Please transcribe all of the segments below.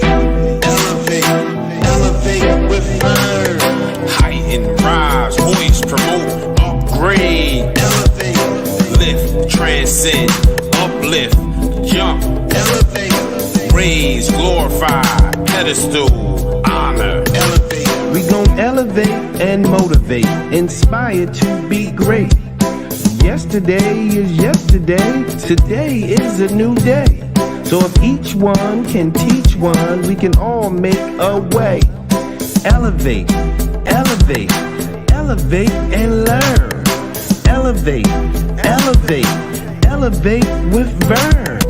Elevate, elevate with burn. Heighten, rise, hoist, promote, upgrade. Elevate, lift, transcend, uplift, jump, elevate, raise, glorify, pedestal, honor, elevate. We gon' elevate and motivate, inspire to be great. Yesterday is yesterday, today is a new day. So if each one can teach one, we can all make a way. Elevate, elevate, elevate and learn. Elevate, elevate, elevate with Vern.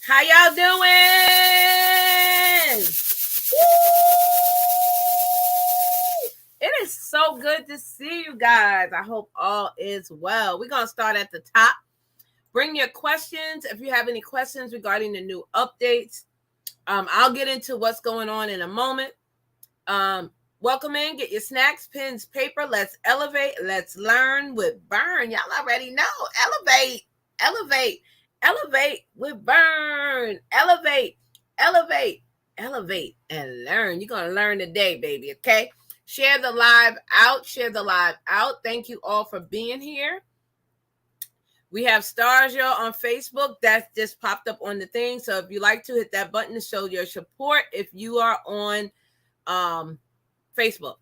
How y'all doing? Woo! It is so good to see you guys. I hope all is well. We're going to start at the top. Bring your questions. If you have any questions regarding the new updates, I'll get into what's going on in a moment. Welcome in. Get your snacks, pens, paper. Let's elevate. Let's learn with Vern. Y'all already know. Elevate. Elevate. Elevate with Vern. Elevate, elevate, elevate, and learn. You're going to learn today, baby, okay? Share the live out. Share the live out. Thank you all for being here. We have stars, y'all, on Facebook. That just popped up on the thing. So if you like to hit that button to show your support, if you are on Facebook.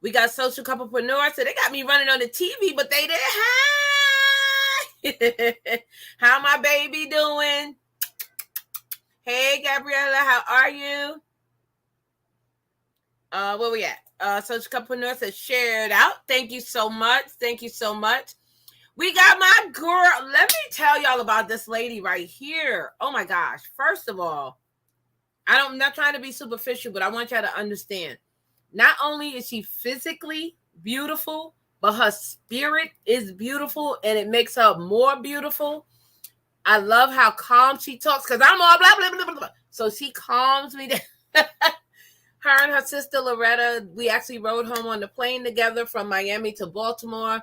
We got social couplepreneurs. So they got me running on the TV, but they didn't have. How my baby doing? Hey, Gabriella, how are you? Where we at? Social Couplepreneur says shared out. Thank you so much. Thank you so much. We got my girl. Let me tell y'all about this lady right here. Oh my gosh. First of all, I'm not trying to be superficial, but I want y'all to understand. Not only is she physically beautiful, but her spirit is beautiful and it makes her more beautiful. I love how calm she talks because I'm all blah, blah, blah, blah, blah. So she calms me down. Her and her sister Loretta, we actually rode home on the plane together from Miami to Baltimore.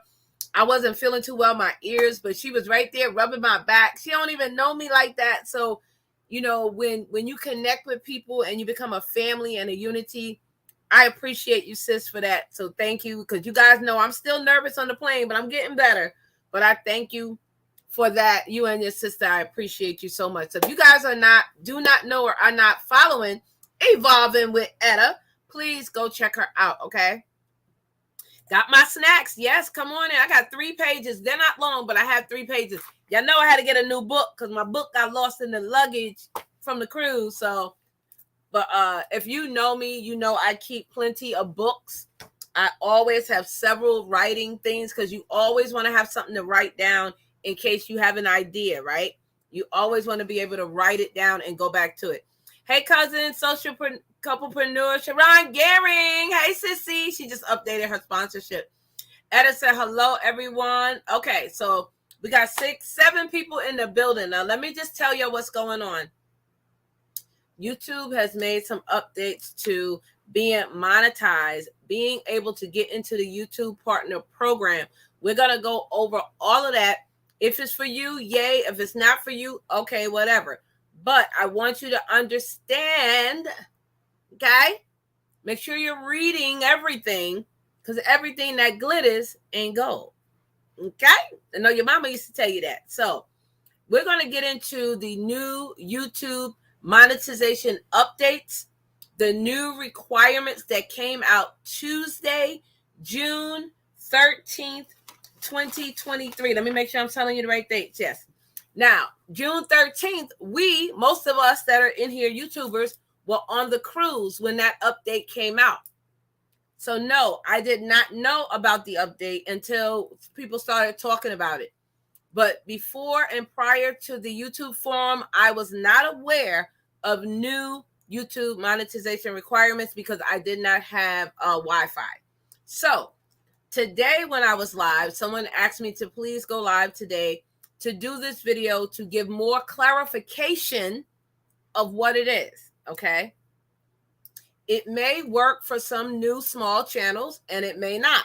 I wasn't feeling too well, my ears, but she was right there rubbing my back. She don't even know me like that. So, you know, when you connect with people and you become a family and a unity, I appreciate you, sis, for that. So thank you, because you guys know I'm still nervous on the plane, but I'm getting better. But I thank you for that. You and your sister, I appreciate you so much. So if you guys do not know or are not following Evolving with Etta, please go check her out, okay? Got my snacks. Yes, come on in. I got 3 pages. They're not long, but I have 3 pages. Y'all know I had to get a new book because my book got lost in the luggage from the cruise. So, but if you know me, you know I keep plenty of books. I always have several writing things because you always want to have something to write down in case you have an idea, right? You always want to be able to write it down and go back to it. Hey, cousin, social couplepreneur, Sharon Gehring. Hey, sissy. She just updated her sponsorship. Etta said, hello, everyone. Okay, so we got 7 people in the building. Now, let me just tell you what's going on. YouTube has made some updates to being monetized, being able to get into the YouTube partner program. We're going to go over all of that. If it's for you, yay. If it's not for you, okay, whatever. But I want you to understand, okay? Make sure you're reading everything, because everything that glitters ain't gold, okay? I know your mama used to tell you that. So we're going to get into the new YouTube monetization updates, the new requirements that came out Tuesday, June 13th, 2023. Let me make sure I'm telling you the right dates. Yes. Now, June 13th, most of us that are in here, YouTubers, were on the cruise when that update came out. So no, I did not know about the update until people started talking about it. But before and prior to the YouTube forum, I was not aware of new YouTube monetization requirements because I did not have Wi-Fi. So today when I was live, someone asked me to please go live today to do this video to give more clarification of what it is, okay? It may work for some new small channels and it may not.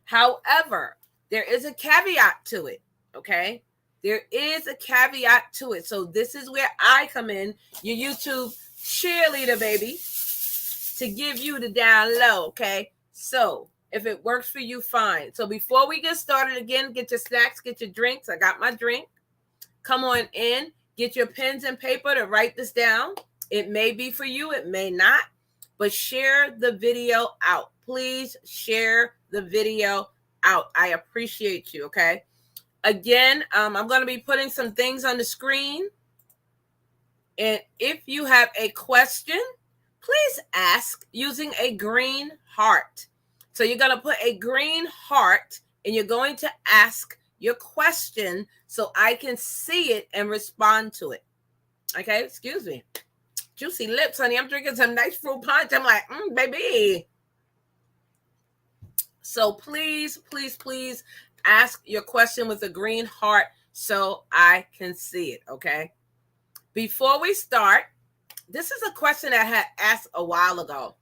However, there is a caveat to it, okay? There is a caveat to it. So this is where I come in, your YouTube cheerleader, baby, to give you the down low, okay? So if it works for you, fine. So before we get started, again, get your snacks, get your drinks. I got my drink. Come on in. Get your pens and paper to write this down. It may be for you. It may not. But share the video out. Please share the video out. I appreciate you, okay? Again, I'm going to be putting some things on the screen. And if you have a question, please ask using a green heart. So you're going to put a green heart and you're going to ask your question so I can see it and respond to it. Okay, excuse me. Juicy lips, honey. I'm drinking some nice fruit punch. I'm like, baby. So please, please, please ask your question with a green heart so I can see it, okay? Before we start, this is a question that I had asked a while ago.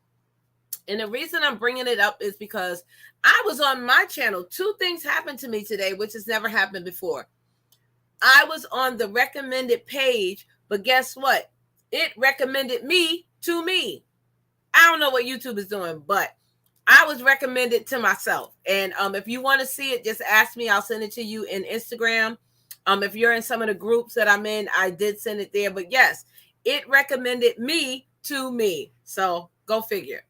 And the reason I'm bringing it up is because I was on my channel. 2 things happened to me today, which has never happened before. I was on the recommended page, but guess what? It recommended me to me. I don't know what YouTube is doing, but I was recommended to myself. And if you want to see it, just ask me. I'll send it to you in Instagram. If you're in some of the groups that I'm in, I did send it there. But yes, it recommended me to me. So go figure.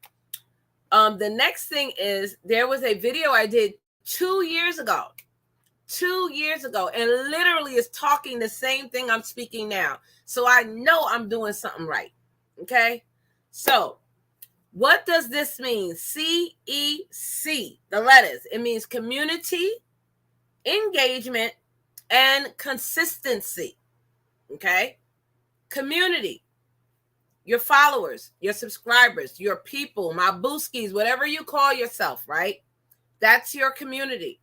The next thing is there was a video I did 2 years ago. 2 years ago, and literally is talking the same thing I'm speaking now. So I know I'm doing something right. Okay. So what does this mean? CEC, the letters. It means community, engagement, and consistency. Okay. Community, your followers, your subscribers, your people, my booskies, whatever you call yourself, right? That's your community.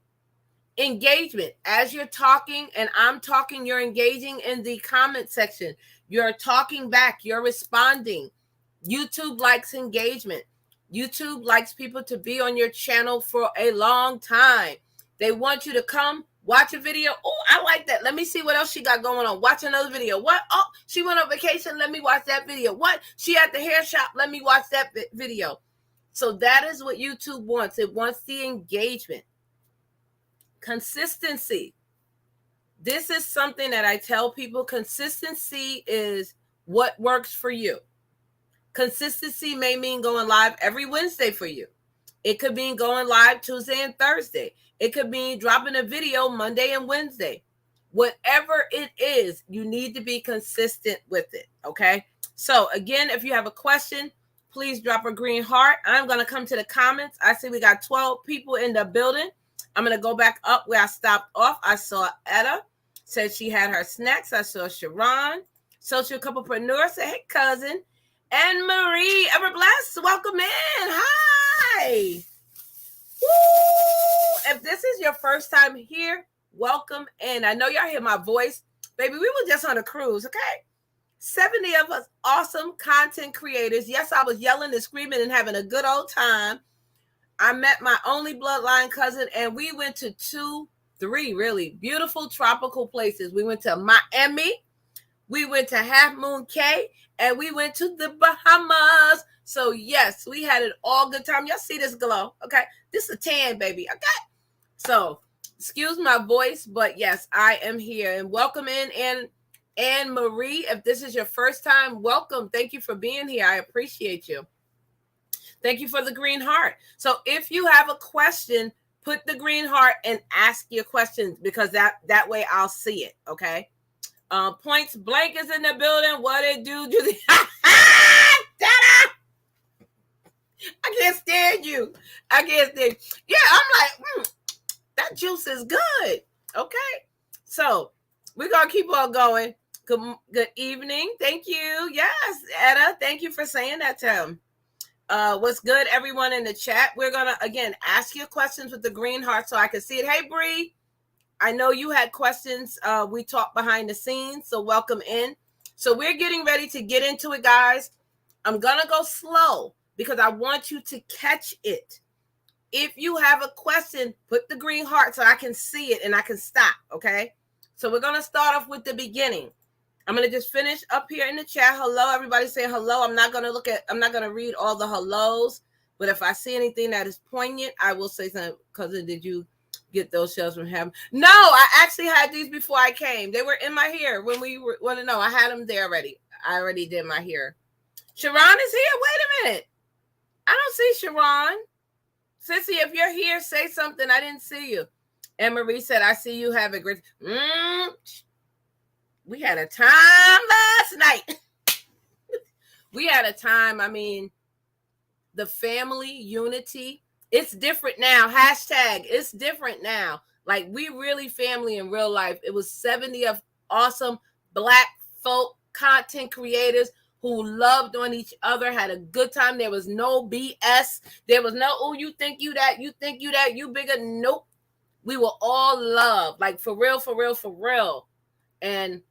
Engagement, as you're talking and I'm talking, you're engaging in the comment section. You're talking back. You're responding. YouTube likes engagement. YouTube likes people to be on your channel for a long time. They want you to come watch a video. Oh, I like that. Let me see what else she got going on. Watch another video. What? Oh, she went on vacation. Let me watch that video. What? She at the hair shop. Let me watch that video. So that is what YouTube wants. It wants the engagement. Consistency. This is something that I tell people. Consistency is what works for you. Consistency may mean going live every Wednesday for you. It could mean going live Tuesday and Thursday. It could mean dropping a video Monday and Wednesday. Whatever it is, you need to be consistent with it, okay? So, again, if you have a question, please drop a green heart. I'm going to come to the comments. I see we got 12 people in the building. I'm going to go back up where I stopped off. I saw Etta said she had her snacks. I saw Sharon, social couplepreneur, said, hey, cousin. And Marie, ever blessed, welcome in. Hi. Woo! If this is your first time here, welcome in. I know y'all hear my voice. Baby, we were just on a cruise, okay? 70 of us awesome content creators. Yes, I was yelling and screaming and having a good old time. I met my only bloodline cousin, and we went to 3 really beautiful tropical places. We went to Miami. We went to Half Moon Cay, and we went to the Bahamas. So, yes, we had an all good time. Y'all see this glow, okay? This is a tan, baby, okay? So, excuse my voice, but, yes, I am here. And welcome in, Anne Marie. If this is your first time, welcome. Thank you for being here. I appreciate you. Thank you for the green heart. So, if you have a question, put the green heart and ask your questions, because that way I'll see it, okay? Points Blank is in the building. What it do? I can't stand you. I can't stand. Yeah, I'm like, that juice is good. Okay, so we're gonna keep on going. Good evening. Thank you. Yes, Etta. Thank you for saying that to him. What's good, everyone in the chat? We're gonna again ask your questions with the green heart so I can see it. Hey, Bree. I know you had questions. We talked behind the scenes, so welcome in. So we're getting ready to get into it, guys. I'm going to go slow because I want you to catch it. If you have a question, put the green heart so I can see it and I can stop, okay? So we're going to start off with the beginning. I'm going to just finish up here in the chat. Hello, everybody saying hello. I'm not going to read all the hellos, but if I see anything that is poignant, I will say something. Cousin, did you get those shells from him? No, I actually had these before I came. They were in my hair when we were. Well, no, I had them there already. I already did my hair. Sharon is here. Wait a minute. I don't see Sharon. Sissy, if you're here, say something. I didn't see you. And Marie said, I see you have a great. We had a time last night. We had a time. I mean, the family unity. It's different now. Hashtag, it's different now. Like, we really family in real life. It was 70 of awesome Black folk content creators who loved on each other, had a good time. There was no BS. There was no, oh, you think you that, you think you that, you bigger. Nope. We were all love. Like, for real, for real, for real. And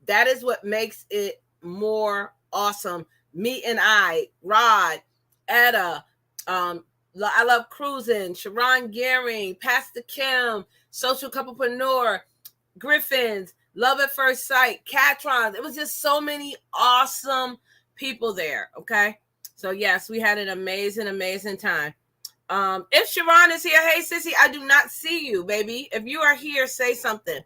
that is what makes it more awesome. Me and I, Rod, Etta, I love cruising, Sharon Gehring, Pastor Kim, social couplepreneur, Griffins, Love at First Sight, Catrons. It was just so many awesome people there. Okay. So yes, we had an amazing, amazing time. If Sharon is here, hey sissy, I do not see you, baby. If you are here, say something.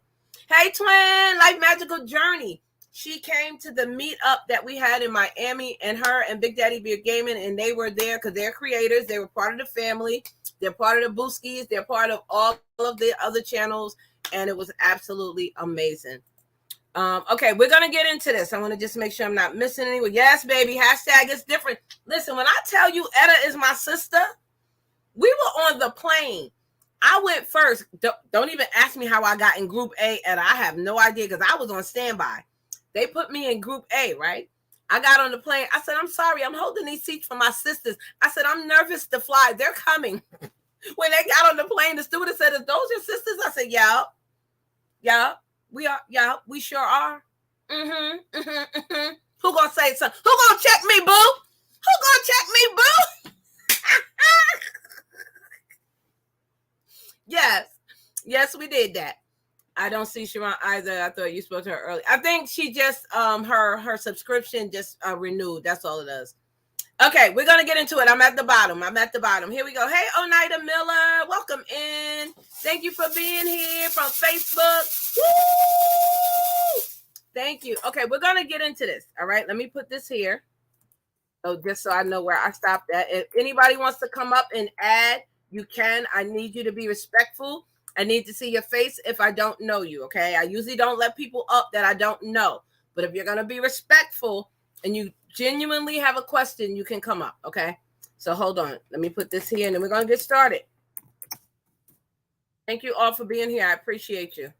Hey twin, Life Magical Journey. She came to the meetup that we had in Miami, and her and Big Daddy Beer Gaming, and they were there because they're creators. They were part of the family. They're part of the Booskies. They're part of all of the other channels, and it was absolutely amazing. Okay, we're going to get into this. I want to just make sure I'm not missing anyone. Yes, baby. Hashtag it's different. Listen, when I tell you Etta is my sister, we were on the plane. I went first. Don't even ask me how I got in Group A, and I have no idea because I was on standby. They put me in Group A, right? I got on the plane. I said, I'm sorry. I'm holding these seats for my sisters. I said, I'm nervous to fly. They're coming. When they got on the plane, the stewardess said, are those your sisters? I said, yeah. Yeah, we are. Yeah, we sure are. Who gonna say something? Who gonna check me, boo? Who gonna check me, boo? Yes, we did that. I don't see Sharon either. I thought you spoke to her early. I think she just her subscription just renewed. That's all it is. Okay, we're gonna get into it. I'm at the bottom. Here we go. Hey, Oneida Miller, welcome in. Thank you for being here from Facebook. Woo! Thank you. Okay, we're gonna get into this. All right, let me put this here. So just so I know where I stopped at. If anybody wants to come up and add, you can. I need you to be respectful. I need to see your face if I don't know you, okay? I usually don't let people up that I don't know. But if you're going to be respectful and you genuinely have a question, you can come up, okay? So hold on. Let me put this here, and then we're going to get started. Thank you all for being here. I appreciate you.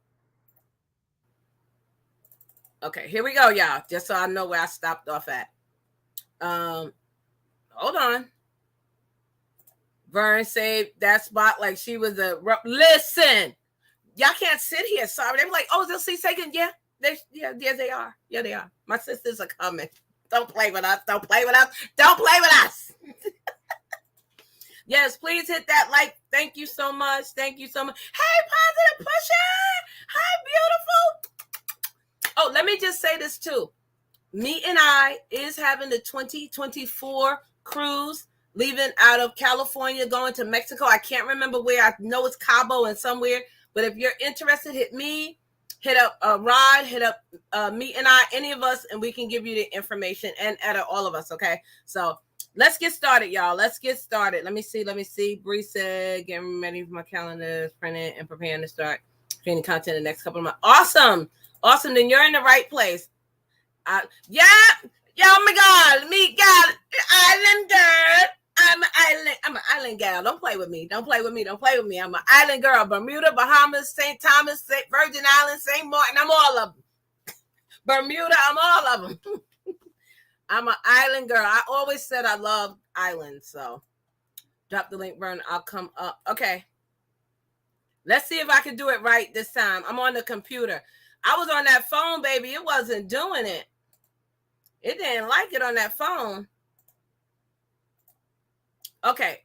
Okay, here we go, y'all, just so I know where I stopped off at. Hold on. Vern saved that spot like she was a... Listen, y'all can't sit here. Sorry. They were like, oh, they'll see second. Yeah, they are. Yeah, they are. My sisters are coming. Don't play with us. Don't play with us. Don't play with us. Yes, please hit that like. Thank you so much. Thank you so much. Hey, Positive Pusher. Hi, beautiful. Oh, let me just say this too. Me and I is having the 2024 cruise, leaving out of California, going to Mexico. I can't remember where. I know it's Cabo and somewhere. But if you're interested, hit me, hit up Rod, hit up me and I, any of us, and we can give you the information, and all of us, okay? So let's get started, y'all. Let's get started. Let me see. Bree said, getting ready for my calendar, printing and preparing to start creating content in the next couple of months. Awesome. Then you're in the right place. Oh my God, island girl. I'm an island gal. Don't play with me. I'm an island girl. Bermuda, Bahamas, St. Thomas, Virgin Islands, St. Martin. I'm all of them. Bermuda, I'm all of them. I'm an island girl. I always said I love islands. So drop the link, Vern. I'll come up. Okay. Let's see if I can do it right this time. I'm on the computer. I was on that phone, baby. It wasn't doing it. It didn't like it on that phone. Okay.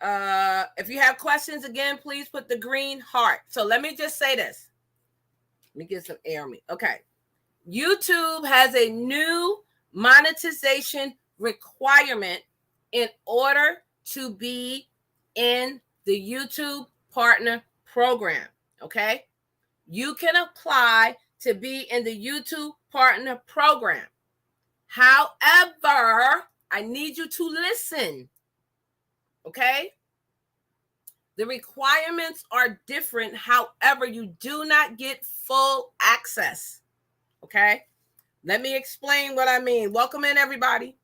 If you have questions, again, please put the green heart. So let me just say this. Let me get some air on me. Okay. YouTube has a new monetization requirement in order to be in the YouTube Partner Program. Okay. You can apply to be in the YouTube Partner Program. However, I need you to listen. Okay? The requirements are different. However, you do not get full access. Okay? Let me explain what I mean. Welcome in, everybody.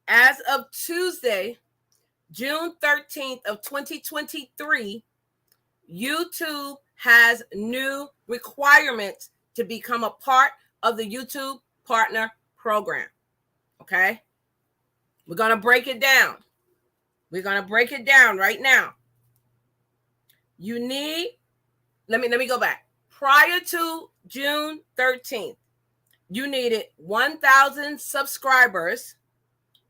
As of Tuesday, June 13th of 2023, YouTube has new requirements to become a part of the YouTube Partner Program. Okay? We're going to break it down. Right now. You need, let me go back. Prior to June 13th, you needed 1,000 subscribers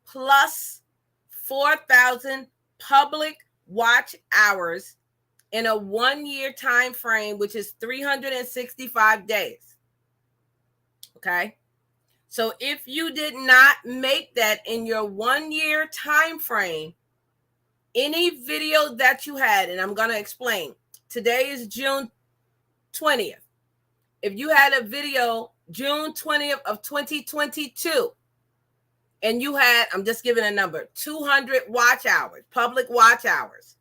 plus 4,000 public watch hours in a 1-year time frame, which is 365 days. Okay? So if you did not make that in your 1-year time frame, any video that you had, and I'm going to explain. Today is June 20th. If you had a video June 20th of 2022, and you had, I'm just giving a number, 200 watch hours, public watch hours,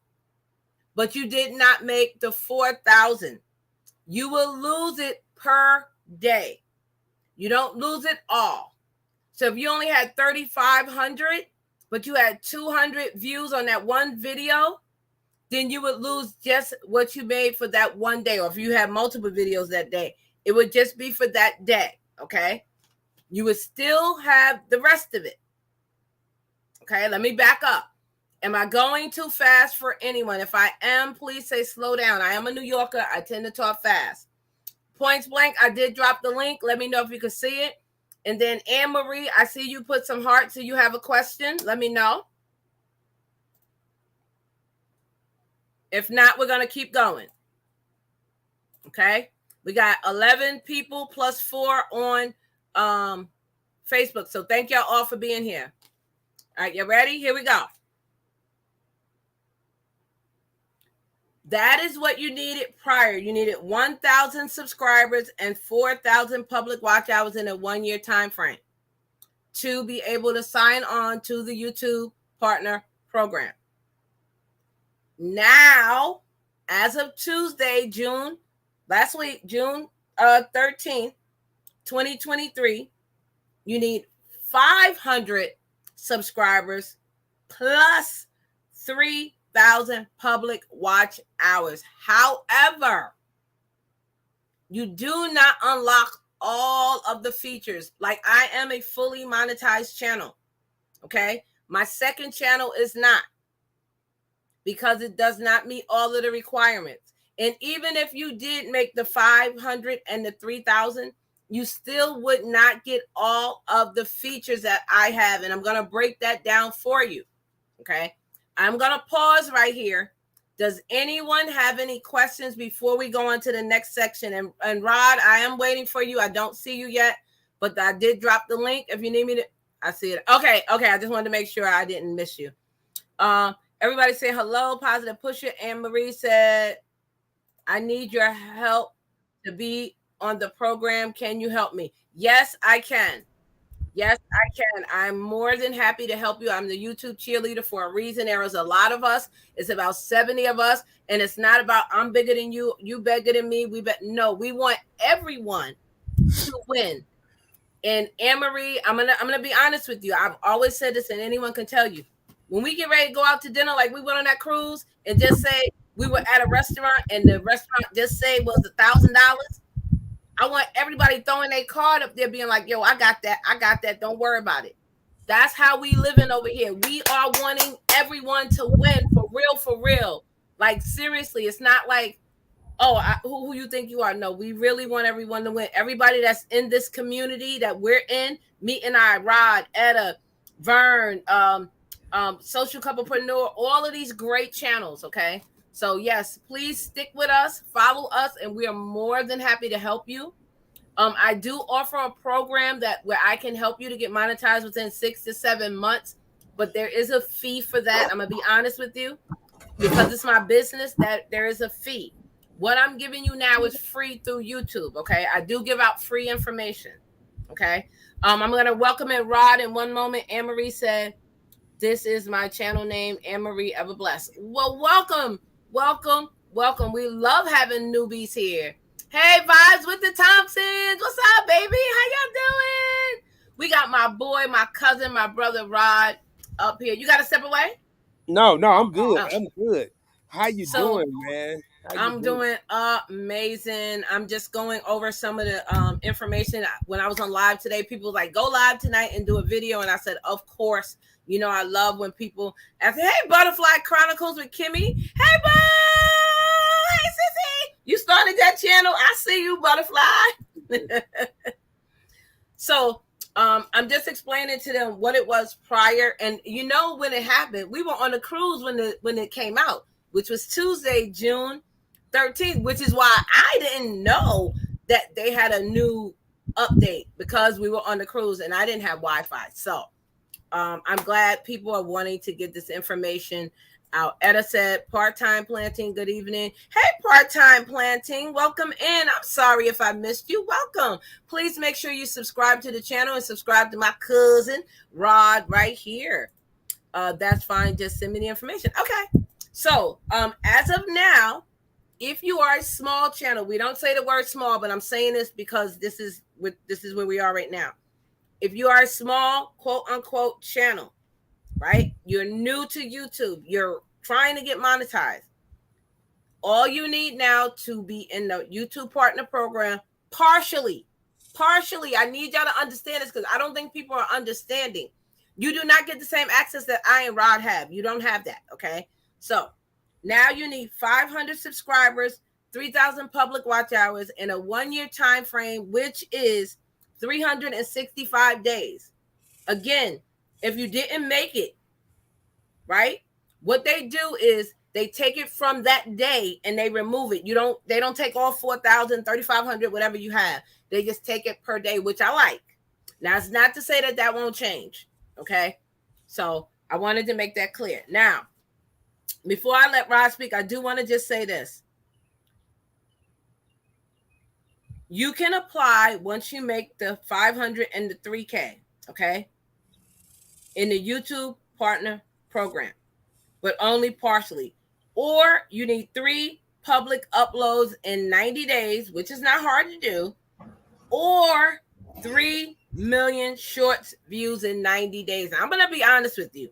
but you did not make the 4,000, you will lose it per day. You don't lose it all. So if you only had 3,500, but you had 200 views on that one video, then you would lose just what you made for that one day. Or if you had multiple videos that day, it would just be for that day, okay? You would still have the rest of it. Okay, let me back up. Am I going too fast for anyone? If I am, please say slow down. I am a New Yorker. I tend to talk fast. Points blank, I did drop the link. Let me know if you can see it. And then Anne Marie, I see you put some hearts. So you have a question? Let me know. If not, we're going to keep going. Okay. We got 11 people plus 4 on Facebook. So thank y'all all for being here. All right, you ready? Here we go. That is what you needed prior. You needed 1,000 subscribers and 4,000 public watch hours in a 1-year time frame to be able to sign on to the YouTube Partner Program. Now, as of Tuesday, June 13th, 2023, you need 500 subscribers plus 3,000 public watch hours. However, you do not unlock all of the features. Like, I am a fully monetized channel. Okay. My second channel is not, because it does not meet all of the requirements. And even if you did make the 500 and the 3,000, you still would not get all of the features that I have. And I'm going to break that down for you. Okay. I'm going to pause right here. Does anyone have any questions before we go on to the next section? And Rod, I am waiting for you. I don't see you yet, but I did drop the link. If you need me to, I see it. Okay. I just wanted to make sure I didn't miss you. Everybody say hello, positive pusher. Anne Marie said, I need your help to be on the program. Can you help me? Yes, I can. Yes, I can. I'm more than happy to help you. I'm the YouTube cheerleader for a reason. There is a lot of us. It's about 70 of us. And it's not about I'm bigger than you, you bigger than me. No, we want everyone to win. And Anne Marie, I'm gonna be honest with you. I've always said this, and anyone can tell you. When we get ready to go out to dinner, like we went on that cruise, and just say we were at a restaurant and the restaurant just say was $1,000. I want everybody throwing their card up there being like, yo, I got that. Don't worry about it. That's how we living over here. We are wanting everyone to win for real. Like, seriously, it's not like, oh, who you think you are? No, we really want everyone to win. Everybody that's in this community that we're in, me and I, Rod, Etta, Vern, Social Couplepreneur, all of these great channels, okay? So yes, please stick with us, follow us, and we are more than happy to help you. I do offer a program where I can help you to get monetized within 6 to 7 months, but there is a fee for that. I'm gonna be honest with you, because it's my business, that there is a fee. What I'm giving you now is free through YouTube, okay? I do give out free information, okay? I'm gonna welcome in Rod in one moment. Anne Marie said, this is my channel name, Anne Marie Everbless. Well, welcome. We love having newbies here. Hey, Vibes with the Thompsons. What's up, baby? How y'all doing? We got my boy, my cousin, my brother Rod up here. You got to step away? No, I'm good. I'm good. How you doing, man? I'm doing amazing. I'm just going over some of the information. When I was on live today, people were like, go live tonight and do a video. And I said, of course. You know, I love when people ask, hey, Butterfly Chronicles with Kimmy. Hey, boo! Hey, sissy! You started that channel. I see you, Butterfly. So I'm just explaining to them what it was prior. And you know, when it happened, we were on a cruise when it came out, which was Tuesday, June 13th, which is why I didn't know that they had a new update, because we were on the cruise and I didn't have Wi-Fi. So I'm glad people are wanting to get this information out. Etta said, part-time planting, good evening. Hey, part-time planting, welcome in. I'm sorry if I missed you. Welcome. Please make sure you subscribe to the channel and subscribe to my cousin Rod right here. That's fine. Just send me the information. Okay. So as of now, if you are a small channel, we don't say the word small, but I'm saying this because this is where we are right now. If you are a small, quote unquote, channel, right? You're new to YouTube. You're trying to get monetized. All you need now to be in the YouTube Partner Program, partially. I need y'all to understand this, because I don't think people are understanding. You do not get the same access that I and Rod have. You don't have that, okay? So now you need 500 subscribers, 3,000 public watch hours in a 1-year time frame, which is 365 days. Again, if you didn't make it, right? What they do is they take it from that day and they remove it. They don't take all 4,000, 3,500, whatever you have. They just take it per day, which I like. Now, it's not to say that that won't change. Okay. So I wanted to make that clear. Now, before I let Rod speak, I do want to just say this. You can apply once you make the 500 and the 3K. Okay. In the YouTube partner program, but only partially. Or you need 3 public uploads in 90 days, which is not hard to do, or 3 million shorts views in 90 days. Now, I'm going to be honest with you.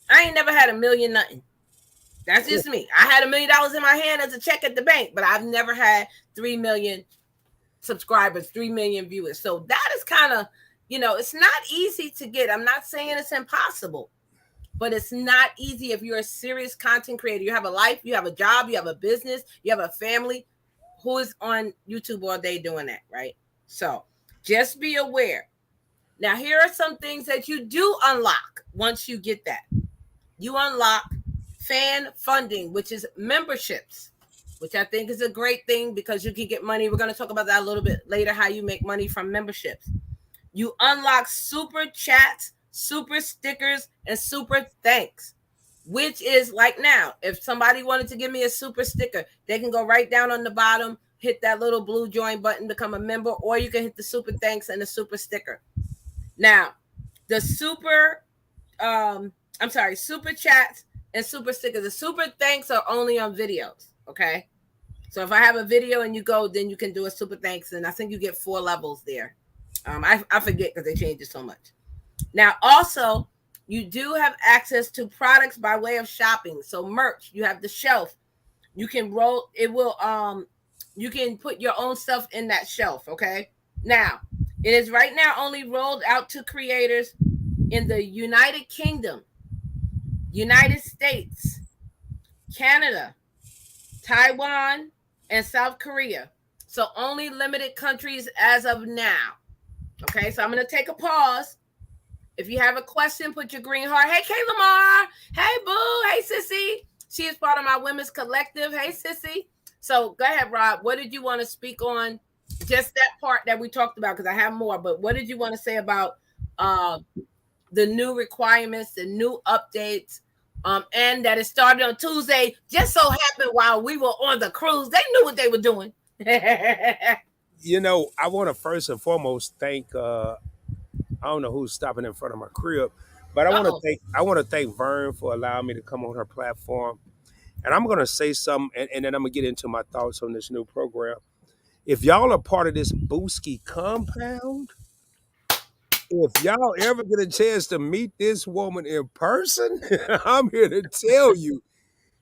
I ain't never had a million nothing. That's just me. I had $1 million in my hand as a check at the bank, but I've never had 3 million subscribers, 3 million viewers. So that is kind of, it's not easy to get. I'm not saying it's impossible, but it's not easy if you're a serious content creator. You have a life, you have a job, you have a business, you have a family. Who is on YouTube all day doing that, right? So just be aware. Now, here are some things that you do unlock once you get that. You unlock fan funding, which is memberships, which I think is a great thing because you can get money. We're going to talk about that a little bit later, how you make money from memberships. You unlock super chats, super stickers, and super thanks, which is like now, if somebody wanted to give me a super sticker, they can go right down on the bottom, hit that little blue join button, become a member, or you can hit the super thanks and the super sticker. Now, the super chats and super stickers. The super thanks are only on videos, okay? So if I have a video and you go, then you can do a super thanks, and I think you get 4 levels there. I forget because they changed it so much. Now, also, you do have access to products by way of shopping. So merch, you have the shelf. You can you can put your own stuff in that shelf, okay? Now, it is right now only rolled out to creators in the United Kingdom, United States, Canada, Taiwan, and South Korea. So only limited countries as of now. Okay, so I'm going to take a pause. If you have a question, put your green heart. Hey, Kay Lamar. Hey, Boo. Hey, Sissy. She is part of my women's collective. Hey, Sissy. So go ahead, Rob. What did you want to speak on? Just that part that we talked about, because I have more. But what did you want to say about the new requirements, the new updates, and that it started on Tuesday? Just so happened while we were on the cruise, they knew what they were doing. I want to first and foremost thank I don't know who's stopping in front of my crib, but I want to thank Vern for allowing me to come on her platform. And I'm gonna say something, and then I'm gonna get into my thoughts on this new program. If y'all are part of this Booski compound, if y'all ever get a chance to meet this woman in person, I'm here to tell you,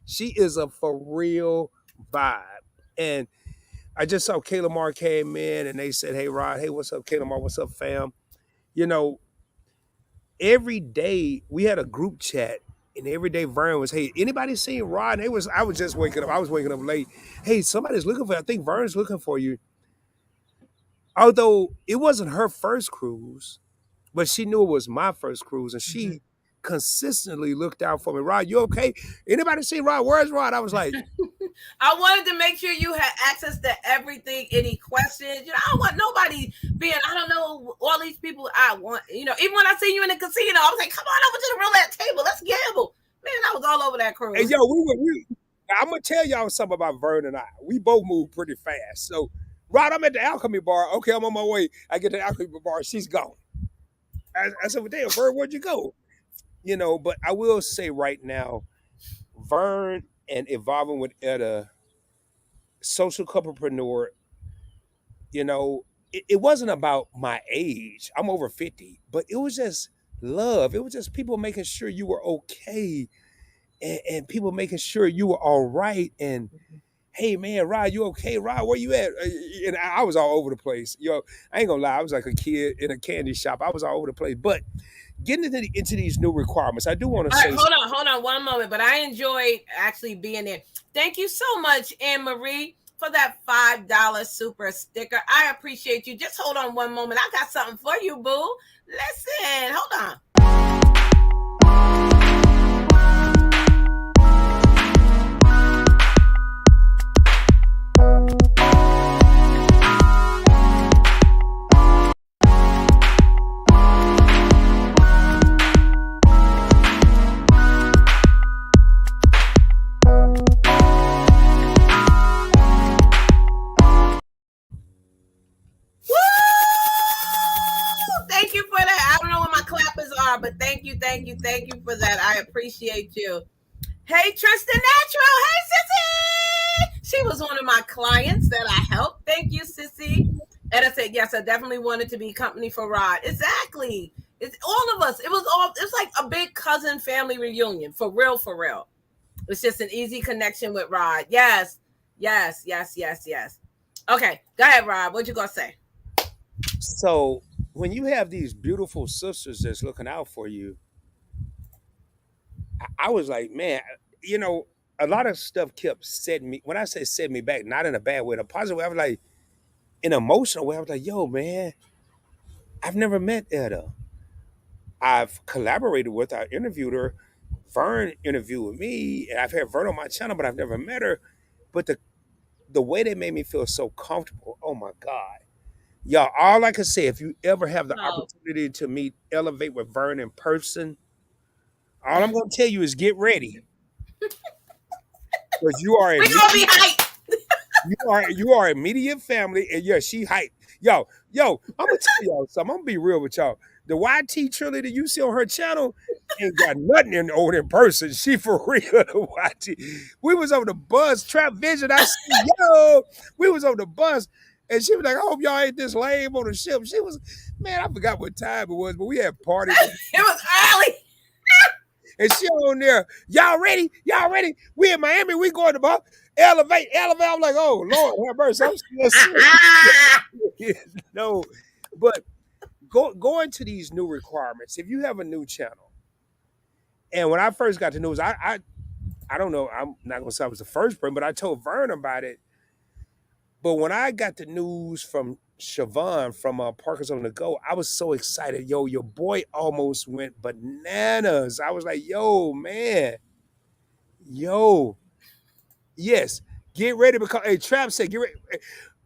she is a for real vibe. And I just saw Kayla Mar came in and they said, "Hey Rod, hey, what's up, Kayla Mar? What's up, fam?" Every day we had a group chat, and every day Vern was, "Hey, anybody seen Rod?" And I was just waking up. I was waking up late. "Hey, somebody's looking for. I think Vern's looking for you." Although it wasn't her first cruise, but she knew it was my first cruise, and she consistently looked out for me. "Rod, you okay? Anybody see Rod? Where's Rod?" I was like, I wanted to make sure you had access to everything. Any questions? I don't want nobody being, I don't know, all these people I want. Even when I see you in the casino, I was like, "Come on over to the roulette table. Let's gamble." Man, I was all over that cruise. "Hey, yo, I'm gonna tell y'all something about Vern and I. We both move pretty fast. So, Rod, I'm at the Alchemy Bar. Okay, I'm on my way. I get to the Alchemy Bar. She's gone." I said, "Well, damn, Vern, where'd you go?" But I will say right now, Vern and Evolving with Etta, social couplepreneur, it wasn't about my age. I'm over 50, but it was just love. It was just people making sure you were okay, and people making sure you were all right. And "Hey man, Rod, you okay? Rod, where you at?" And I was all over the place. I ain't gonna lie, I was like a kid in a candy shop. I was all over the place. But getting into these new requirements, I do want to say. Hold on one moment. But I enjoyed actually being there. Thank you so much, Anne Marie, for that $5 super sticker. I appreciate you. Just hold on one moment. I got something for you, boo. Listen, hold on. Thank you for that. I don't know what my clappers are, but thank you for that. I appreciate you. Hey, Tristan Natural. Hey, Sissy. She was one of my clients that I helped. Thank you, Sissy. And I said, yes, I definitely wanted to be company for Rod. Exactly. It's all of us. It was like a big cousin family reunion. For real, for real. It's just an easy connection with Rod. Yes. Yes, yes, yes, yes. Okay. Go ahead, Rod. What you gonna say? So when you have these beautiful sisters that's looking out for you, I was like, man, you know, a lot of stuff kept setting me. When I say set me back, not in a bad way, in a positive way. I was like, in an emotional way. I was like, yo, man, I've never met Etta. I've collaborated with her, interviewed her. Vern interviewed with me, and I've had Vern on my channel, but I've never met her. But the way they made me feel so comfortable, oh my God. Y'all, all I can say, if you ever have the Oh, opportunity to meet Elevate with Vern in person, all I'm gonna tell you is get ready. Because you are we gonna be hyped. you are immediate family, and yeah, she hyped. Yo, I'm gonna tell y'all something. I'm gonna be real with y'all. The YT Trilly that you see on her channel ain't got nothing in old in person. She for real. The YT. We was on the bus, Trap Vision. I said, yo, we was on the bus, and she was like, I hope y'all ain't this lame on the ship. She was, man, I forgot what time it was, but we had parties. It was early. And she on there, y'all ready? Y'all ready? We in Miami, we going to elevate, elevate. I'm like, oh Lord, have mercy. I'm still sick. No, but going to these new requirements. If you have a new channel, and when I first got the news, I don't know. I'm not gonna say I was the first person, but I told Vern about it. But when I got the news from Siobhan from Parkers on the Go, I was so excited. Yo, your boy almost went bananas. I was like, yo, man, yo, yes, get ready because hey, Trap said, get ready.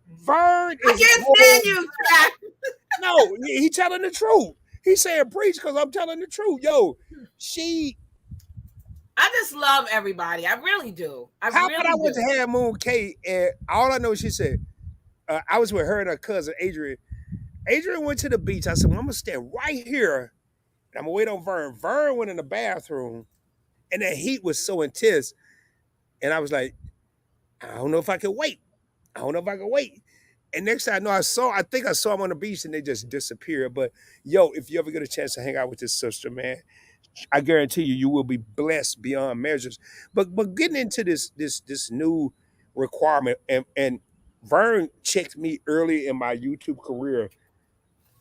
Vern I is can't stand you, Trap. no, he telling the truth. He saying preach because I'm telling the truth. Yo, she. I just love everybody. I really do. I How about I really went do. to Half Moon Kate and all I know she said I was with her and her cousin Adrian. Adrian went to the beach. I said, well, I'm gonna stand right here and I'm gonna wait on Vern. Vern went in the bathroom and that heat was so intense. And I was like, I don't know if I can wait. I don't know if I can wait. And next thing I know, I think I saw him on the beach and they just disappeared. But yo, if you ever get a chance to hang out with this sister, man, I guarantee you, you will be blessed beyond measures. But getting into this new requirement, and Vern checked me early in my YouTube career.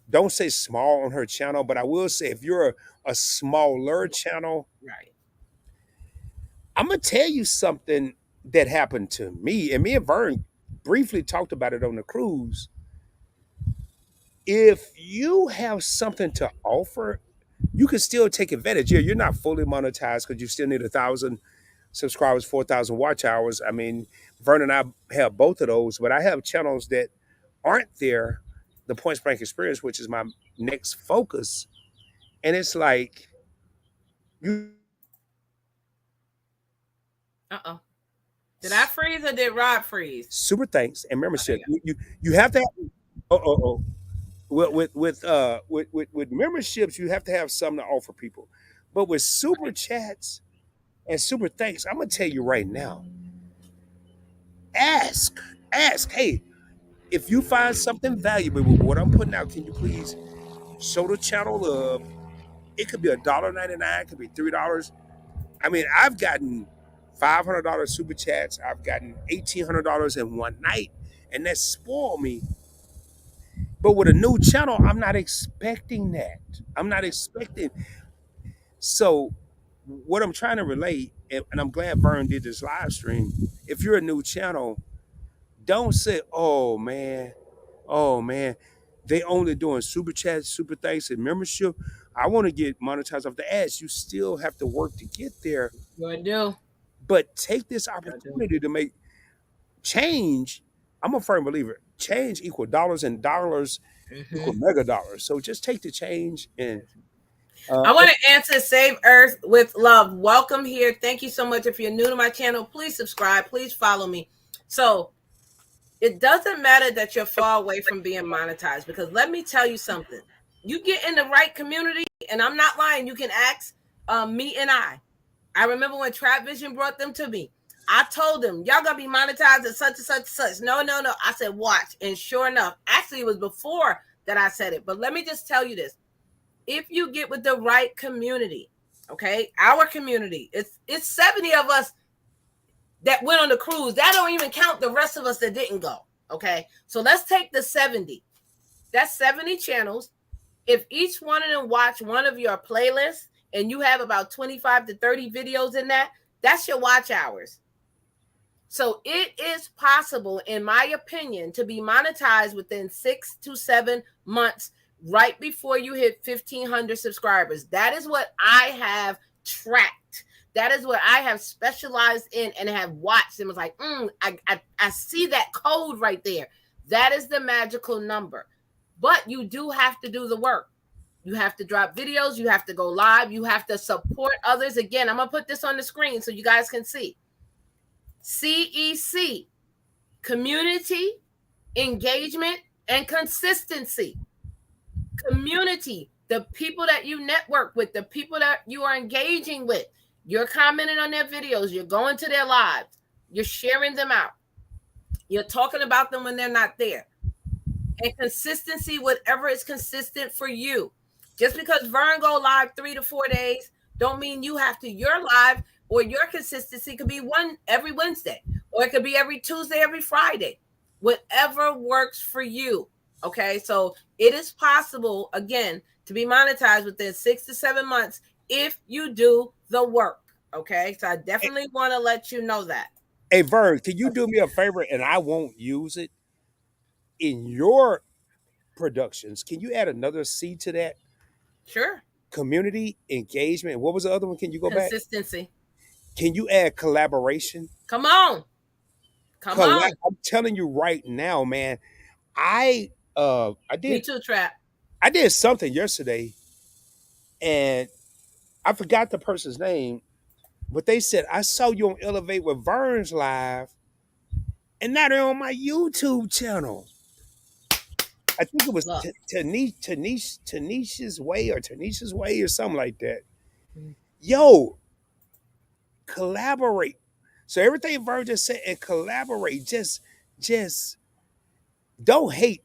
Don't say small on her channel, but I will say if you're a smaller channel, Right. I'm gonna tell you something that happened to me, and me and Vern briefly talked about it on the cruise. If you have something to offer, you can still take advantage. Yeah, you're not fully monetized because you still need 1,000 subscribers, 4,000 watch hours. I mean, Vern and I have both of those, but I have channels that aren't there. The Point Blank Experience, which is my next focus, and it's like you Uh oh. Did I freeze or did Rod freeze? super thanks and Oh, there membership. you You have to have with memberships you have to have something to offer people, but with go. super Right. chats and super thanks, I'm gonna tell you right now. Ask, ask. Hey, if you find something valuable with what I'm putting out, can you please show the channel love? It could be $1.99, it could be $3. I mean, I've gotten $500 super chats. I've gotten $1,800 in one night, and that spoiled me. But with a new channel, I'm not expecting that. I'm not expecting. So, what I'm trying to relate, and I'm glad Vern did this live stream. If you're a new channel, Don't say, oh man, they only doing super chats, super thanks, and membership. I want to get monetized off the ads. You still have to work to get there, You do. but take this You do. opportunity to make change. I'm a firm believer. Change equal dollars, and dollars equal Mm-hmm. mega dollars. So just take the change and I and want to answer Save Earth with love. Welcome here. Thank you so much. If you're new to my channel, please subscribe. Please follow me. So it doesn't matter that you're far away from being monetized, because let me tell you something. You get in the right community, and I'm not lying. You can ask me and I remember when Trap Vision brought them to me. I told them, y'all gonna be monetized at such and such and such. No, no, no. I said, watch. And sure enough, actually, it was before that I said it. But let me just tell you this. If you get with the right community, okay, our community, it's 70 of us that went on the cruise. That don't even count the rest of us that didn't go. Okay. So let's take the 70. That's 70 channels. If each one of them watch one of your playlists and you have about 25 to 30 videos in that, that's your watch hours. So it is possible, in my opinion, to be monetized within 6 to 7 months, right before you hit 1,500 subscribers. That is what I have tracked. That is what I have specialized in and have watched and was like, I see that code right there. That is the magical number. But you do have to do the work. You have to drop videos. You have to go live. You have to support others. Again, I'm going to put this on the screen so you guys can see. CEC, community, engagement, and consistency. Community, the people that you network with, the people that you are engaging with. You're commenting on their videos. You're going to their lives. You're sharing them out. You're talking about them when they're not there. And consistency, whatever is consistent for you. Just because Vern go live 3 to 4 days, don't mean you have to. Your live or your consistency could be one every Wednesday, or it could be every Tuesday, every Friday. Whatever works for you. Okay, so it is possible, again, to be monetized within 6 to 7 months if you do the work. Okay, so I definitely want to let you know that. hey Vern, can you do me a favor and I won't use it in your productions? Can you add another C to that? Sure. Community engagement. What was the other one? Can you go back? Consistency. Can you add collaboration? Come on. Come on. I'm telling you right now, man. I Me did too, Trap. I did something yesterday and I forgot the person's name, but they said I saw you on Elevate with Vern's live, and now they're on my YouTube channel. I think it was Look. Tanisha's Way or Tanisha's Way or something like that. Yo, collaborate. So everything Vern just said and collaborate. Just don't hate.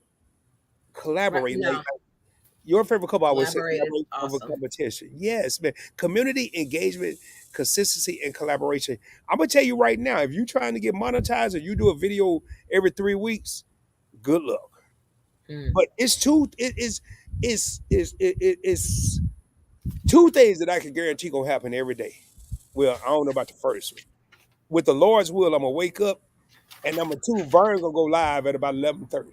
Right, Collaborate. no. Your favorite couple always say Collaborate is collaborate over awesome. competition. Yes, man. Community engagement, consistency, and collaboration. I'm gonna tell you right now, if you're trying to get monetized or you do a video every 3 weeks, good luck. But it's two things that I can guarantee gonna happen every day. Well, I don't know about the first one. With the Lord's will, I'm gonna wake up, and number two, Vern gonna go live at about 11:30.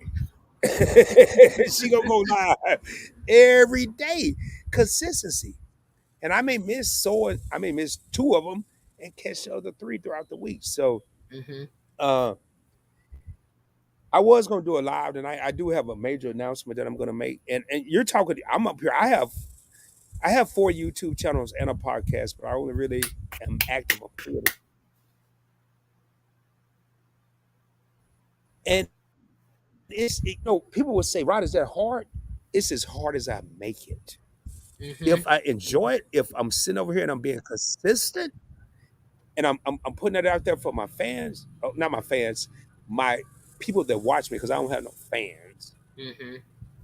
She gonna go live every day. Consistency. And I may miss two of them and catch the other three throughout the week. So uh I was gonna do a live tonight. I do have a major announcement that I'm gonna make. And you're talking, I'm up here. I have 4 YouTube channels and a podcast, but I only really am active on 3 of them. And people will say, Rod, is that hard? It's as hard as I make it. If I enjoy it, if I'm sitting over here and I'm being consistent, and I'm putting it out there for my fans, not my fans, my people that watch me, because I don't have no fans,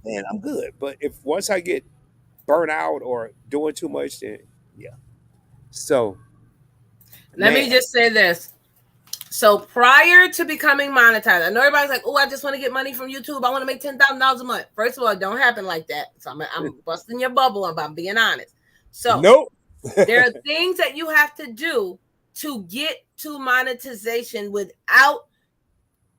man, I'm good. But if once I get burnt out or doing too much, then yeah. So, Let man, me just say this. So prior to becoming monetized, I know everybody's like, "Oh, I just want to get money from YouTube. I want to make $10,000 a month." First of all, it don't happen like that. So I'm busting your bubble if I'm being honest. So nope. there are things that you have to do to get to monetization without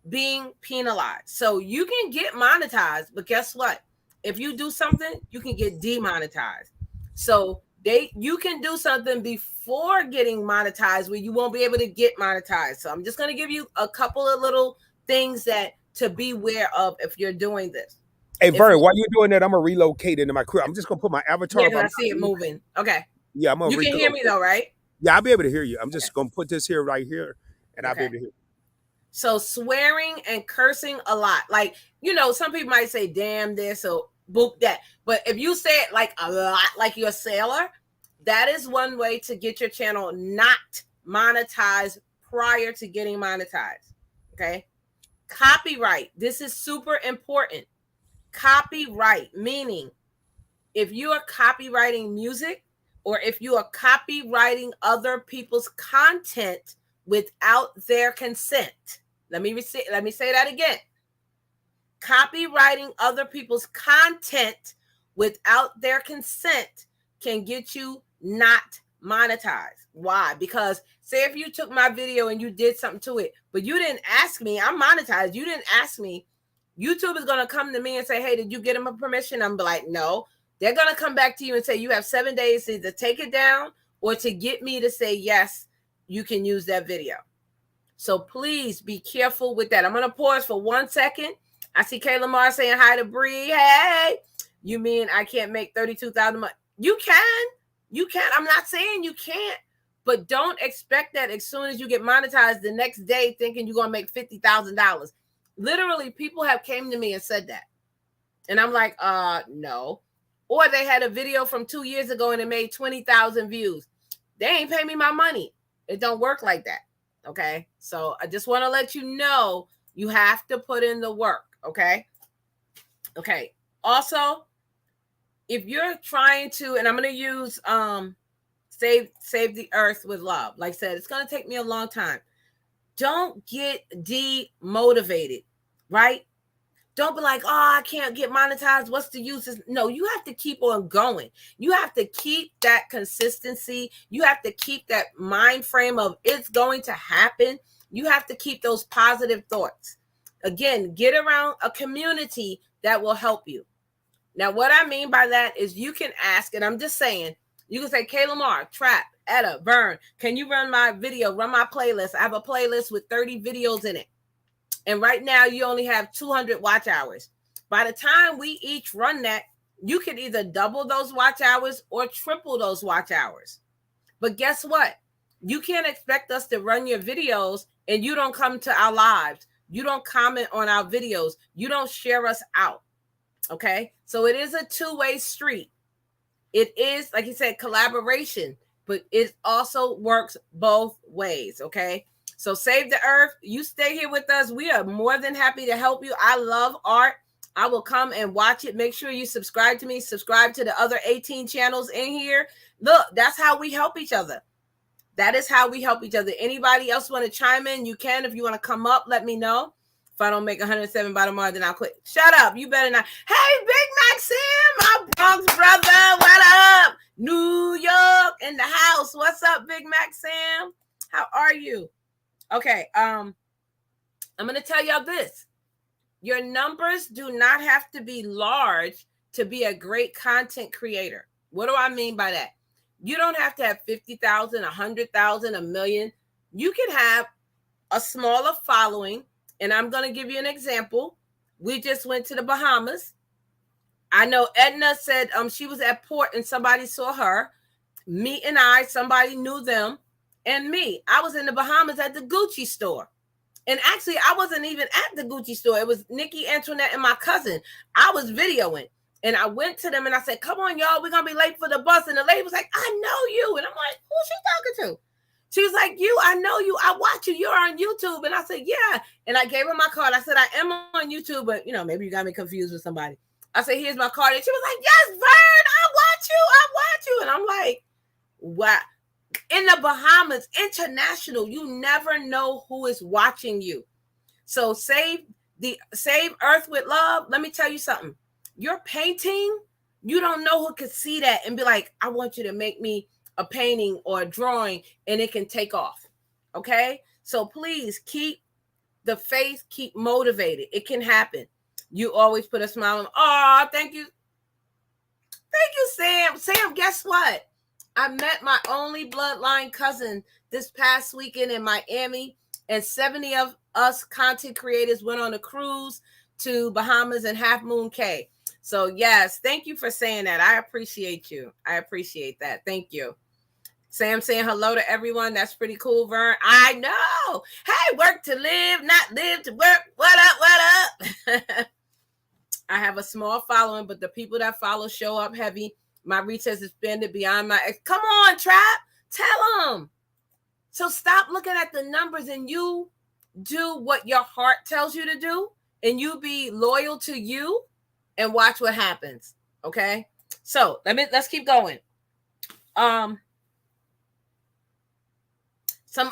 being penalized. So you can get monetized, but guess what? If you do something, you can get demonetized. So you can do something before getting monetized where you won't be able to get monetized. So I'm just going to give you a couple of little things that to be aware of if you're doing this. Hey, Vern, while you're doing that, I'm gonna relocate into my crib. I'm just gonna put my avatar. Yeah, because I see it moving. Okay. Yeah, I'm gonna. You can hear me though, right? Yeah, I'll be able to hear you. I'm just gonna put this here right here, and I'll be able to hear you. So swearing and cursing a lot, like, you know, some people might say "damn this" or "boop that," but if you say it like a lot, like you're a sailor, that is one way to get your channel not monetized prior to getting monetized. Okay. Copyright. This is super important. Copyright, meaning if you are copywriting music or if you are copywriting other people's content without their consent. Let me say that again. Copywriting other people's content without their consent can get you not monetized. Why? Because say if you took my video and you did something to it, but you didn't ask me, I'm monetized. You didn't ask me. YouTube is going to come to me and say, hey, did you get him a permission? I'm like, no. They're going to come back to you and say, you have 7 days to either take it down or to get me to say, yes, you can use that video. So please be careful with that. I'm going to pause for 1 second. I see Kay Lamar saying hi to Bree. Hey, you mean I can't make $32,000 a month? You can. You can. I'm not saying you can't, but don't expect that as soon as you get monetized the next day thinking you're going to make $50,000. Literally, people have came to me and said that. And I'm like, no. Or they had a video from 2 years ago and it made 20,000 views. They ain't pay me my money. It don't work like that. Okay. So I just want to let you know, you have to put in the work. Okay. Okay. Also, if you're trying to, and I'm going to use save the earth with love. Like I said, it's going to take me a long time. Don't get demotivated, right? Don't be like, oh, I can't get monetized. What's the use? No, you have to keep on going. You have to keep that consistency. You have to keep that mind frame of it's going to happen. You have to keep those positive thoughts. Again, get around a community that will help you. Now, what I mean by that is you can ask, and I'm just saying, you can say, Kay Lamar, Trap, Etta, Vern, can you run my video, run my playlist? I have a playlist with 30 videos in it. And right now you only have 200 watch hours. By the time we each run that, you can either double those watch hours or triple those watch hours. But guess what? You can't expect us to run your videos and you don't come to our lives. You don't comment on our videos. You don't share us out. Okay? So it is a two-way street. It is, like you said, collaboration, but it also works both ways. Okay? So Save the Earth, you stay here with us. We are more than happy to help you. I love art. I will come and watch it. Make sure you subscribe to me. Subscribe to the other 18 channels in here. Look, that's how we help each other. That is how we help each other. Anybody else want to chime in? You can. If you want to come up, let me know. If I don't make 107 by tomorrow, then I'll quit. Shut up. You better not. Hey, Big Maxim, my Bronx brother. What up? New York in the house. What's up, Big Maxim? How are you? Okay, I'm going to tell y'all this. Your numbers do not have to be large to be a great content creator. What do I mean by that? You don't have to have 50,000, 100,000, a million. You can have a smaller following, and I'm going to give you an example. We just went to the Bahamas. I know Edna said she was at port and somebody saw her. Me and somebody knew them. And me, I was in the Bahamas at the Gucci store. And actually, I wasn't even at the Gucci store. It was Nikki, Antoinette, and my cousin. I was videoing. And I went to them and I said, come on, y'all, we're going to be late for the bus. And the lady was like, I know you. And I'm like, who's she talking to? She was like, I know you. I watch you. You're on YouTube. And I said, yeah. And I gave her my card. I said, I am on YouTube, but, maybe you got me confused with somebody. I said, here's my card. And she was like, yes, Vern, I watch you. I watch you. And I'm like, wow. In the Bahamas, international, you never know who is watching you. So save Earth with love. Let me tell you something. Your painting, you don't know who could see that and be like, I want you to make me a painting or a drawing, and it can take off. Okay? So please keep the faith, keep motivated. It can happen. You always put a smile on. Oh, thank you. Thank you, Sam. Sam, guess what? I met my only bloodline cousin this past weekend in Miami, and 70 of us content creators went on a cruise to Bahamas and Half Moon Cay. So, yes, thank you for saying that. I appreciate you. I appreciate that. Thank you. Sam saying hello to everyone. That's pretty cool, Vern. I know. Hey, work to live, not live to work. What up? What up? I have a small following, but the people that follow show up heavy. My reach has expanded beyond my Come on, Trap. Tell them. So stop looking at the numbers and you do what your heart tells you to do, and you be loyal to you and watch what happens. Okay? So let's keep going. Some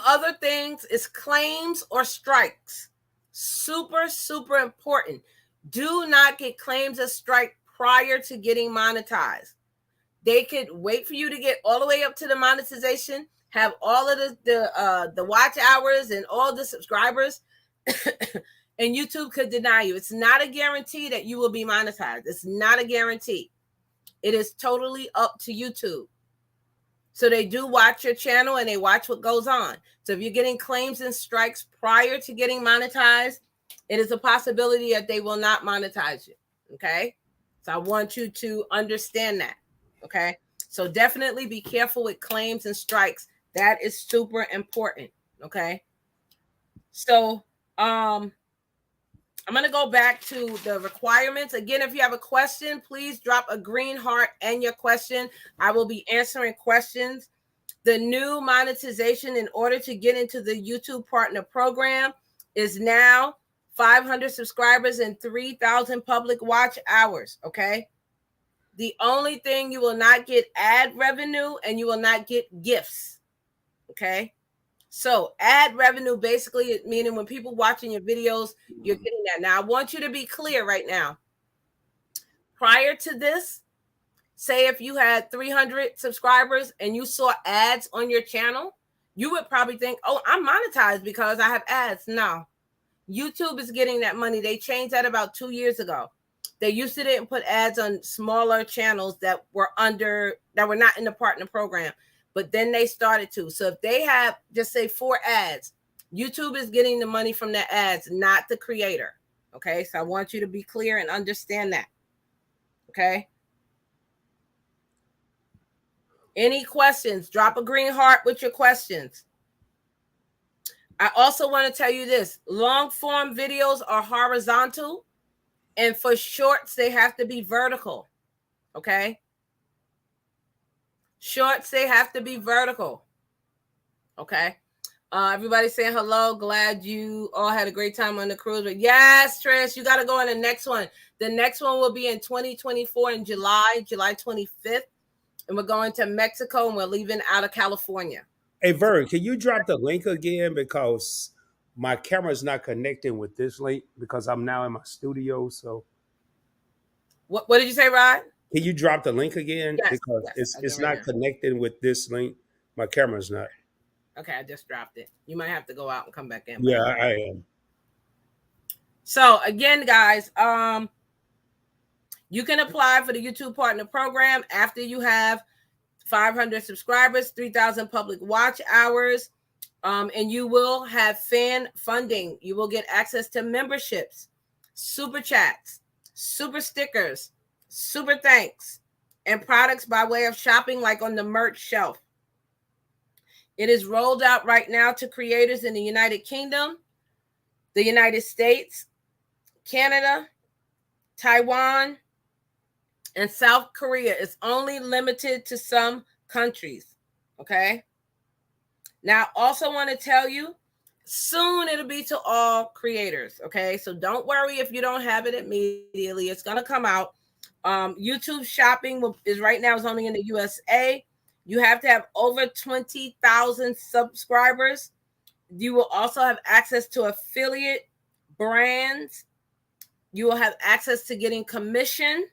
other things is claims or strikes. Super, super important. Do not get claims or strike prior to getting monetized. They could wait for you to get all the way up to the monetization, have all of the watch hours and all the subscribers, and YouTube could deny you. It's not a guarantee that you will be monetized. It's not a guarantee. It is totally up to YouTube. So they do watch your channel and they watch what goes on. So if you're getting claims and strikes prior to getting monetized, it is a possibility that they will not monetize you. Okay? So I want you to understand that. Okay? So definitely be careful with claims and strikes. That is super important. Okay? So I'm going to go back to the requirements. Again, if you have a question, please drop a green heart and your question. I will be answering questions. The new monetization in order to get into the YouTube Partner Program is now 500 subscribers and 3,000 public watch hours, okay? The only thing, you will not get ad revenue and you will not get gifts, okay? So ad revenue, basically meaning when people watching your videos, you're getting that. Now, I want you to be clear right now. Prior to this, say if you had 300 subscribers and you saw ads on your channel, you would probably think, oh, I'm monetized because I have ads. No, YouTube is getting that money. They changed that about 2 years ago. They used to didn't put ads on smaller channels that were not in the partner program. But then they started to. So if they have, just say 4 ads, YouTube is getting the money from the ads, not the creator. Okay, so I want you to be clear and understand that. Okay. Any questions? Drop a green heart with your questions. I also want to tell you this. Long form videos are horizontal, and for shorts, they have to be vertical. Okay. Shorts, they have to be vertical. Okay. Everybody saying hello. Glad you all had a great time on the cruise. But yes, Trish, you got to go on the next one. The next one will be in 2024 in July 25th. And we're going to Mexico and we're leaving out of California. Hey, Vern, can you drop the link again? Because my camera's not connecting with this link because I'm now in my studio. So what did you say, Rod? Can you drop the link again? Yes, Because yes, it's not connecting with this link. My camera's not. Okay, I just dropped it. You might have to go out and come back in. Yeah, I am. So again, guys, you can apply for the YouTube Partner Program after you have 500 subscribers, 3,000 public watch hours, and you will have fan funding. You will get access to memberships, super chats, super stickers, super thanks, and products by way of shopping like on the merch shelf. It is rolled out right now to creators in the United Kingdom, the United States, Canada, Taiwan, and South Korea. It's only limited to some countries, okay? Now, also want to tell you, soon it'll be to all creators, okay? So don't worry if you don't have it immediately. It's going to come out. YouTube shopping is right now is only in the USA. You have to have over 20,000 subscribers. You will also have access to affiliate brands. You will have access to getting commission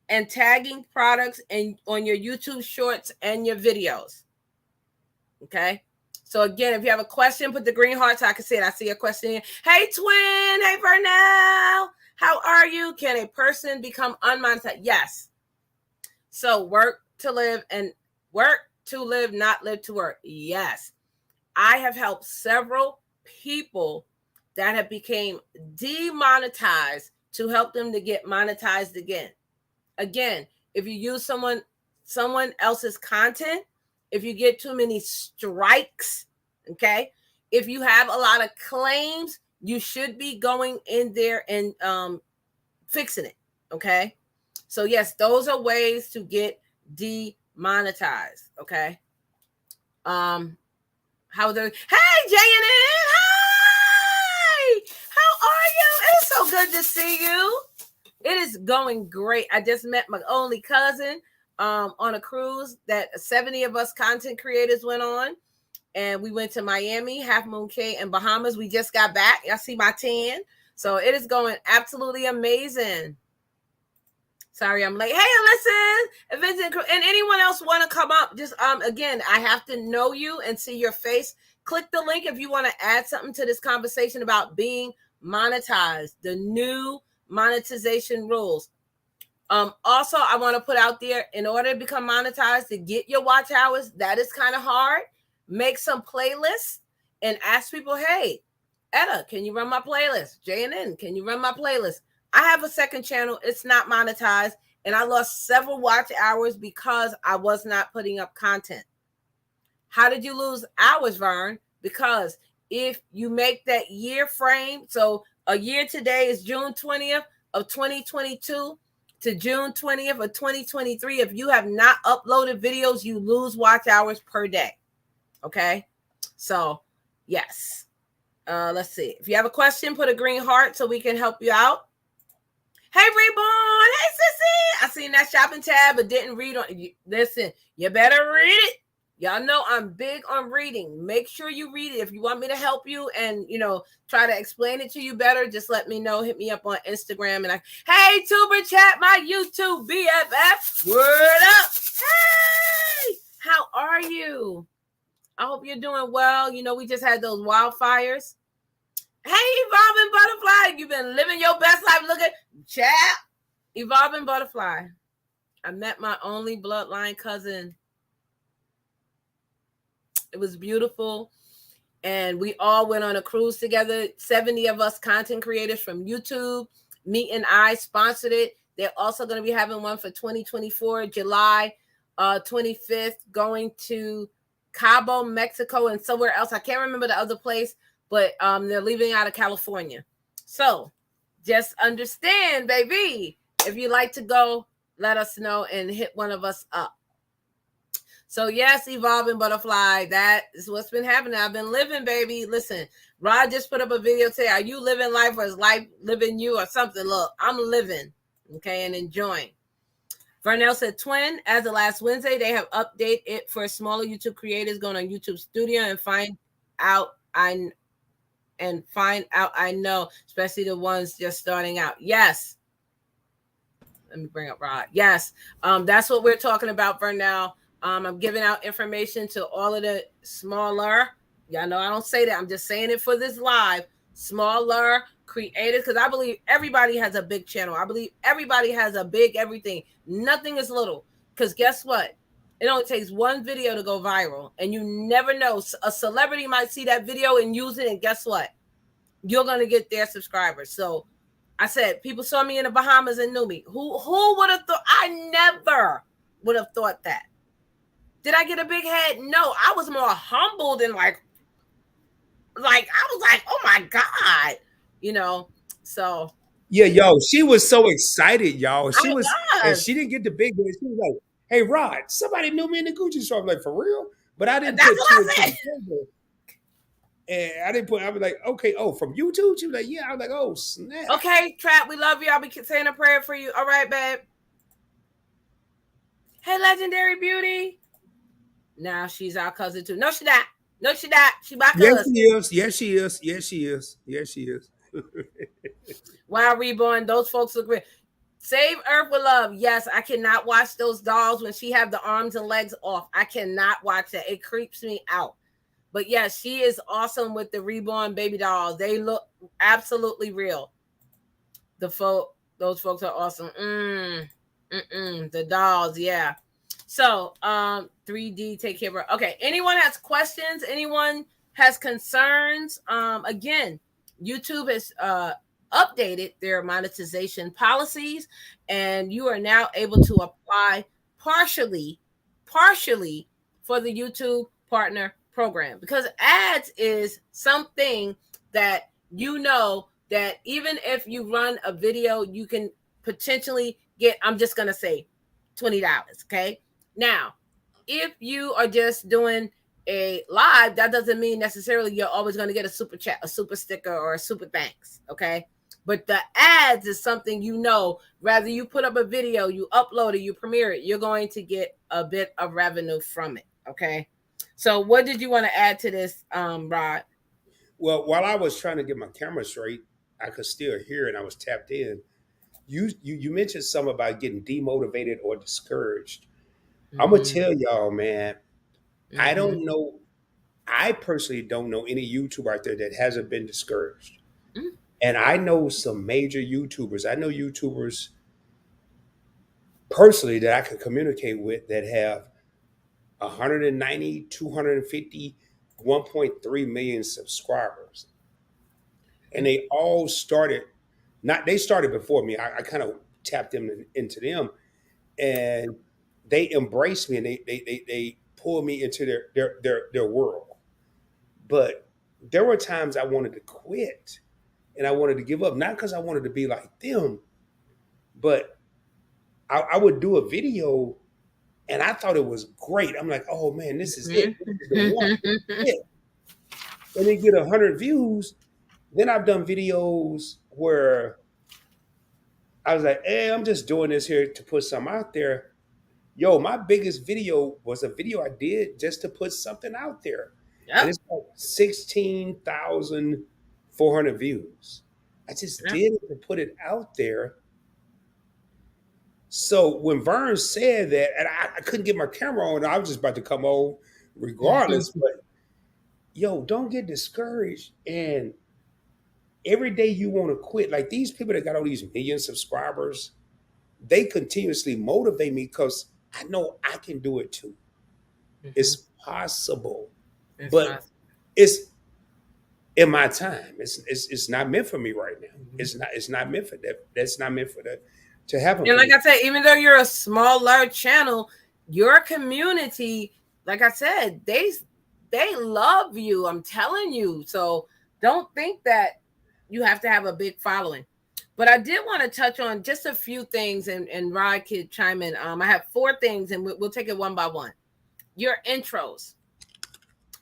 and tagging products on your YouTube shorts and your videos. Okay. So again, if you have a question, put the green heart so I can see it. I see a question here. Hey, twin. Hey, Vernell. How are you? Can a person become unmonetized? Yes. So work to live, not live to work. Yes. I have helped several people that have became demonetized to help them to get monetized again. Again, if you use someone else's content, if you get too many strikes, okay, if you have a lot of claims, you should be going in there and fixing it, okay? So yes, those are ways to get demonetized, okay? How they're, hey, JNN, hi! How are you? It is so good to see you. It is going great. I just met my only cousin on a cruise that 70 of us content creators went on. And we went to Miami, Half Moon Cay, and Bahamas. We just got back. Y'all see my tan. So it is going absolutely amazing. Sorry, I'm late. Hey, listen, and anyone else want to come up? Just again, I have to know you and see your face. Click the link if you want to add something to this conversation about being monetized, the new monetization rules. Also, I want to put out there, in order to become monetized, to get your watch hours, that is kind of hard. Make some playlists and ask people, hey, Etta, can you run my playlist? JNN, can you run my playlist? I have a second channel. It's not monetized. And I lost several watch hours because I was not putting up content. How did you lose hours, Vern? Because if you make that year frame, so a year today is June 20th of 2022 to June 20th of 2023. If you have not uploaded videos, you lose watch hours per day. Okay? So, yes. Let's see. If you have a question, put a green heart so we can help you out. Hey, Reborn. Hey, Sissy. I seen that shopping tab but didn't read on. Listen, you better read it. Y'all know I'm big on reading. Make sure you read it. If you want me to help you and, try to explain it to you better, just let me know. Hit me up on Instagram. And hey, Tuber Chat, my YouTube BFF. Word up. Hey, how are you? I hope you're doing well. We just had those wildfires. Hey, Evolving Butterfly, you've been living your best life. Look at chat. Evolving Butterfly. I met my only bloodline cousin. It was beautiful. And we all went on a cruise together. 70 of us content creators from YouTube. Me and I sponsored it. They're also going to be having one for 2024, July 25th, going to Cabo, Mexico, and somewhere else. I can't remember the other place, but they're leaving out of California. So just understand, baby, if you like to go, let us know and hit one of us up. So yes, Evolving Butterfly, that is what's been happening. I've been living, baby. Listen, Rod just put up a video today. Are you living life or is life living you or something? Look, I'm living, okay, and enjoying. Vernell said, twin, as of last Wednesday, they have updated it for smaller YouTube creators going on YouTube Studio and find out I know, especially the ones just starting out. Yes. Let me bring up Rod. Yes. That's what we're talking about, Vernell. I'm giving out information to all of the smaller. Y'all know I don't say that. I'm just saying it for this live. Smaller creators, because I believe everybody has a big channel. I believe everybody has a big everything. Nothing is little. Because guess what? It only takes one video to go viral. And you never know. A celebrity might see that video and use it. And guess what? You're going to get their subscribers. So I said, people saw me in the Bahamas and knew me. Who would have thought? I never would have thought that. Did I get a big head? No, I was more humble than like I was like, oh my God, so. Yeah, yo, she was so excited, y'all. She was, and she didn't get the big head. She was like, hey, Rod, somebody knew me in the Gucci store. I'm like, for real? But I didn't That's put what two I and said. two together. And I was like, okay, from YouTube? She was like, yeah. I was like, oh, snap. Okay, Trap, we love you. I'll be saying a prayer for you. All right, babe. Hey, Legendary Beauty. Now she's our cousin too. No, she not. No, she not. She my cousin. Yes, she is. Yes, she is. Yes, she is. Yes, she is. Wow, Reborn, those folks look great. Save Earth with Love. Yes, I cannot watch those dolls when she have the arms and legs off. I cannot watch that. It creeps me out. But yeah, she is awesome with the reborn baby dolls. They look absolutely real. Those folks are awesome. The dolls, yeah. So 3D take care of her. Okay, anyone has questions? Anyone has concerns? Again, YouTube has updated their monetization policies, and you are now able to apply partially partially for the YouTube partner program, because ads is something that that even if you run a video, you can potentially get, I'm just going to say $20. Okay. Now, if you are just doing a live, that doesn't mean necessarily you're always going to get a super chat, a super sticker, or a super thanks. Okay. But the ads is something, rather you put up a video, you upload it, you premiere it, you're going to get a bit of revenue from it. Okay. So what did you want to add to this, Rod? Well, while I was trying to get my camera straight, I could still hear and I was tapped in. You mentioned something about getting demotivated or discouraged. I'm gonna Mm-hmm. tell y'all, man, I Mm-hmm. don't know. I personally don't know any YouTuber out there that hasn't been discouraged. And I know some major YouTubers. I know YouTubers personally that I can communicate with that have 190, 250, 1.3 million subscribers. And they all started, not they started before me. I kind of tapped them into them, and they embraced me and they pulled me into their world. But there were times I wanted to quit and I wanted to give up, not because I wanted to be like them, but I would do a video and I thought it was great. I'm like, oh man, this is it. This is the one. This is it. And they get 100 views. Then I've done videos where I was like, hey, I'm just doing this here to put something out there. Yo, my biggest video was a video I did just to put something out there. And Yep. it's like 16,400 views. I just Yep. did it to put it out there. So when Vern said that, and I couldn't get my camera on, I was just about to come on regardless. But yo, don't get discouraged. And every day you want to quit. Like these people that got all these million subscribers, they continuously motivate me because I know I can do it too. Mm-hmm. It's possible, It's but possible. it's in my time. It's not meant for me right now. Mm-hmm. It's not meant for that. That's not meant for that to happen And for like me. I said, even though you're a smaller channel, your community, like I said, they love you. I'm telling you. So don't think that you have to have a big following. But I did want to touch on just a few things, and Rod could chime in. I have 4 things, and we'll take it one by one. Your intros.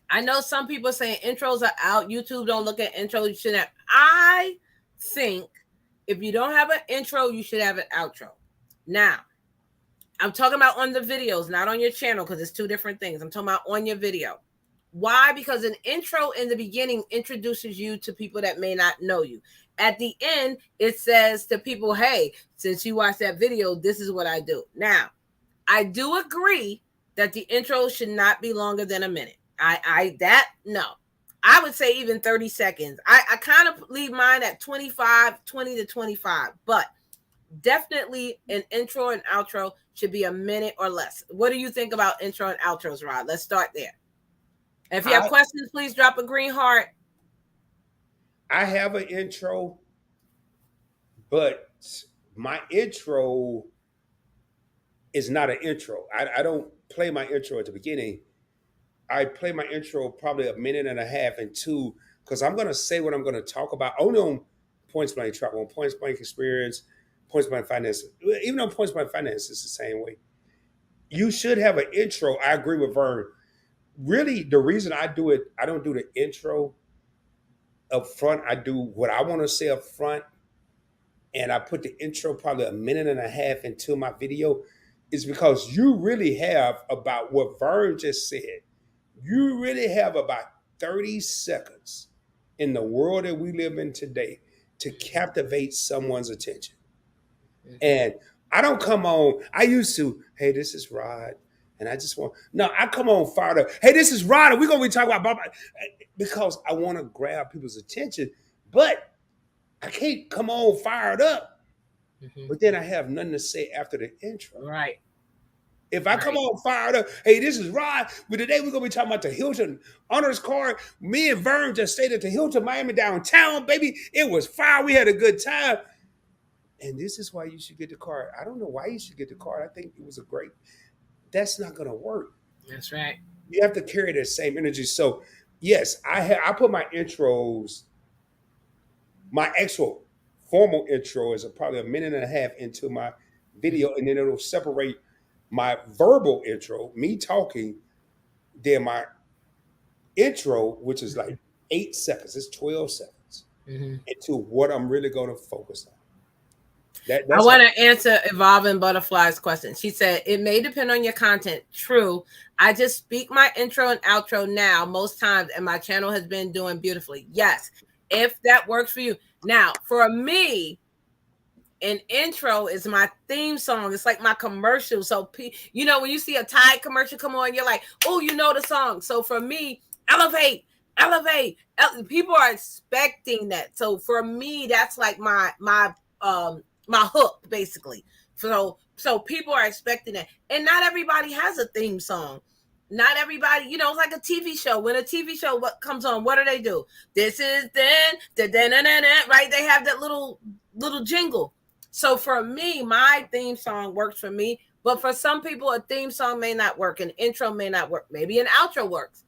I know some people saying intros are out. YouTube don't look at intros. You shouldn't have. I think if you don't have an intro, you should have an outro. Now, I'm talking about on the videos, not on your channel, because it's 2 different things. I'm talking about on your video. Why? Because an intro in the beginning introduces you to people that may not know you. At the end, it says to people, hey, since you watched that video, this is what I do. Now, I do agree that the intro should not be longer than a minute. No. I would say even 30 seconds. I kind of leave mine at 20 to 25, but definitely an intro and outro should be a minute or less. What do you think about intro and outros, Rod? Let's start there. And if you have I questions, please drop a green heart. I have an intro, but my intro is not an intro. I don't play my intro at the beginning. I play my intro probably a minute and a half and two because I'm gonna say what I'm gonna talk about only on points blank travel, on points blank experience, points blank finance. Even on points blank finance, it's the same way. You should have an intro. I agree with Vern. Really, the reason I do it, I don't do the intro up front. I do what I want to say up front, and I put the intro probably a minute and a half into my video, is because you really have about what Vern just said. You really have about 30 seconds in the world that we live in today to captivate someone's attention. Mm-hmm. And I don't come on, I used to, hey, this is Rod. And I just want no. I come on fired up. Hey, this is Ryder. We're gonna be talking about because I want to grab people's attention, but I can't come on fired up. Mhm. But then I have nothing to say after the intro. Right. If I come Right. on fired up, hey, this is Rod. But today we're gonna be talking about the Hilton Honors Card. Me and Vern just stayed at the Hilton Miami downtown, baby. It was fire. We had a good time. And this is why you should get the card. I don't know why you should get the card. I think it was a great. That's not gonna work. That's right. You have to carry that same energy. So yes, I put my intros, my actual formal intro is probably a minute and a half into my video, and then it'll separate my verbal intro, me talking, then my intro, which is like 8 seconds, it's 12 seconds, Mhm. into what I'm really going to focus on. I That's how. want to answer Evolving Butterfly's question. She said, it may depend on your content. True. I just speak my intro and outro now most times, and my channel has been doing beautifully. Yes, if that works for you. Now, for me, an intro is my theme song. It's like my commercial. So, you know, when you see a Tide commercial come on, you're like, oh, you know the song. So for me, elevate, elevate. People are expecting that. So for me, that's like my hook, basically. So people are expecting that. And not everybody has a theme song. Not everybody, you know, it's like a TV show. When a TV show what comes on, what do? This is then, right? They have that little jingle. So for me, my theme song works for me. But for some people, a theme song may not work. An intro may not work. Maybe an outro works.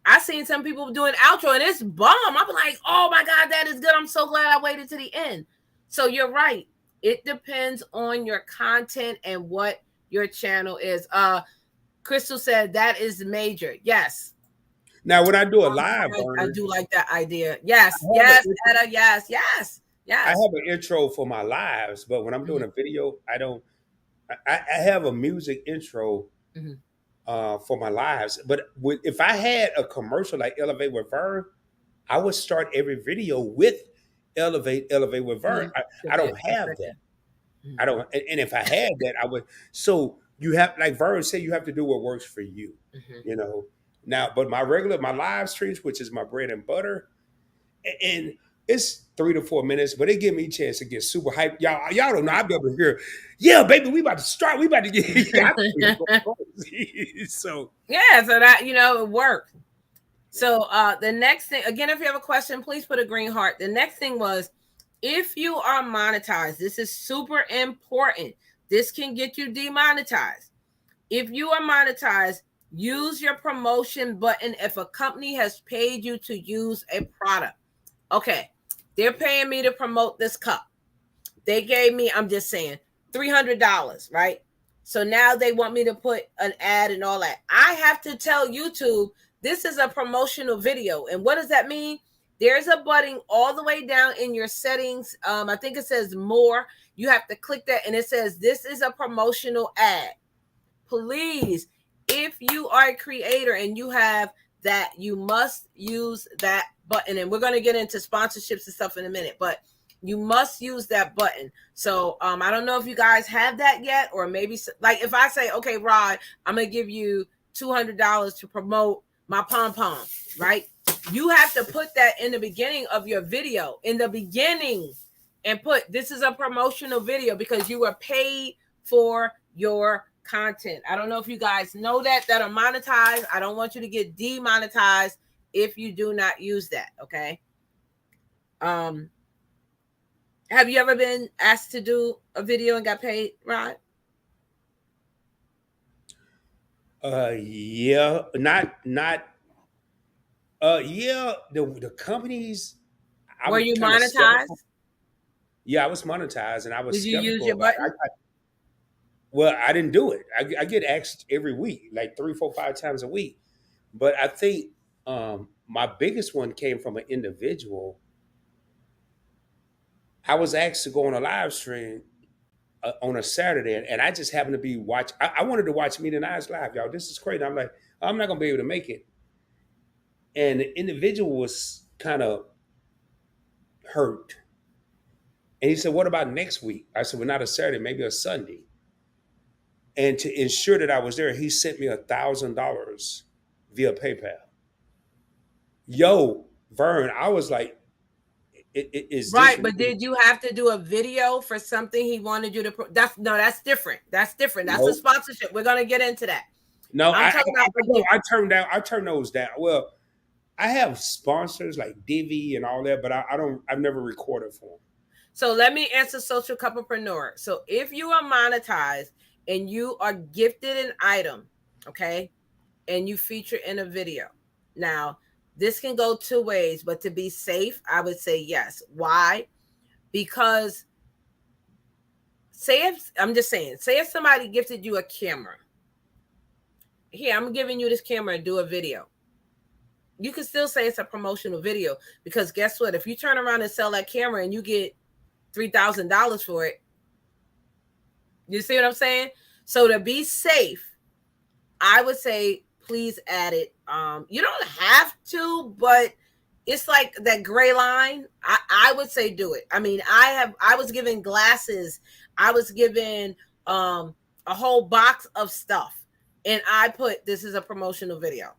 I've seen some people doing outro and it's bomb. I'm like, oh my God, that is good. I'm so glad I waited to the end. So you're right. It depends on your content and what your channel is. Crystal said that is major. Yes. Now, when I do a live, I Vern, do like that idea. Yes. I have Yes, an Etta. Yes. Yes. I Yes. have an intro for my lives, but when I'm doing a video, I don't. I have a music intro Mhm. for my lives, but if I had a commercial like Elevate with Vern, I would start every video with Elevate with Vern. Mhm. I don't have that. I don't, and if I had that, I would. So you have, like Vern said, you have to do what works for you. Mhm. You know. Now, but my live streams, which is my bread and butter, and it's 3 to 4 minutes, but it give me a chance to get super hyped. Y'all don't know. I'll be able to hear, yeah, baby, we about to start. We about to get. So Yeah, so that it worked. So the next thing, again, if you have a question, please put a green heart. The next thing was, if you are monetized, this is super important. This can get you demonetized. If you are monetized, use your promotion button if a company has paid you to use a product. Okay, they're paying me to promote this cup. They gave me, I'm just saying, $300, right? So now they want me to put an ad and all that. I have to tell YouTube this is a promotional video. And what does that mean? There's a button all the way down in your settings. I think it says more. You have to click that and it says this is a promotional ad. Please, if you are a creator and you have that, you must use that button. And we're going to get into sponsorships and stuff in a minute, but you must use that button. So I don't know if you guys have that yet, or maybe like if I say, okay, Rod, I'm going to give you $200 to promote my pom-pom, right? You have to put that in the beginning of your video, in the beginning, and put this is a promotional video because you were paid for your content. I don't know if you guys know that are monetized. I don't want you to get demonetized if you do not use that. Okay. Have you ever been asked to do a video and got paid, Rod? yeah, not yeah, the companies, Were I'm you kind of skeptical. monetized? Yeah, I was monetized, and I was Did you use skeptical your about button? well, I didn't do it. I get asked every week, like 3, 4, 5 times a week. But I think my biggest one came from an individual. I was asked to go on a live stream on a Saturday, and I just happened to be watch. I wanted to watch Me and Eyes live, y'all. This is crazy. I'm like, I'm not gonna be able to make it. And the individual was kind of hurt, and he said, "What about next week?" I said, "Well, not a Saturday, maybe a Sunday." And to ensure that I was there, he sent me $1,000 via PayPal. Yo, Vern, I was like, is this Right, but did you have to do a video for something he wanted you to? That's different. That's different. That's a no, sponsorship. We're gonna get into that. no, I'm talking about when you. I turned those down. Well, I have sponsors like Divi and all that, but I've never recorded for them. So let me answer social couplepreneur. So if you are monetized and you are gifted an item, okay, and you feature in a video. Now, this can go two ways, but to be safe, I would say yes. Why? Because say if somebody gifted you a camera. Here, I'm giving you this camera and do a video. You can still say it's a promotional video because guess what? If you turn around and sell that camera and you get $3,000 for it, you see what I'm saying? So to be safe, I would say please add it. You don't have to, but it's like that gray line. I would say do it. I mean, I was given glasses. I was given a whole box of stuff. And I put this is a promotional video.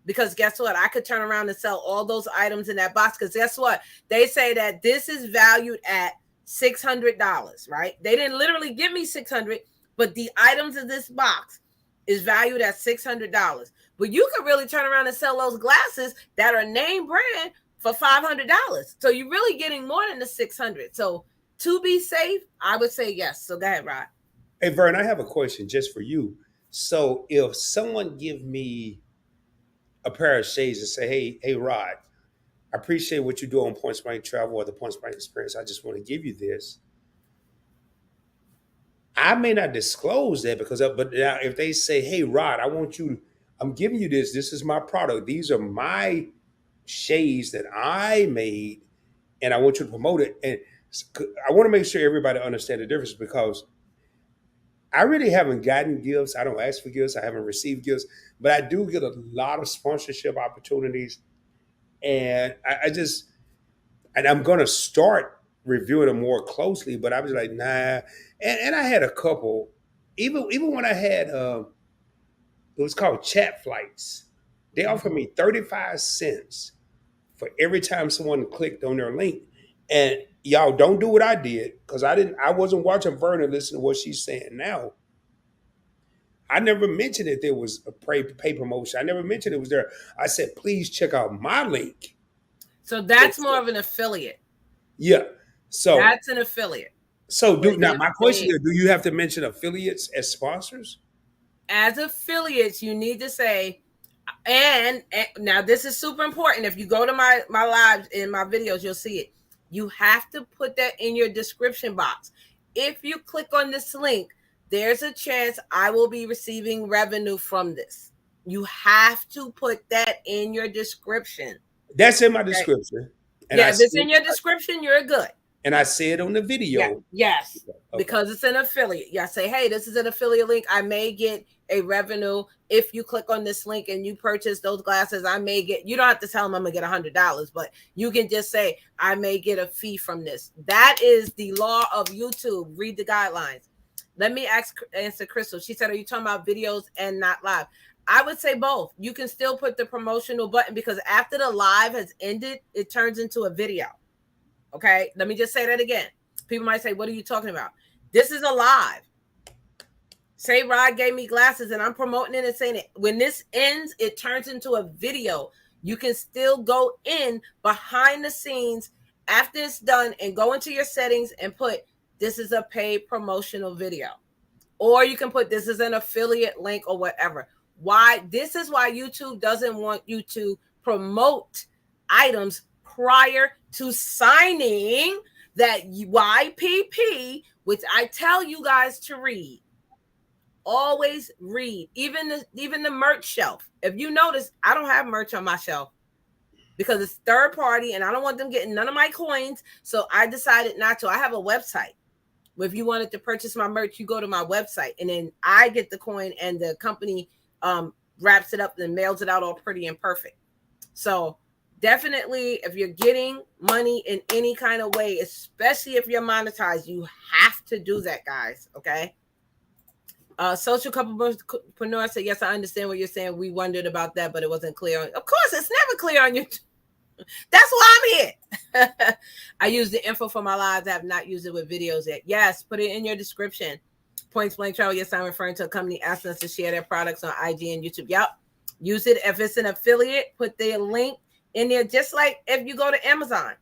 Because guess what? I could turn around and sell all those items in that box. Because guess what? They say that this is valued at $600, right? They didn't literally give me $600, but the items in this box is valued at $600. But you could really turn around and sell those glasses that are name brand for $500. So you're really getting more than the $600. So to be safe, I would say yes. So go ahead, Rod. Hey, Vern, I have a question just for you. So if someone give me a pair of shades and say, hey, Rod, I appreciate what you do on Points Blank Travel or the Points Blank Experience. I just want to give you this. I may not disclose that but now if they say, hey, Rod, I'm giving you this. This is my product. These are my shades that I made, and I want you to promote it. And I want to make sure everybody understands the difference because I really haven't gotten gifts. I don't ask for gifts. I haven't received gifts, but I do get a lot of sponsorship opportunities. And and I'm going to start reviewing them more closely, but I was like, nah. And I had a couple, even when I had, it was called chat flights. They offered me 35 cents for every time someone clicked on their link. And y'all don't do what I did because I wasn't watching Verna listen to what she's saying now. I never mentioned that there was a pay promotion. I never mentioned it was there. I said, please check out my link. So that's more of an affiliate. Yeah. So that's an affiliate. So now my question is, do you have to mention affiliates as sponsors? As affiliates, you need to say, and now this is super important. If you go to my lives in my videos, you'll see it. You have to put that in your description box. If you click on this link, there's a chance I will be receiving revenue from this. You have to put that in your description. That's in my description. And yeah, if it's in your description, you're good. And I say it on the video. Yeah, yes, okay. Because it's an affiliate. Yeah, say, hey, this is an affiliate link. I may get a revenue if you click on this link and you purchase those glasses. I may get. You don't have to tell them I'm gonna get $100, but you can just say I may get a fee from this. That is the law of YouTube. Read the guidelines. Let me answer Crystal. She said, "Are you talking about videos and not live?" I would say both. You can still put the promotional button because after the live has ended, it turns into a video. Okay, let me just say that again. People might say, what are you talking about? This is a live. Say Rod gave me glasses and I'm promoting it and saying it. When this ends, it turns into a video. You can still go in behind the scenes after it's done and go into your settings and put, this is a paid promotional video. Or you can put, this is an affiliate link or whatever. Why? This is why YouTube doesn't want you to promote items prior to signing that YPP, which I tell you guys to read. Always read. Even the merch shelf. If you notice, I don't have merch on my shelf because it's third party and I don't want them getting none of my coins. So I decided not to. I have a website. If you wanted to purchase my merch, you go to my website and then I get the coin and the company wraps it up and mails it out all pretty and perfect. So definitely, if you're getting money in any kind of way, especially if you're monetized, you have to do that, guys. Okay. Social Couplepreneur said, yes, I understand what you're saying. We wondered about that, but it wasn't clear. Of course, it's never clear on YouTube. That's why I'm here. I use the info for my lives. I have not used it with videos yet. Yes, put it in your description. Points Blank Travel. Yes, I'm referring to a company asking us to share their products on IG and YouTube. Yep. Use it. If it's an affiliate, put the link in there. Just like if you go to Amazon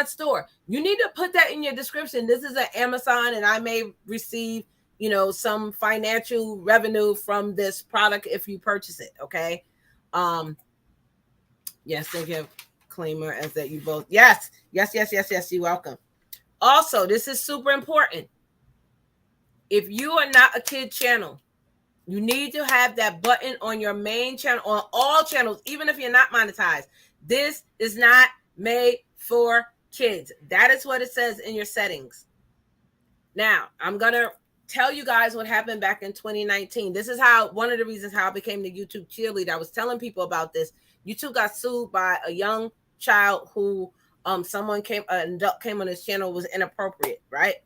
store, you need to put that in your description. This is an Amazon and I may receive, some financial revenue from this product if you purchase it. Okay. Yes, thank you, claimer, as that you both. Yes. You're welcome. Also, this is super important. If you are not a kid channel, you need to have that button on your main channel, on all channels, even if you're not monetized. This is not made for kids. That is what it says in your settings. Now, I'm going to tell you guys what happened back in 2019. This is one of the reasons how I became the YouTube cheerleader. I was telling people about this. YouTube got sued by a young child who an adult came on his channel, was inappropriate, right?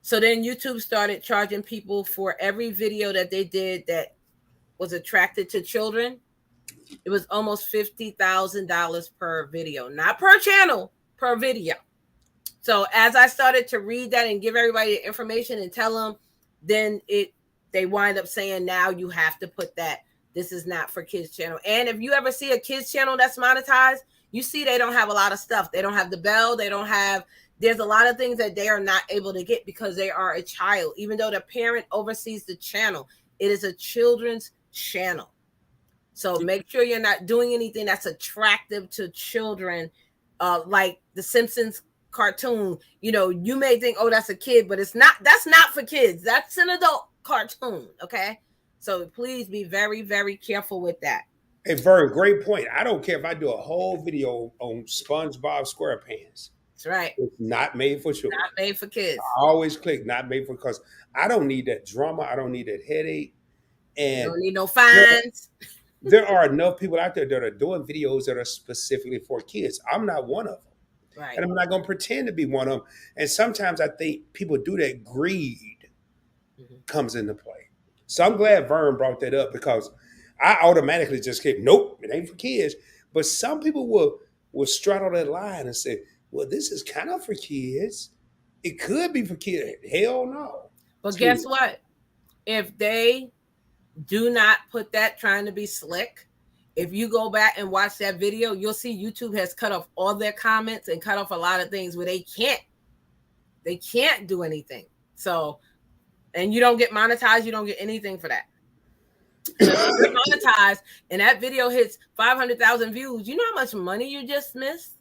So then YouTube started charging people for every video that they did that was attracted to children. It was almost $50,000 per video, not per channel, per video. So as I started to read that and give everybody the information and tell them, then they wind up saying, now you have to put that. This is not for kids channel. And if you ever see a kids channel that's monetized, you see they don't have a lot of stuff. They don't have the bell. There's a lot of things that they are not able to get because they are a child. Even though the parent oversees the channel, it is a children's channel. So make sure you're not doing anything that's attractive to children, like the Simpsons cartoon. You may think, oh, that's a kid, but it's not. That's not for kids. That's an adult cartoon. Okay. So please be very, very careful with that. Hey, Vern, great point. I don't care if I do a whole video on SpongeBob SquarePants. That's right. It's not made for children. Not made for kids. I always click not made for, because I don't need that drama. I don't need that headache. And you don't need no fines. There are enough people out there that are doing videos that are specifically for kids. I'm not one of them. Right. And I'm not going to pretend to be one of them. And sometimes I think people do that. Greed comes into play. So I'm glad Vern brought that up, because I automatically just kept, nope, it ain't for kids. But some people will straddle that line and say, well, this is kind of for kids. It could be for kids. Hell no. But guess what? If they do not put that trying to be slick, if you go back and watch that video, you'll see YouTube has cut off all their comments and cut off a lot of things where they can't do anything. So, and you don't get monetized, you don't get anything for that. So if you're monetized and that video hits 500,000 views, you know how much money you just missed?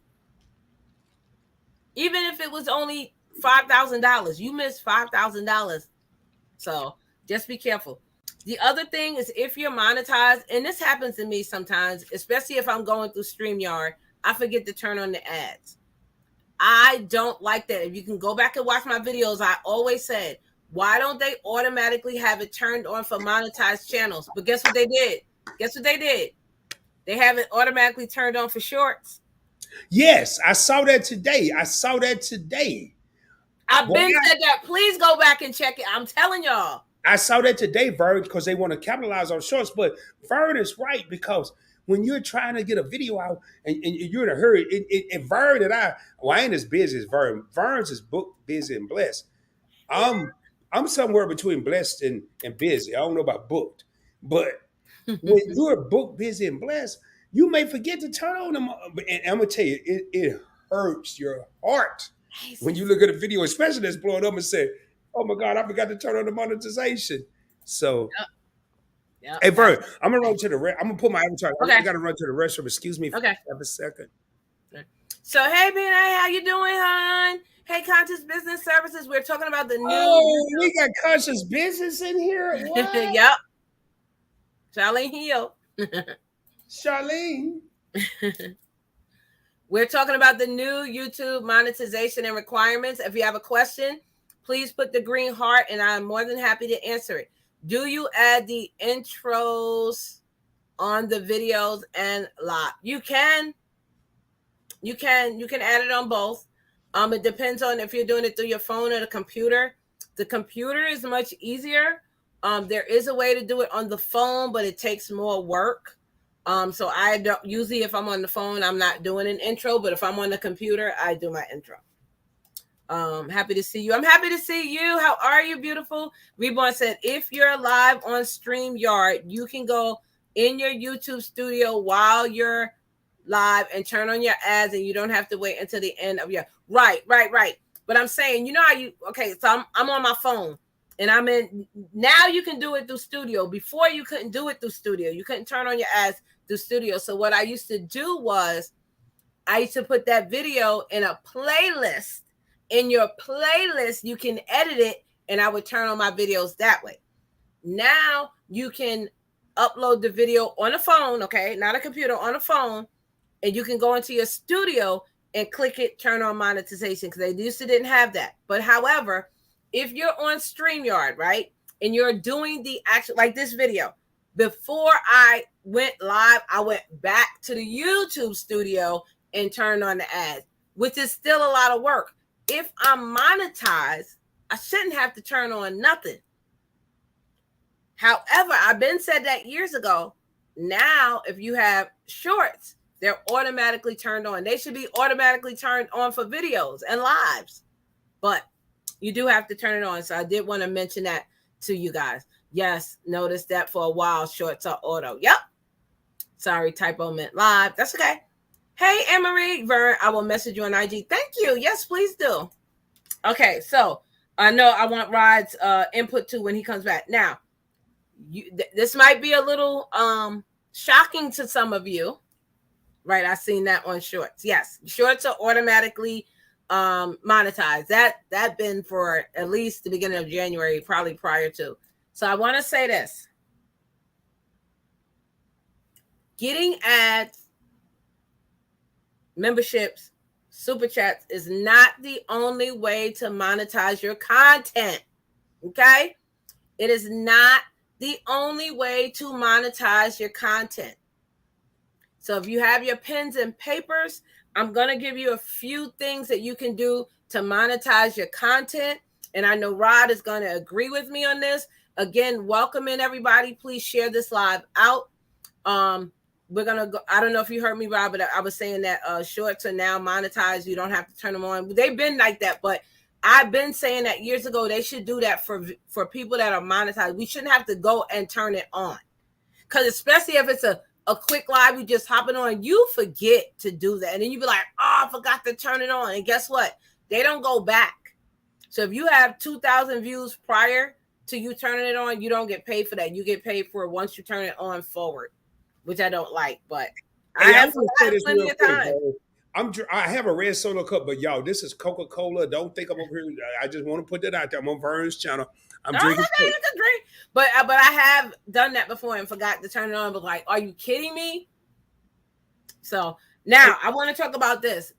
Even if it was only $5,000, you missed $5,000. So just be careful. The other thing is, if you're monetized, and this happens to me sometimes, especially if I'm going through StreamYard, I forget to turn on the ads. I don't like that. If you can go back and watch my videos, I always said, why don't they automatically have it turned on for monetized channels? But guess what they did? They have it automatically turned on for shorts. Yes, I saw that today. I've been said that. Please go back and check it. I'm telling y'all. I saw that today, Vern, because they want to capitalize on shorts. But Vern is right, because when you're trying to get a video out and you're in a hurry, and Vern and I ain't as busy as Vern. Vern's is booked, busy, and blessed. I'm somewhere between blessed and busy. I don't know about booked. But when you're booked, busy, and blessed, you may forget to turn on them. And I'm going to tell you, it hurts your heart when you look at a video, especially that's blowing up and say, oh my God, I forgot to turn on the monetization. So, yep. Hey, Vern, I'm gonna run to the I'm gonna put my avatar. Okay. I gotta run to the restroom. Excuse me for a second. So, hey, BNA, how you doing, hon? Hey, Conscious Business Services. We're talking about the new. Oh, we got Conscious Business in here. What? Yep. Charlene Hill. Charlene. We're talking about the new YouTube monetization and requirements. If you have a question, please put the green heart, and I'm more than happy to answer it. Do you add the intros on the videos and live? You can add it on both. It depends on if you're doing it through your phone or the computer. The computer is much easier. There is a way to do it on the phone, but it takes more work. So I don't usually, if I'm on the phone, I'm not doing an intro, but if I'm on the computer, I do my intro. Happy to see you. I'm happy to see you. How are you, beautiful? Reborn said, if you're live on StreamYard, you can go in your YouTube studio while you're live and turn on your ads, and you don't have to wait until the end of your right. But I'm saying, you know how you so I'm on my phone and I'm in now. You can do it through studio. Before you couldn't do it through studio. You couldn't turn on your ads through studio. So what I used to do was I used to put that video in a playlist. In your playlist, you can edit it, and I would turn on my videos that way. Now you can upload the video on a phone, okay, not a computer, on a phone, and you can go into your studio and click it, turn on monetization, because they used to didn't have that. But however, if you're on StreamYard, right, and you're doing the actual, like this video, before I went live, I went back to the YouTube studio and turned on the ads, which is still a lot of work. If I'm monetized, I shouldn't have to turn on nothing. However, I've been said that years ago. Now, if you have shorts, they're automatically turned on. They should be automatically turned on for videos and lives, but you do have to turn it on. So I did want to mention that to you guys. Yes, notice that for a while, shorts are auto. Yep. Sorry, typo meant live. That's okay. Hey, Emery, Vern, I will message you on IG. Thank you. Yes, please do. Okay, so I know I want Rod's input too when he comes back. Now, this might be a little shocking to some of you, right? I've seen that on shorts. Yes, shorts are automatically monetized. That been for at least the beginning of January, probably prior to. So I want to say this: getting ads, memberships, super chats is not the only way to monetize your content. Okay? It is not the only way to monetize your content. So if you have your pens and papers, I'm going to give you a few things that you can do to monetize your content. And I know Rod is going to agree with me on this. Again, welcome in everybody. Please share this live out. We're going to go. I don't know if you heard me, Rod, but I was saying that shorts are now monetized. You don't have to turn them on. They've been like that, but I've been saying that years ago. They should do that for people that are monetized. We shouldn't have to go and turn it on, because especially if it's a quick live, you just hopping on, you forget to do that. And then you be like, oh, I forgot to turn it on. And guess what? They don't go back. So if you have 2,000 views prior to you turning it on, you don't get paid for that. You get paid for it once you turn it on forward, which I don't like, but I have plenty of time. I have a red soda cup, but y'all, this is Coca-Cola. Don't think I'm over here. I just want to put that out there. I'm on Vern's channel. I'm drinking. Okay, you can drink. But I have done that before and forgot to turn it on. But like, are you kidding me? So now I want to talk about this.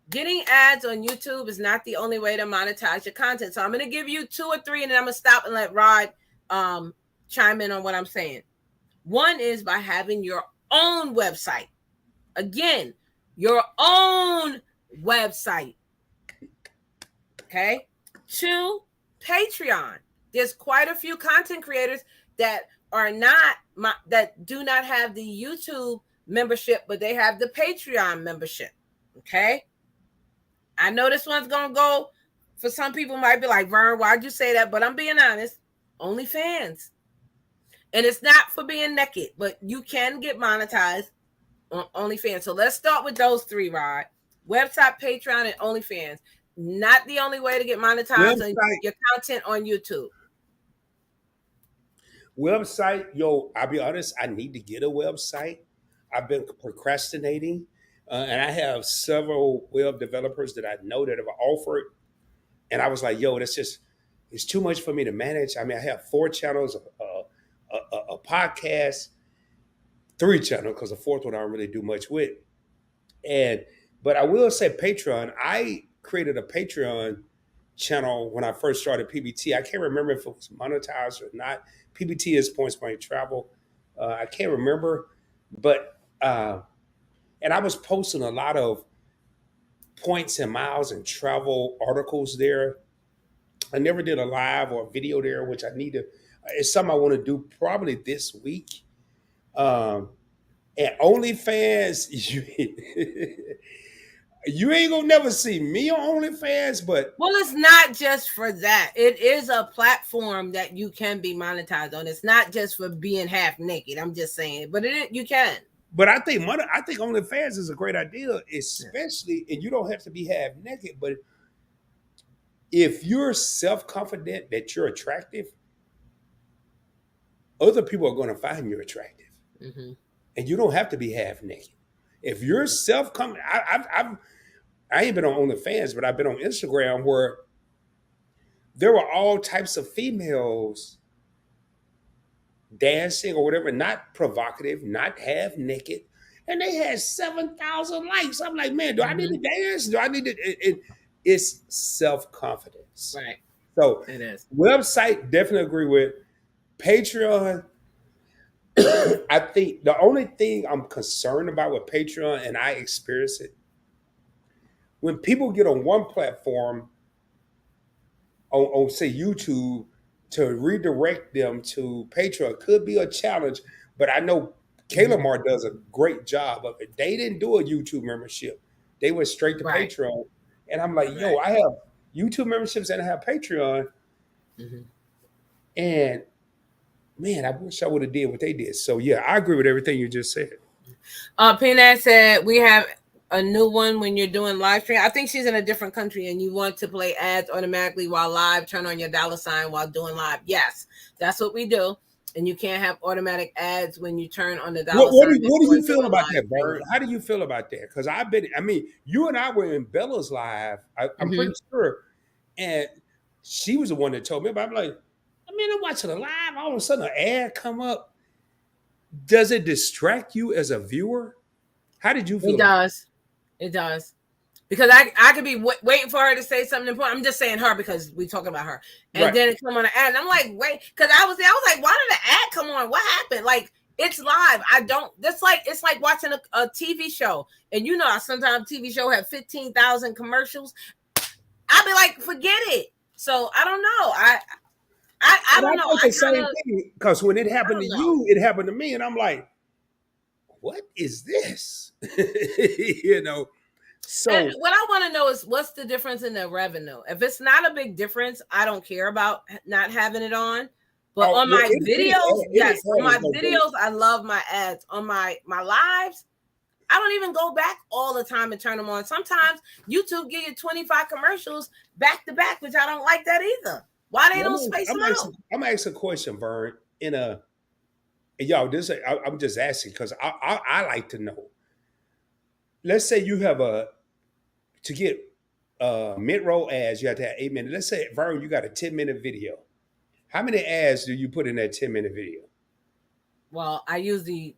Getting ads on YouTube is not the only way to monetize your content. So I'm going to give you 2 or 3, and then I'm going to stop and let Rod chime in on what I'm saying. One is by having your own website. Again, your own website. Okay. 2, Patreon. There's quite a few content creators that are that do not have the YouTube membership, but they have the Patreon membership. Okay. I know this one's going to go for some people might be like, Vern, why'd you say that? But I'm being honest. OnlyFans. And it's not for being naked, but you can get monetized on OnlyFans. So let's start with those 3, Rod. Website, Patreon, and OnlyFans. Not the only way to get monetized on your content on YouTube. Website, yo, I'll be honest, I need to get a website. I've been procrastinating, and I have several web developers that I know that have offered, and I was like, yo, it's too much for me to manage. I mean, I have 4 channels, a podcast, 3 channels, because the 4th one I don't really do much with. But I will say Patreon, I created a Patreon channel when I first started PBT. I can't remember if it was monetized or not. PBT is Points by Travel. I can't remember, but and I was posting a lot of points and miles and travel articles there. I never did a live or a video there, which I need to. It's something I want to do probably this week. Um, and OnlyFans, you ain't gonna never see me on OnlyFans, but Well, it's not just for that. It is a platform that you can be monetized on. It's not just for being half naked. I'm just saying, but you can. I think OnlyFans is a great idea, especially, and you don't have to be half naked. But if you're self confident that you're attractive, other people are going to find you attractive, Mm-hmm. and you don't have to be half naked. If you're self confident, I ain't been on OnlyFans, but I've been on Instagram where there were all types of females dancing or whatever, not provocative, not half naked, and they had 7,000 likes. I'm like, man, do I need to dance? Do I need to? It's self confidence. Right. So, It is. website definitely agree with. Patreon, I think the only thing I'm concerned about with Patreon, and I experience it, when people get on one platform, on say YouTube, to redirect them to Patreon could be a challenge. But I know Kayla Mar does a great job of it. They didn't do a YouTube membership; they went straight to Right. Patreon. And I'm like, yo, I have YouTube memberships and I have Patreon, and man, I wish I would have did what they did. So yeah, I agree with everything you just said. Peanut said we have a new one when you're doing live stream. I think she's in a different country and you want to play ads automatically while live. Turn on your $ while doing live. Yes, that's what we do. And you can't have automatic ads when you turn on the $. What do you feel about that, Bird? How do you feel about that? Because I mean, you and I were in Bella's live. I'm pretty sure, and she was the one that told me. But I'm like, I mean, I'm watching a live. All of a sudden, an ad come up. Does it distract you as a viewer? How did you feel? It does. It does. Because I could be waiting for her to say something important. I'm just saying her because we talking about her, and then it come on an ad, and I'm like, wait, because I was like, why did the ad come on? What happened? Like, it's live. I don't. That's like it's like watching a TV show, and you know, sometimes TV show have 15,000 commercials. I'd be like, forget it. So I don't know. I don't know. The same thing because when it happened to you, it happened to me, and I'm like, what is this? You know. So and what I want to know is what's the difference in the revenue? If it's not a big difference, I don't care about not having it on. But on my videos, yes, on my videos, I love my ads. On my lives, I don't even go back all the time and turn them on. Sometimes YouTube give you 25 commercials back to back, which I don't like that either. Why they don't space them out? I'm gonna ask a question, Vern. Y'all, I'm just asking because I like to know. Let's say you have to get mid-roll ads, you have to have 8 minutes. Let's say, Vern, you got a 10-minute video. How many ads do you put in that 10-minute video? Well, I usually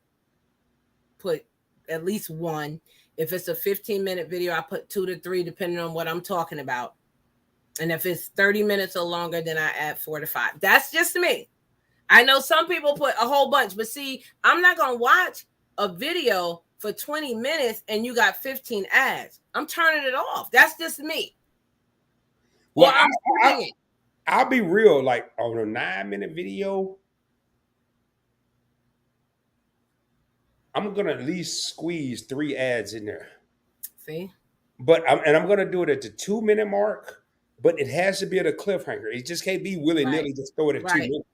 put at least one. If it's a 15-minute video, I put 2 to 3, depending on what I'm talking about. And if it's 30 minutes or longer, then I add 4 to 5. That's just me. I know some people put a whole bunch, but see, I'm not going to watch a video for 20 minutes and you got 15 ads. I'm turning it off. That's just me. Well, I'll be real. Like on a 9-minute video, I'm gonna at least squeeze 3 ads in there. See, but I'm gonna do it at the 2-minute mark. But it has to be at a cliffhanger. It just can't be willy nilly. Just throw it at 2 minutes.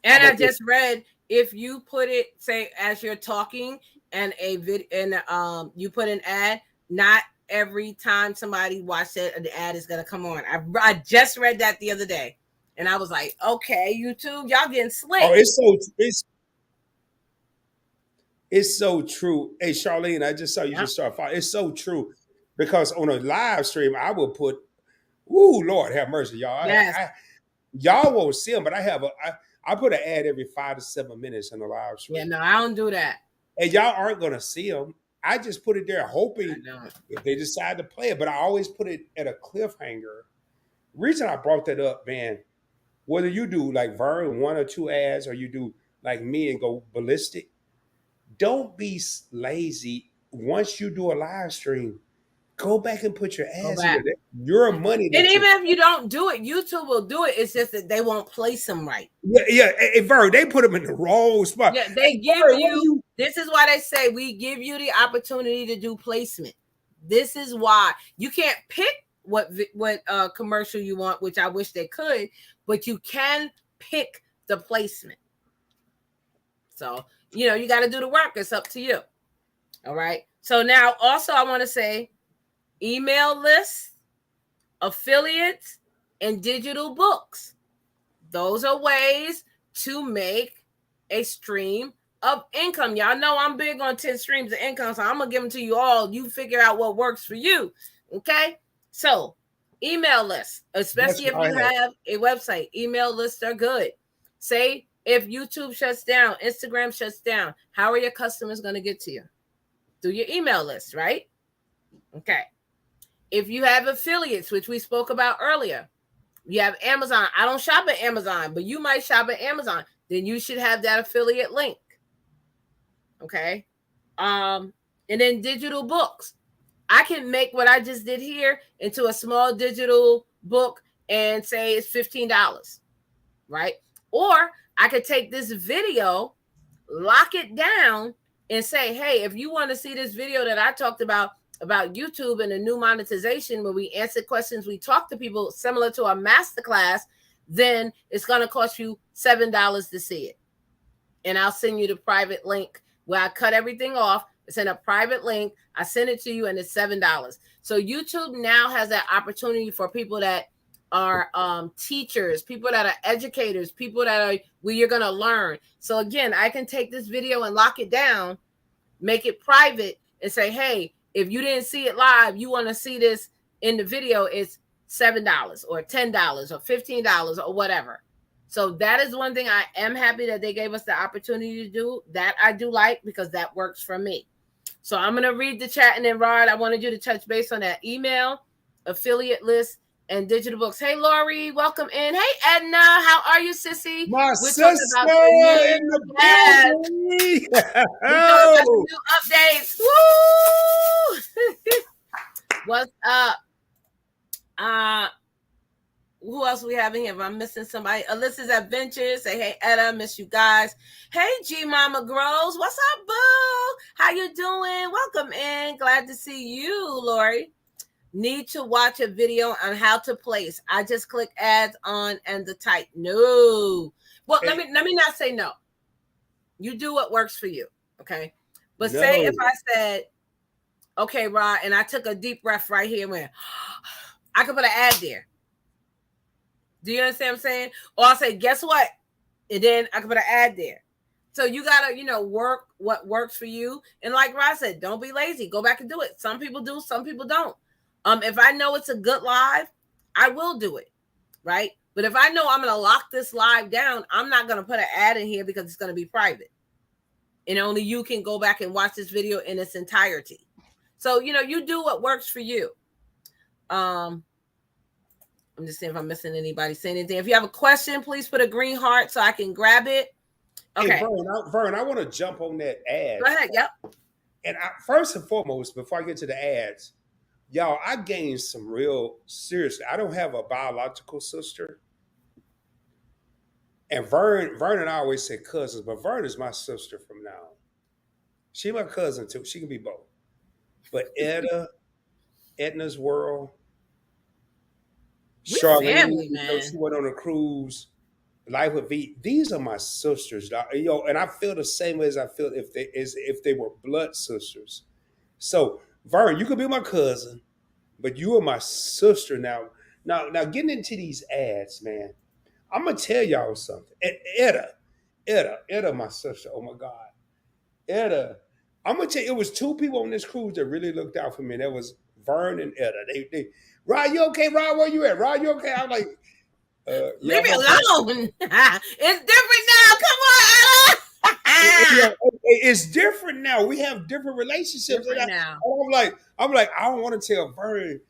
And I just read if you put it, say, as you're talking and you put an ad, not every time somebody watches it, the ad is gonna come on. I just read that the other day, and I was like, okay, YouTube, y'all getting slick. Oh, it's so true. Hey, Charlene, I just saw you just start following. It's so true because on a live stream, I will put, "Ooh, Lord, have mercy, y'all." Yes. Y'all won't see them, but I put an ad every 5 to 7 minutes in the live stream. Yeah, no, I don't do that. And y'all aren't gonna see them. I just put it there hoping if they decide to play it, but I always put it at a cliffhanger. Reason I brought that up, man, whether you do like Vern 1 or 2 ads or you do like me and go ballistic, don't be lazy. Once you do a live stream, Go back and put your Go ads in back. there. Your money. And even if you don't do it, YouTube will do it. It's just that they won't place them right. Yeah. Hey, Vern, they put them in the wrong spot. Yeah, they Hey, give Vern, you. This is why they say we give you the opportunity to do placement. This is why you can't pick what commercial you want, which I wish they could, but you can pick the placement. So you got to do the work. It's up to you. All right. So now, also, I want to say, email lists, affiliates, and digital books. Those are ways to make a stream of income. Y'all know I'm big on 10 streams of income, so I'm going to give them to you all. You figure out what works for you. Okay? So, email lists, especially if you have a website. Email lists are good. Say if YouTube shuts down, Instagram shuts down, how are your customers going to get to you? Through your email list, right? Okay. If you have affiliates, which we spoke about earlier, you have Amazon. I don't shop at Amazon, but you might shop at Amazon. Then you should have that affiliate link. Okay. And then digital books. I can make what I just did here into a small digital book and say it's $15, right? Or I could take this video, lock it down, and say, hey, if you want to see this video that I talked about YouTube and the new monetization, where we answer questions, we talk to people similar to a masterclass, then it's going to cost you $7 to see it. And I'll send you the private link where I cut everything off. It's in a private link. I send it to you and it's $7. So YouTube now has that opportunity for people that are teachers, people that are educators, people that are where you're going to learn. So again, I can take this video and lock it down, make it private, and say, hey, if you didn't see it live, you want to see this in the video, it's $7 or $10 or $15 or whatever. So that is one thing I am happy that they gave us the opportunity to do. That I do like, because that works for me. So I'm going to read the chat, and then Rod, I wanted you to touch base on that email, affiliate list, and digital books. Hey, Lori, welcome in. Hey, Edna, how are you, sissy? My sister in the building. We're talking about the new updates. Woo! What's up? Who else we have in here? If I'm missing somebody, Alyssa's Adventures. Say, hey, Etta, miss you guys. Hey, G Mama Grows. What's up, boo? How you doing? Welcome in. Glad to see you, Lori. Need to watch a video on how to place. I just click ads on and the type. No. Well, let me not say no. You do what works for you. Okay. But no. Say if I said, okay, Rod, and I took a deep breath right here and went, I could put an ad there. Do you understand what I'm saying? Or I'll say, guess what? And then I can put an ad there. So you got to, work what works for you. And like Rod said, don't be lazy. Go back and do it. Some people do, some people don't. If I know it's a good live, I will do it, right? But if I know I'm going to lock this live down, I'm not going to put an ad in here because it's going to be private. And only you can go back and watch this video in its entirety. So, you do what works for you. I'm just saying if I'm missing anybody saying anything. If you have a question, please put a green heart so I can grab it. Okay. Hey, Vern, I want to jump on that ad. Go ahead. Yep. And first and foremost, before I get to the ads, y'all, I gained some real, seriously, I don't have a biological sister. And Vern and I always say cousins, but Vern is my sister from now on. She my cousin too. She can be both. But Edna's World, Charlene, she went on a cruise, Life with V. These are my sisters, and I feel the same way as I feel if they were blood sisters. So, Vern, you could be my cousin, but you are my sister now. Now, getting into these ads, man, I'm gonna tell y'all something. Etta, my sister. Oh my God, Etta. I'm gonna tell you, it was two people on this cruise that really looked out for me. And that was Vern and Etta. They Rod, you okay? Rod, where you at? Rod, you okay? I'm like, leave me alone. It's different now. Come on, Etta. It's different now. We have different relationships. Now. I'm like, I don't want to tell Vern,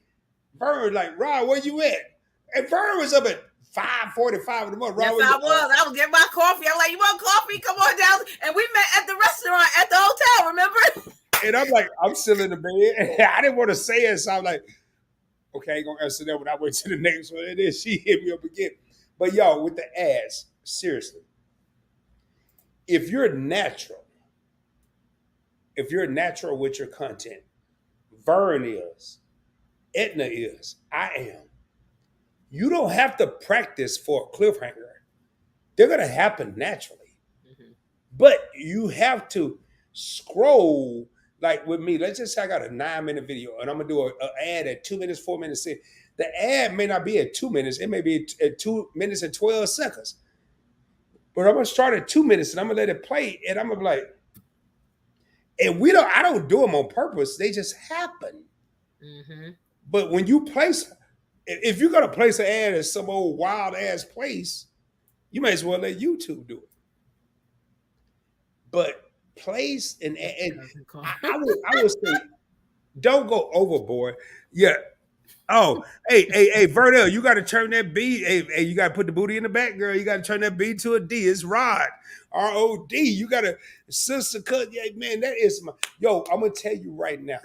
like, Rod, where you at? And Vern was up at 5:45 in the morning. Yes, I was getting my coffee. I'm like, you want coffee? Come on down. And we met at the restaurant at the hotel, remember? And I'm like, I'm still in the bed. I didn't want to say it, so I'm like, okay, I ain't gonna answer that when I went to the next one. And then she hit me up again. But yo, with the ads, seriously, if you're natural, if you're natural with your content, Vern is, Edna is, I am. You don't have to practice for a cliffhanger. They're gonna happen naturally. Mhm. But you have to scroll like with me. Let's just say I got a 9-minute video and I'm gonna do an ad at 2 minutes, 4 minutes. The ad may not be at 2 minutes, it may be at 2 minutes and 12 seconds. But I'm gonna start at 2 minutes and I'm gonna let it play, and I'm gonna be like, and I don't do them on purpose, they just happen. Mhm. But when you place, if you're gonna place an ad at some old wild ass place, you may as well let YouTube do it. But place and Cousin Carl. I would say don't go overboard. Yeah. Oh, hey, Vernell, you got to turn that B. Hey, you got to put the booty in the back, girl. You got to turn that B to a D. It's Rod, ROD. You got to sister cut. Yeah, man, that is my. Yo, I'm gonna tell you right now.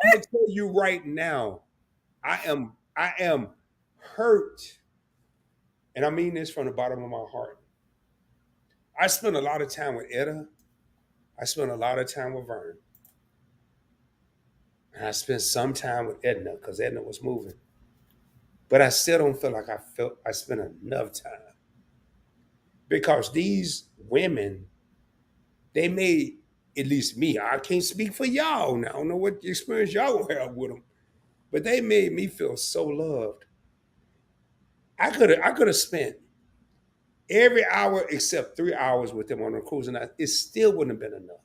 I'm gonna tell you right now. I am hurt, and I mean this from the bottom of my heart. I spent a lot of time with Etta. I spent a lot of time with Vern. And I spent some time with Edna because Edna was moving. But I still don't feel like I spent enough time. Because these women, they made, at least me, I can't speak for y'all now. I don't know what experience y'all have with them. But they made me feel so loved. I could have spent every hour except 3 hours with them on a cruise, and it still wouldn't have been enough.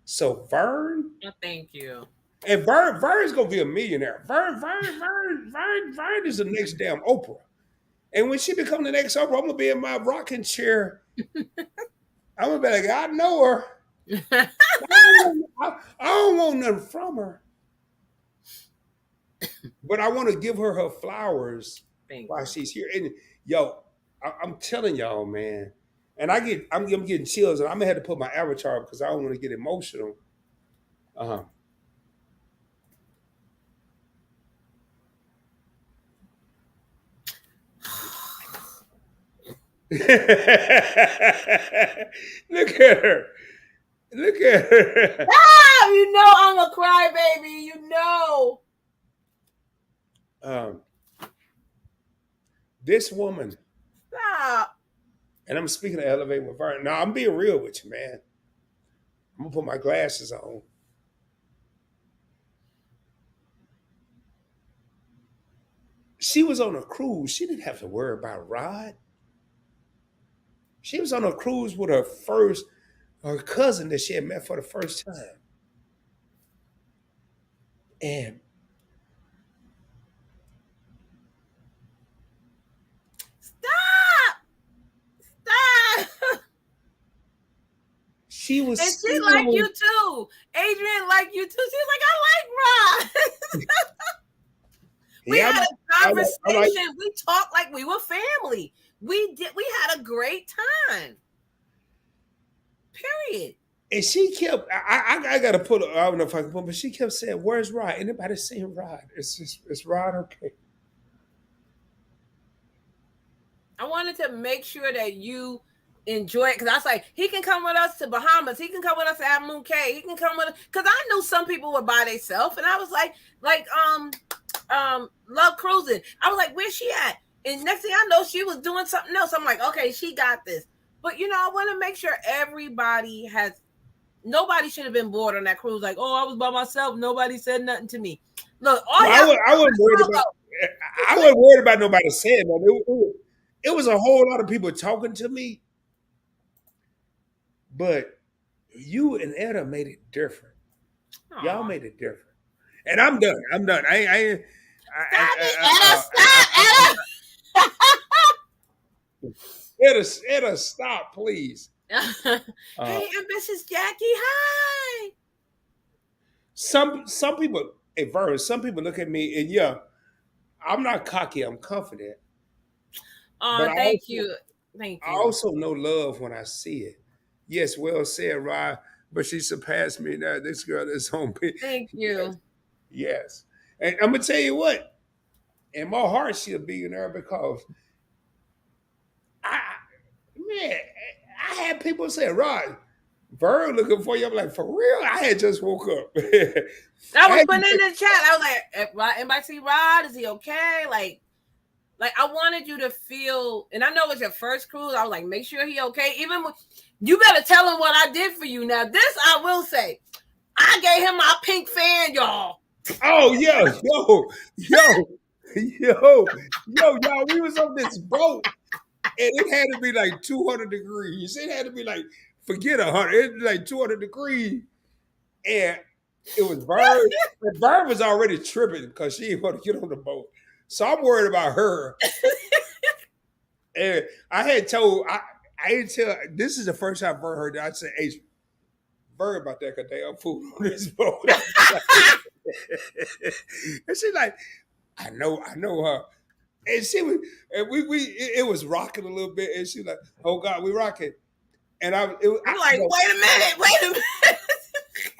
So Vern, Oh, thank you. and Vern's gonna be a millionaire. Vern is the next damn Oprah. And when she become the next Oprah, I'm gonna be in my rocking chair. I'm gonna be like, I know her. I don't want nothing from her, but I want to give her flowers Thank while you. she's here. And yo, I'm telling y'all, man. And I'm getting chills, and I'm gonna have to put my avatar up because I don't want to get emotional. Uh huh. Look at her. Look at her. Ah, you know I'm a crybaby. You know. Um, this woman, Stop. and I'm speaking to Elevate with Vern. Now I'm being real with you, man. I'm gonna put my glasses on. She was on a cruise. She didn't have to worry about Rod. She was on a cruise with her cousin that she had met for the first time. And Stop. Stop. she was And she like still, you too. Adrian like you too. She's like, I like Rod. We yeah, had a I'm like, conversation. We talked like we were family. We had a great time. Period. and she kept, I got to put, I don't know if I can put, but she kept saying, "Where's Rod?" Anybody saying Rod? It's Rod, okay. I wanted to make sure that you enjoy it because I was like, he can come with us to Bahamas. He can come with us to Abu K. He can come with us because I knew some people were by themselves, and I was like Love Cruising. I was like, where's she at? And next thing I know, she was doing something else. I'm like, okay, she got this. But I want to make sure everybody has. Nobody should have been bored on that cruise. Like, oh, I was by myself. Nobody said nothing to me. Look, all Well, y'all. I wasn't worried about. I wasn't worried about nobody saying that. It was a whole lot of people talking to me, but you and Etta made it different. Y'all Aw. made it different. And I'm done. I'm done. Stop it, Etta. Stop, Etta, stop, please. Etta. Hey, ambitious Jackie. Hi. Some people, hey, Vern, some people look at me and yeah, I'm not cocky. I'm confident, but Oh, thank you. Thank I you. also know love when I see it. Yes, well said, Rod. but she surpassed me now. This girl is on me. Thank Yes. you. Yes. And I'm gonna tell you what, in my heart, she'll be in there because I man, I had people say, Rod, Vern looking for you. I'm like, for real? I had just woke up. I I was had putting it to in the chat. I was like, anybody see Rod? Is he okay? Like I wanted you to feel, and I know it's your first cruise. I was like, make sure he okay. Even when, you better tell him what I did for you. Now, this I will say, I gave him my pink fan, y'all. oh yeah, y'all. We was on this boat, and it had to be like 200 degrees. It had to be like forget 100. It was like 200 degrees, and it was Bird. And Bird was already tripping because she didn't want to get on the boat. So I'm worried about her. And I had told I didn't tell. This is the first time I've ever heard that. I said, "Hey, Bird about that damn food on this boat." And she's like, I know her. And she was, and it was rocking a little bit, and she was like, "Oh God, we rocking." And I'm like, wait a minute.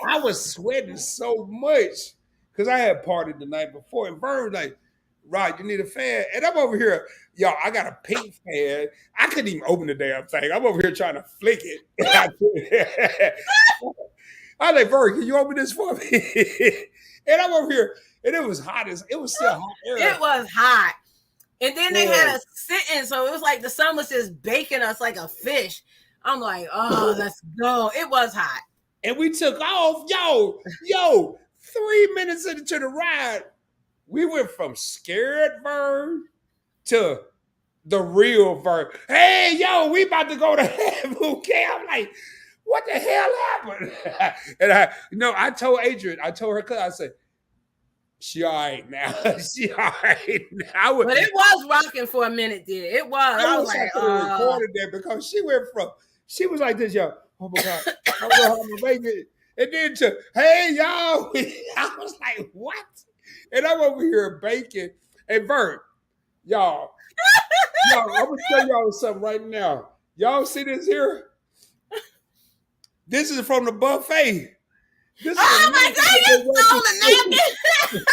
I was sweating so much because I had partied the night before, and Vern was like, "Rod, you need a fan," and I'm over here, y'all. I got a pink fan. I couldn't even open the damn thing. I'm over here trying to flick it. I was like, Vern, can you open this for me? And I'm over here, and it was hot as it was still hot air. It was hot. And then they Yeah. had us sitting, so it was like the sun was just baking us like a fish. I'm like, oh, let's go. It was hot. And we took off, yo, 3 minutes into the ride, we went from scared Vern to the real Vern. Hey, yo, we about to go to heaven, okay? I'm like, what the hell happened? And I told Adrian, I told her, I said, she all right now. She all right now. But it was rocking for a minute, dude. It was. I was like, recorded that because she was like this, yo. Oh my God, I'm gonna have my baby. And then hey y'all, I was like, what? And I'm over here baking. Hey Bert, y'all, I'm gonna tell y'all something right now. Y'all see this here? This is from the buffet. This oh my God, you stole the napkin.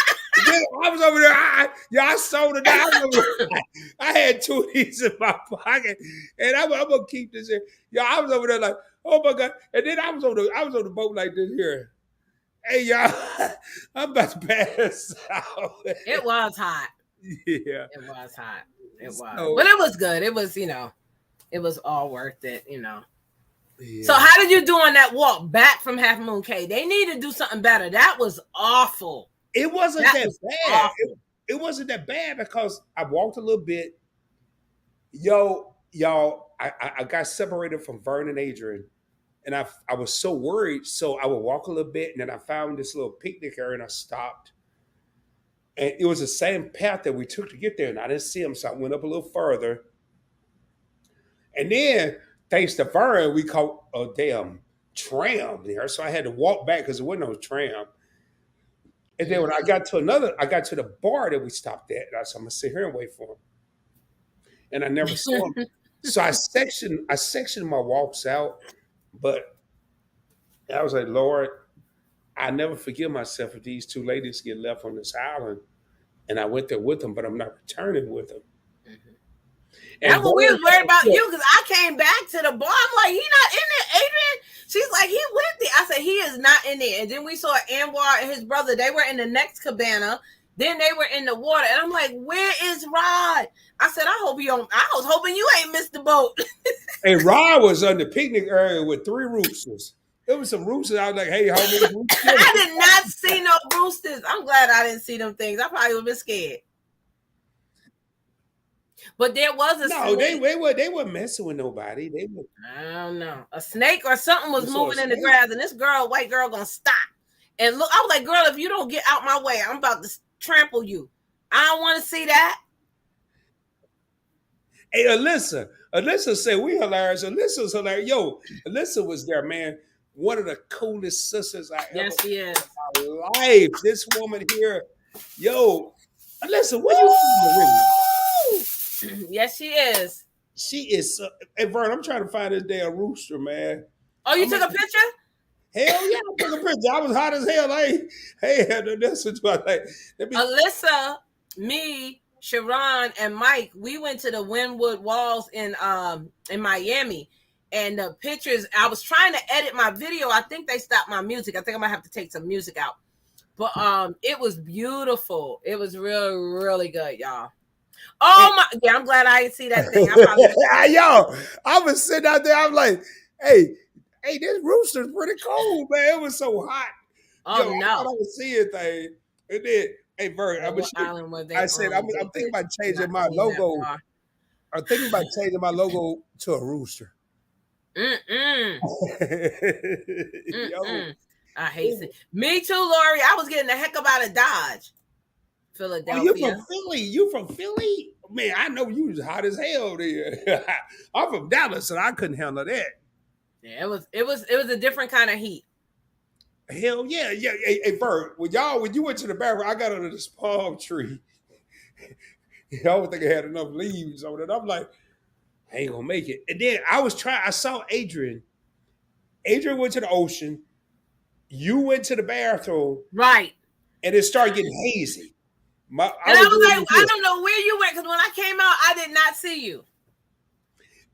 I was over there. I sold it out. I had 2 of these in my pocket, and I'm gonna keep this here. I was over there like, oh my God. And then I was on the boat like this here. Hey y'all, I'm about to pass out. It was hot. Yeah, it was hot. It was, so, but it was good. It was, it was all worth it. Yeah. So how did you do on that walk back from Half Moon Cay? They need to do something better. That was awful. It wasn't that bad. It wasn't that bad because I walked a little bit. Y'all, I got separated from Vern and Adrian, and I was so worried. So I would walk a little bit, and then I found this little picnic area, and I stopped. And it was the same path that we took to get there, and I didn't see him, so I went up a little further. And then, thanks to Vern, we caught a damn tram there, so I had to walk back because there wasn't no tram. And then when I got to the bar that we stopped at, I said, I'm gonna sit here and wait for him. And I never saw him. So I sectioned my walks out, but I was like, Lord, I never forgive myself if these 2 ladies get left on this island. And I went there with them, but I'm not returning with them. Mm-hmm. That's what we was worried about you, because I came back to the bar. I'm like, he not in there, Adrian. She's like, he went there. I said, he is not in there. And then we saw Anwar and his brother. They were in the next cabana. Then they were in the water. And I'm like, where is Rod? I said, I was hoping you ain't missed the boat. And Rod was on the picnic area with 3 roosters. There was some roosters. I was like, hey, homie. I did not see no roosters. I'm glad I didn't see them things. I probably would have been scared. But there was a snake. They weren't messing with nobody. I don't know. A snake or something was moving in the grass, and this white girl, gonna stop and look. I was like, girl, if you don't get out my way, I'm about to trample you. I don't want to see that. Hey, Alyssa said we hilarious. Alyssa's hilarious. Yo, Alyssa was there, man. One of the coolest sisters I ever she is. In my life. This woman here, yo, Alyssa, where you from? Yes, she is. She is. Hey, Vern, I'm trying to find this damn rooster, man. Oh, you took a picture? Hell yeah, I took a picture. I was hot as hell. I had no listen to it. Like, let me. Alyssa, me, Sharon, and Mike, we went to the Wynwood Walls in Miami. And the pictures, I was trying to edit my video. I think they stopped my music. I think I might have to take some music out. But it was beautiful. It was really good, y'all. Oh my, yeah, I'm glad I didn't see that thing. Yo, I was sitting out there. I'm like, hey, this rooster's pretty cold, man. It was so hot. Oh Yo, I thought I was seeing things. It did. Hey, Bert, I said I'm thinking about changing my logo. I'm thinking about changing my logo to a rooster. Yo, I hate it. Me too, Lori. I was getting the heck up out of Dodge, Philadelphia. Oh, you from Philly? You from Philly? Man, I know you was hot as hell there. I'm from Dallas, and I couldn't handle that. Yeah, it was a different kind of heat. Hell yeah. Hey, Bert, when you went to the bathroom, I got under this palm tree. I don't think I had enough leaves on it. I'm like, I ain't gonna make it. And then I saw Adrian. Adrian went to the ocean. You went to the bathroom. Right. And it started getting hazy. I was like, I don't know where you went, because when I came out, I did not see you.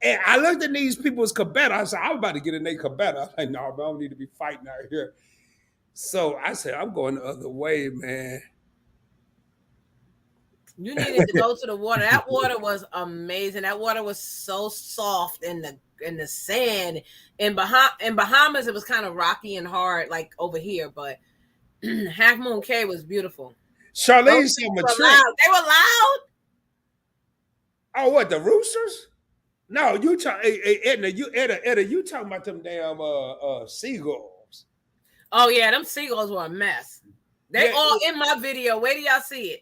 And I looked at these people's cabana. I said, I'm about to get in their cabana. I'm like, no, I don't need to be fighting out here. So I said, I'm going the other way, man. You needed to go to the water. That water was amazing. That water was so soft in the sand. In Bahamas, it was kind of rocky and hard, like over here. But Half Moon Cay was beautiful. Charlene said, they were loud. Oh, what, the roosters? No, you talk, Edna, you talking about them damn seagulls? Oh yeah, them seagulls were a mess. They all in my video. Where do y'all see it?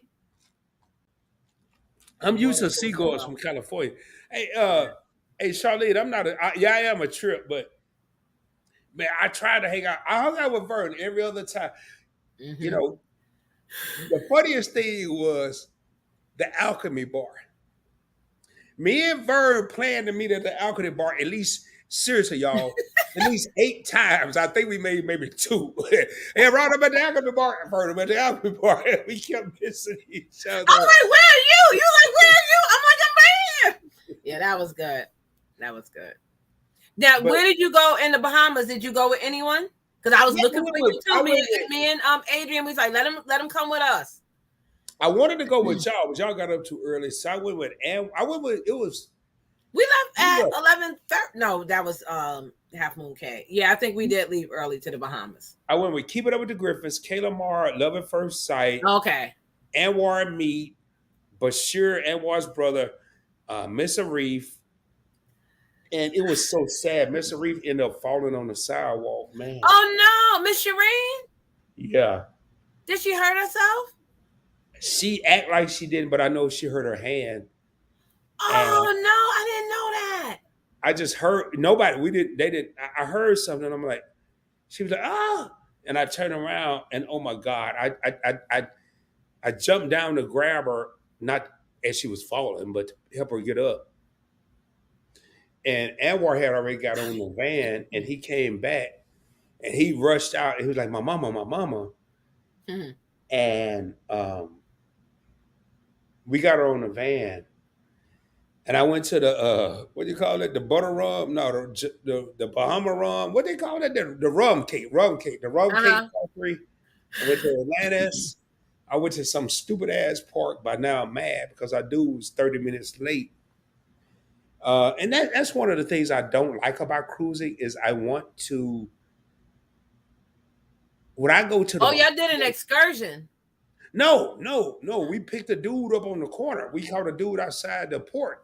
I'm used to seagulls from California. Hey, Charlene, I am a trip, but man, I try to hang out. I hung out with Vern every other time. Mm-hmm. You know, the funniest thing was the Alchemy Bar. Me and Vern planned to meet at the Alchemy Bar at least, seriously, y'all, at least 8 times. I think we made maybe 2. And right up at the Alchemy Bar, Vern at the Alchemy Bar, we kept missing each other. I'm like, where are you? You like, where are you? I'm like, I'm right here. Yeah, that was good. That was good. Now, where did you go in the Bahamas? Did you go with anyone? Because I was looking for you too. Me and Adrian, we was like, let him come with us. I wanted to go with y'all, but y'all got up too early, so I went with it was. We left at 11:30. No, that was Half Moon Cay. Yeah, I think we did leave early to the Bahamas. I went with Keep It Up with the Griffins, Kayla Marr, Love at First Sight. Okay. Anwar and Meat, Bashir, Anwar's brother, Miss Arif. And it was so sad. Miss Arif ended up falling on the sidewalk, man. Oh no, Miss Shireen? Yeah. Did she hurt herself? She act like she didn't, but I know she hurt her hand. Oh no, I didn't know that. I just heard they didn't. I heard something. I'm like, she was like, oh, and I turned around and oh my God, I jumped down to grab her, not as she was falling, but to help her get up. And Anwar had already got on the van, and he came back, and he rushed out. And he was like, my mama. Mm-hmm. And we got her on the van, and I went to the what do you call it? The butter rum? No, the Bahama rum. What they call it? The rum cake. The rum cake factory. I went to Atlantis. I went to some stupid ass park. By now I'm mad because our dude was 30 minutes late. And that's one of the things I don't like about cruising is I want to. When I go to the y'all did an excursion. No. We picked a dude up on the corner. We caught a dude outside the port.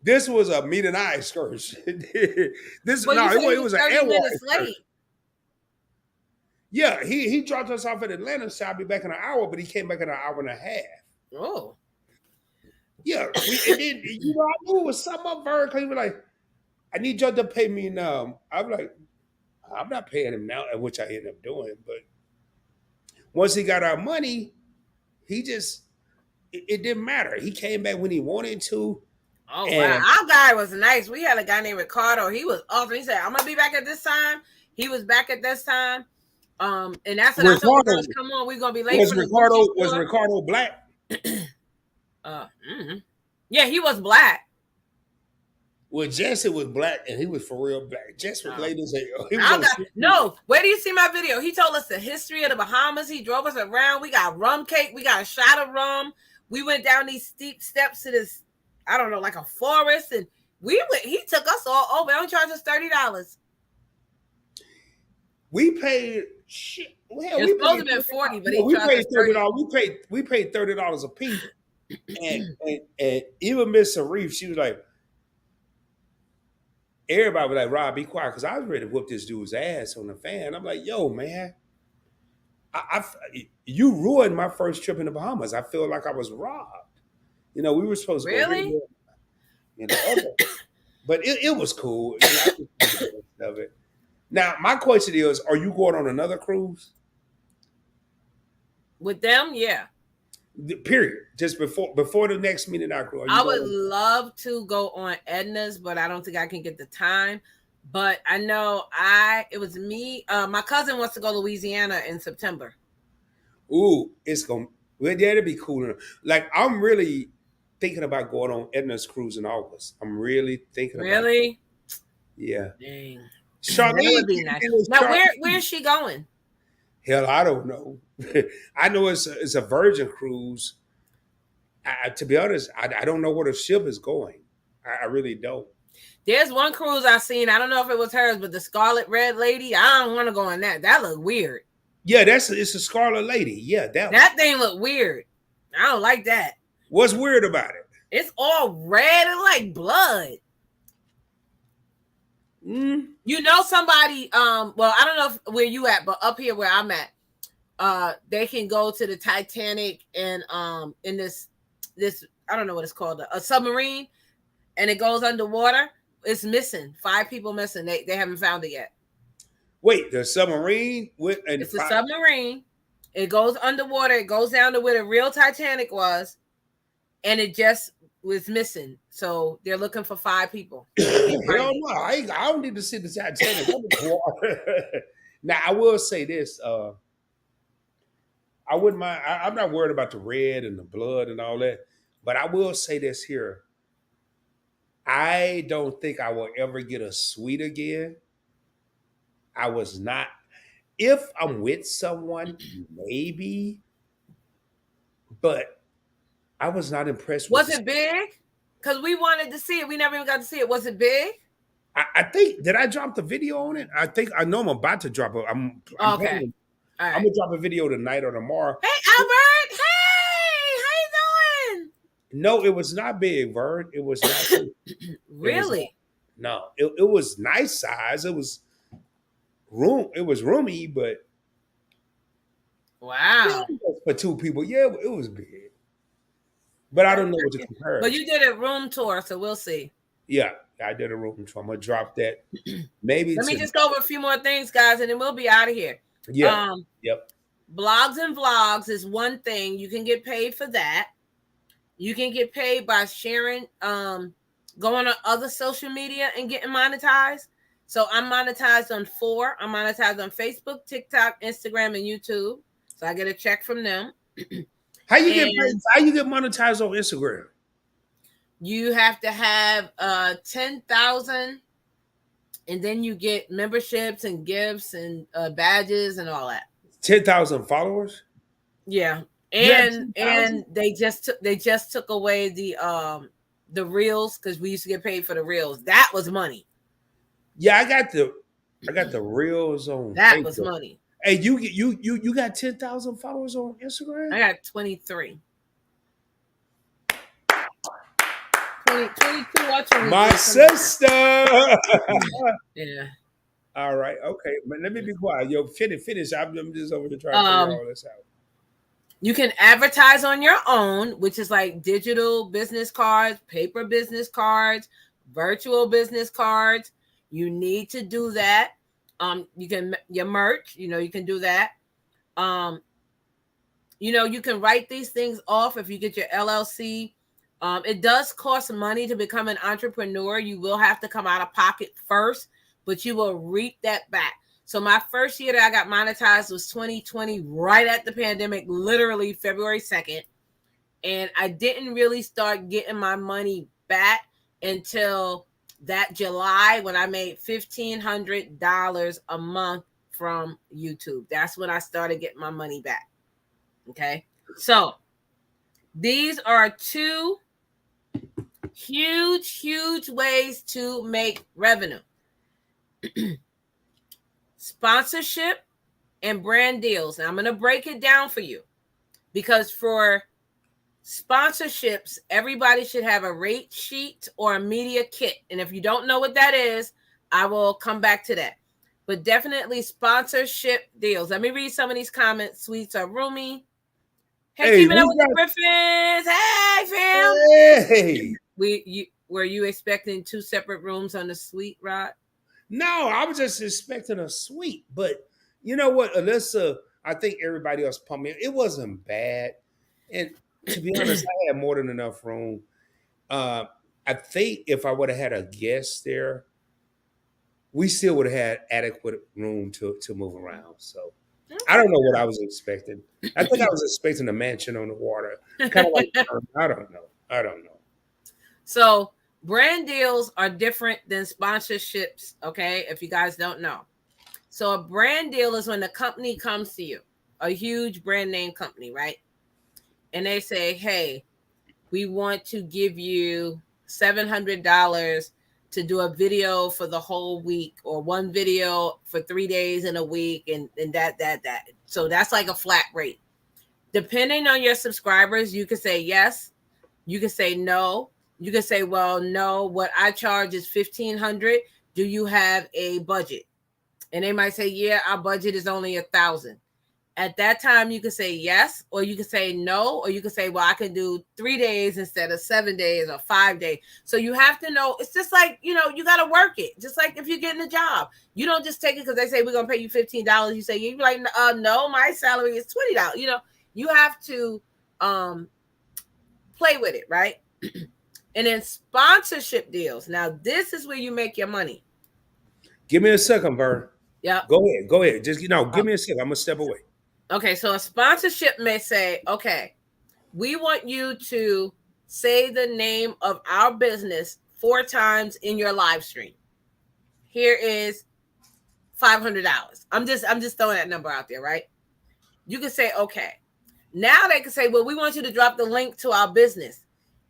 This was a meet and I excursion. It was an Anwar excursion. Yeah, he dropped us off at Atlanta, so I'll be back in an hour, but he came back in an hour and a half. Oh. Yeah, I knew it was something up there because he was like, I need y'all to pay me now. I'm like, I'm not paying him now, which I ended up doing, but once he got our money, it didn't matter. He came back when he wanted to. Oh, wow. Our guy was nice. We had a guy named Ricardo. He was awesome. He said, I'm going to be back at this time. He was back at this time. And that's what I told the Ricardo girls, come on, we're gonna be late for the was Ricardo black? Yeah, he was black. Well, Jesse was black, and he was for real black. Jesse was late as hell. He was I on got, no, where do you see my video? He told us the history of the Bahamas. He drove us around. We got rum cake. We got a shot of rum. We went down these steep steps to this, I don't know, like a forest, and he took us all over. They only charged us $30. We paid shit. Well, it was supposed to be 40, but we paid $30. We paid $30 a piece. and even Miss Arif, she was like, everybody was like, Rob, be quiet, because I was ready to whoop this dude's ass on the fan. I'm like, yo, man, you ruined my first trip in the Bahamas. I feel like I was robbed. We were supposed to really? Go but it was cool. Of it. Now, my question is, are you going on another cruise? With them, yeah. Period. Just before the next meeting, I would love to go on Edna's, but I don't think I can get the time. But I know it was me. My cousin wants to go to Louisiana in September. Ooh, that'd be cool. Like, I'm really thinking about going on Edna's cruise in August. I'm really thinking about it. Really? Yeah. Dang. Charlene, that would be nice. Now, where is she going? Hell, I don't know. I know it's a Virgin cruise. To be honest, I don't know where the ship is going. I really don't. There's one cruise I seen. I don't know if it was hers, but the Scarlet Red Lady. I don't want to go on that. That looked weird. Yeah, it's a Scarlet Lady. Yeah, that thing looked weird. I don't like that. What's weird about it? It's all red and like blood. Somebody, well, I don't know where you at, but up here where I'm at, they can go to the Titanic and in this I don't know what it's called, a submarine, and it goes underwater. It's missing. 5 people missing. They haven't found it yet. Wait, the submarine it's a submarine. It goes underwater. It goes down to where the real Titanic was, and it just was missing. So they're looking for 5 people. Hell no, I don't need to see the Titanic. Now, I will say this. I wouldn't mind. I'm not worried about the red and the blood and all that. But I will say this here. I don't think I will ever get a suite again. I was not. If I'm with someone, maybe. But I was not impressed with it. Was it big? Because we wanted to see it. We never even got to see it. Was it big? I think, did I drop the video on it? I know I'm about to drop it. I'm okay. All right. I'm going to drop a video tonight or tomorrow. Hey, Albert. Hey, how you doing? No, it was not big, Vern. It was not big. Really? It was nice size. It was roomy, but wow. For 2 people, yeah, it was big. But I don't know what to compare. But you did a room tour, so we'll see. Yeah, I did a room tour. I'm gonna drop that. Maybe. Let me just go over a few more things, guys, and then we'll be out of here. Yeah. Yep. Blogs and vlogs is one thing. You can get paid for that. You can get paid by sharing, going on other social media and getting monetized. So I'm monetized on 4. I'm monetized on Facebook, TikTok, Instagram, and YouTube. So I get a check from them. How you get monetized on Instagram? You have to have 10,000, and then you get memberships and gifts and badges and all that. 10,000 followers? Yeah. And they just took away the reels, because we used to get paid for the reels. That was money. Yeah, I got the reels on that Facebook. Was money. Hey, you got 10,000 followers on Instagram? I got 23. 22 watching. My sister. Yeah. All right. Okay. But let me be quiet. Yo, finish. I'm just over here trying to figure all this out. You can advertise on your own, which is like digital business cards, paper business cards, virtual business cards. You need to do that. You can your merch, you can do that. You can write these things off if you get your LLC. It does cost money to become an entrepreneur. You will have to come out of pocket first, but you will reap that back. So my first year that I got monetized was 2020, right at the pandemic, literally February 2nd. And I didn't really start getting my money back until that July when I made $1,500 a month from YouTube. That's when I started getting my money back. Okay. So these are two huge ways to make revenue. Sponsorship and brand deals. Now I'm going to break it down for you because for sponsorships, everybody should have a rate sheet or a media kit. And if you don't know what that is, I will come back to that. But definitely sponsorship deals. Let me read some of these comments. Sweets are roomy. Hey, keeping up with the Griffins. Hey, fam. Hey. Were you expecting two separate rooms on the suite, Rod? No, I was just expecting a suite. But you know what, Alyssa, I think everybody else pumped me. It wasn't bad. And to be honest, I had more than enough room. I think if I would have had a guest there, we still would have had adequate room to move around. So I don't know what I was expecting. I think I was expecting a mansion on the water. Kind of like I don't know. I don't know. So brand deals are different than sponsorships, okay? If you guys don't know. So a brand deal is when the company comes to you, a huge brand name company, right? And they say, hey, we want to give you $700 to do a video for the whole week or one video for 3 days in a week and that. So that's like a flat rate. Depending on your subscribers, you can say yes, you can say no. You can say, well, no, what I charge is $1,500. Do you have a budget? And they might say, yeah, our budget is only $1,000. At that time, you can say yes, or you can say no, or you can say, well, I can do 3 days instead of 7 days or 5 days. So you have to know, it's just like, you got to work it. Just like if you're getting a job, you don't just take it because they say, we're going to pay you $15. You say, you're like, no, my salary is $20. You have to play with it, right? And then sponsorship deals. Now, this is where you make your money. Give me a second, Vern. Yeah. Go ahead. Just give me a second. I'm gonna step away. Okay, so a sponsorship may say, okay, we want you to say the name of our business 4 times in your live stream. Here is $500. I'm just throwing that number out there, right? You can say, okay. Now they can say, well, we want you to drop the link to our business.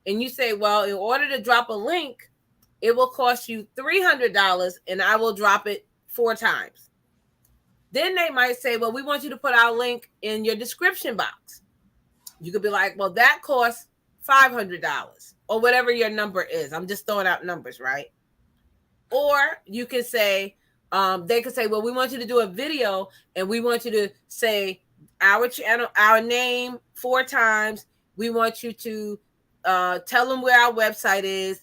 And you say, well, in order to drop a link, it will cost you $300 and I will drop it 4 times. Then they might say, well, we want you to put our link in your description box. You could be like, well, that costs $500 or whatever your number is. I'm just throwing out numbers, right? Or you could say, they could say, well, we want you to do a video and we want you to say our channel, our name 4 times. We want you to tell them where our website is.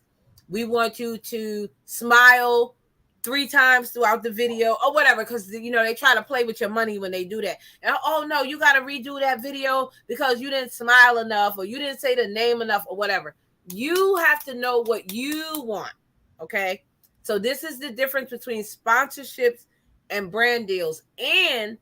We want you to smile 3 times throughout the video or whatever, because they try to play with your money when they do that. And oh no, you got to redo that video because you didn't smile enough or you didn't say the name enough or whatever. You have to know what you want. Okay, so this is the difference between sponsorships and brand deals. And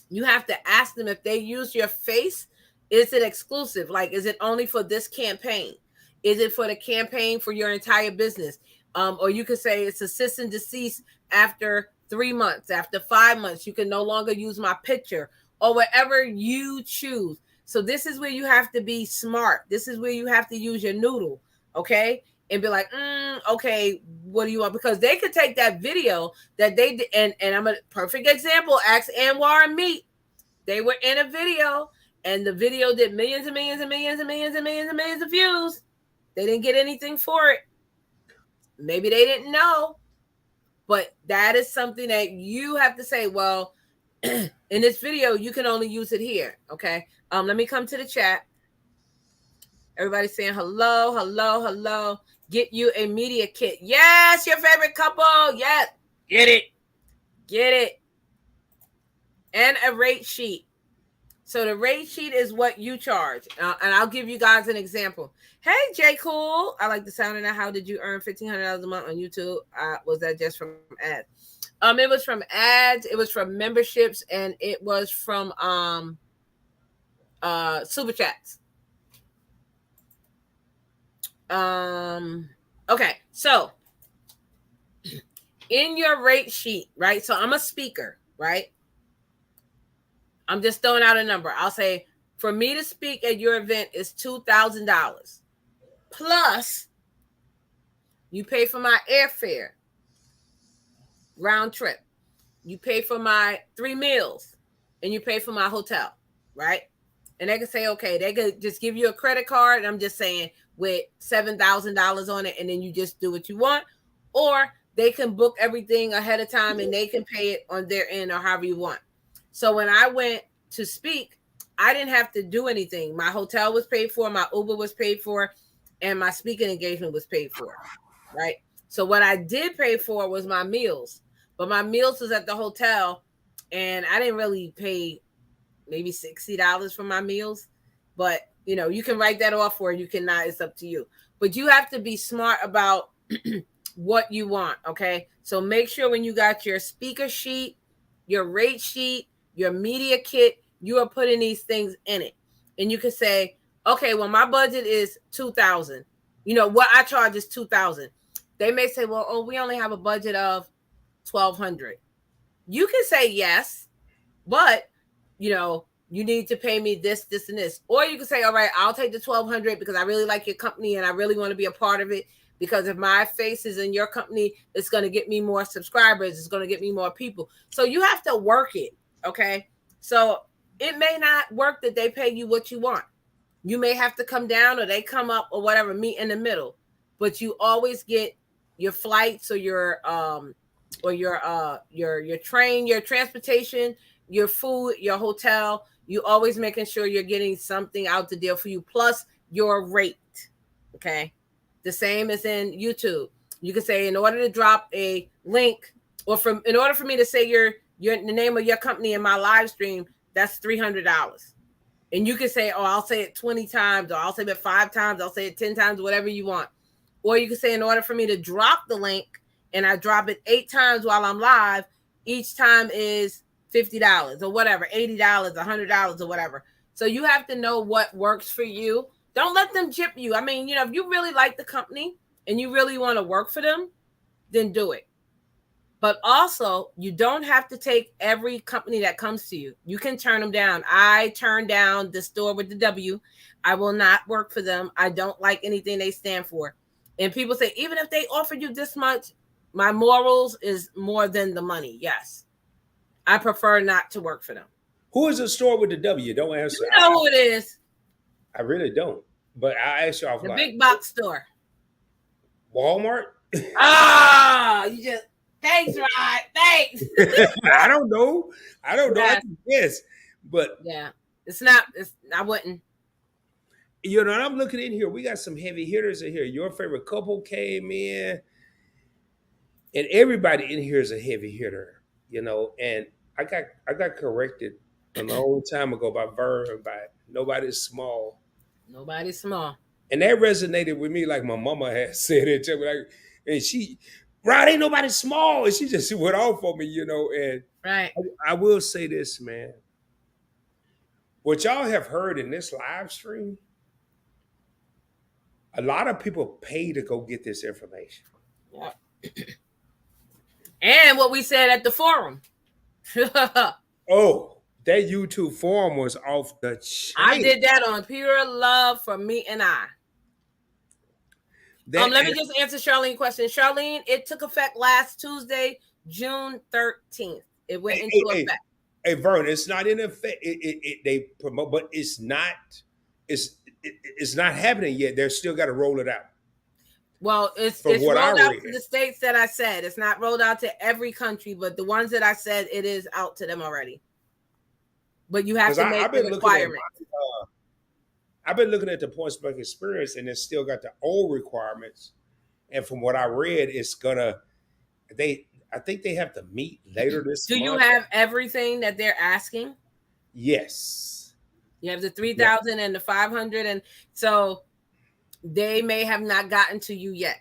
you have to ask them, if they use your face, is it exclusive? Like, is it only for this campaign? Is it for the campaign for your entire business? Or you could say it's a cease and desist after 3 months, after 5 months, you can no longer use my picture, or whatever you choose. So this is where you have to be smart. This is where you have to use your noodle, okay? And be like, okay, what do you want? Because they could take that video that they did, and I'm a perfect example. Ask Anwar and Meet. They were in a video, and the video did millions and millions and millions and millions and millions and millions of views. They didn't get anything for it. Maybe they didn't know, but that is something that you have to say, well, in this video, you can only use it here. Okay. Let me come to the chat. Everybody's saying hello, hello, hello. Get you a media kit. Yes, your favorite couple. Yes. Get it. And a rate sheet. So the rate sheet is what you charge. And I'll give you guys an example. Hey, J. Cool. I like the sound of that. How did you earn $1,500 a month on YouTube? Was that just from ads? It was from ads. It was from memberships, and it was from super chats. Okay, so in your rate sheet, right? So I'm a speaker, right? I'm just throwing out a number. I'll say for me to speak at your event is $2,000 plus you pay for my airfare round trip, you pay for my 3 meals, and you pay for my hotel, right? And they can say, okay, they could just give you a credit card, and I'm just saying with $7,000 on it, and then you just do what you want, or they can book everything ahead of time and they can pay it on their end or however you want. So when I went to speak, I didn't have to do anything. My hotel was paid for, my Uber was paid for, and my speaking engagement was paid for, right? So what I did pay for was my meals, but my meals was at the hotel, and I didn't really pay maybe $60 for my meals. But you know, you can write that off or you cannot. It's up to you. But you have to be smart about what you want. Okay. So make sure when you got your speaker sheet, your rate sheet, your media kit, you are putting these things in it. And you can say, okay, well, my budget is $2,000. You know, what I charge is $2,000. They may say, well, oh, we only have a budget of $1,200. You can say yes, but you know, you need to pay me this, this, and this. Or you can say, all right, I'll take the $1,200 because I really like your company and I really want to be a part of it. Because if my face is in your company, it's going to get me more subscribers. It's going to get me more people. So you have to work it. Okay. So it may not work that they pay you what you want. You may have to come down or they come up or whatever, meet in the middle. But you always get your flights or your train, your transportation, your food, your hotel. You always making sure you're getting something out the deal for you, plus your rate. Okay. The same as in YouTube. You can say, in order to drop a link, or in order for me to say the name of your company in my live stream, that's $300. And you can say, oh, I'll say it 20 times, or I'll say it 5 times, I'll say it 10 times, whatever you want. Or you can say, in order for me to drop the link, and I drop it 8 times while I'm live, each time is $50 or whatever, $80, $100 or whatever. So you have to know what works for you. Don't let them gyp you. I mean, you know, if you really like the company and you really want to work for them, then do it. But also, you don't have to take every company that comes to you. You can turn them down. I turned down the store with the W. I will not work for them. I don't like anything they stand for. And people say, even if they offered you this much, my morals is more than the money. Yes. I prefer not to work for them. Who is the store with the W? Don't answer. You know who it is. I really don't. But I ask you offline. The big box store. Walmart? You just thanks, Rod. Thanks. I don't know. I can guess. But yeah, it's not. I wouldn't. You know, I'm looking in here. We got some heavy hitters in here. Your favorite couple came in, and everybody in here is a heavy hitter. You know, and I got corrected a long time ago by Vern by nobody's small. Nobody's small. And that resonated with me, like my mama had said it to me. Like, and she, Rod, ain't nobody small. And she just went off on me, you know. And right. I will say this, man. What y'all have heard in this live stream, a lot of people pay to go get this information. Yeah. And what we said at the forum. Oh, that YouTube forum was off the chain. I did that on pure love for me and I. Let me just answer Charlene's question. Charlene, it took effect last Tuesday, June 13th. It went into effect. Hey, Vern, it's not in effect. They promote, but it's not. It's not happening yet. They're still got to roll it out. Well, it's rolled out to the states that I said. It's not rolled out to every country, but the ones that I said, it is out to them already. But you have to make the requirement. I've been looking at the points blank experience, and it's still got the old requirements. And from what I read, it's gonna. I think they have to meet later this month. Do you have everything that they're asking? Yes. You have the three Yeah. thousand and the 500, and so they may have not gotten to you yet,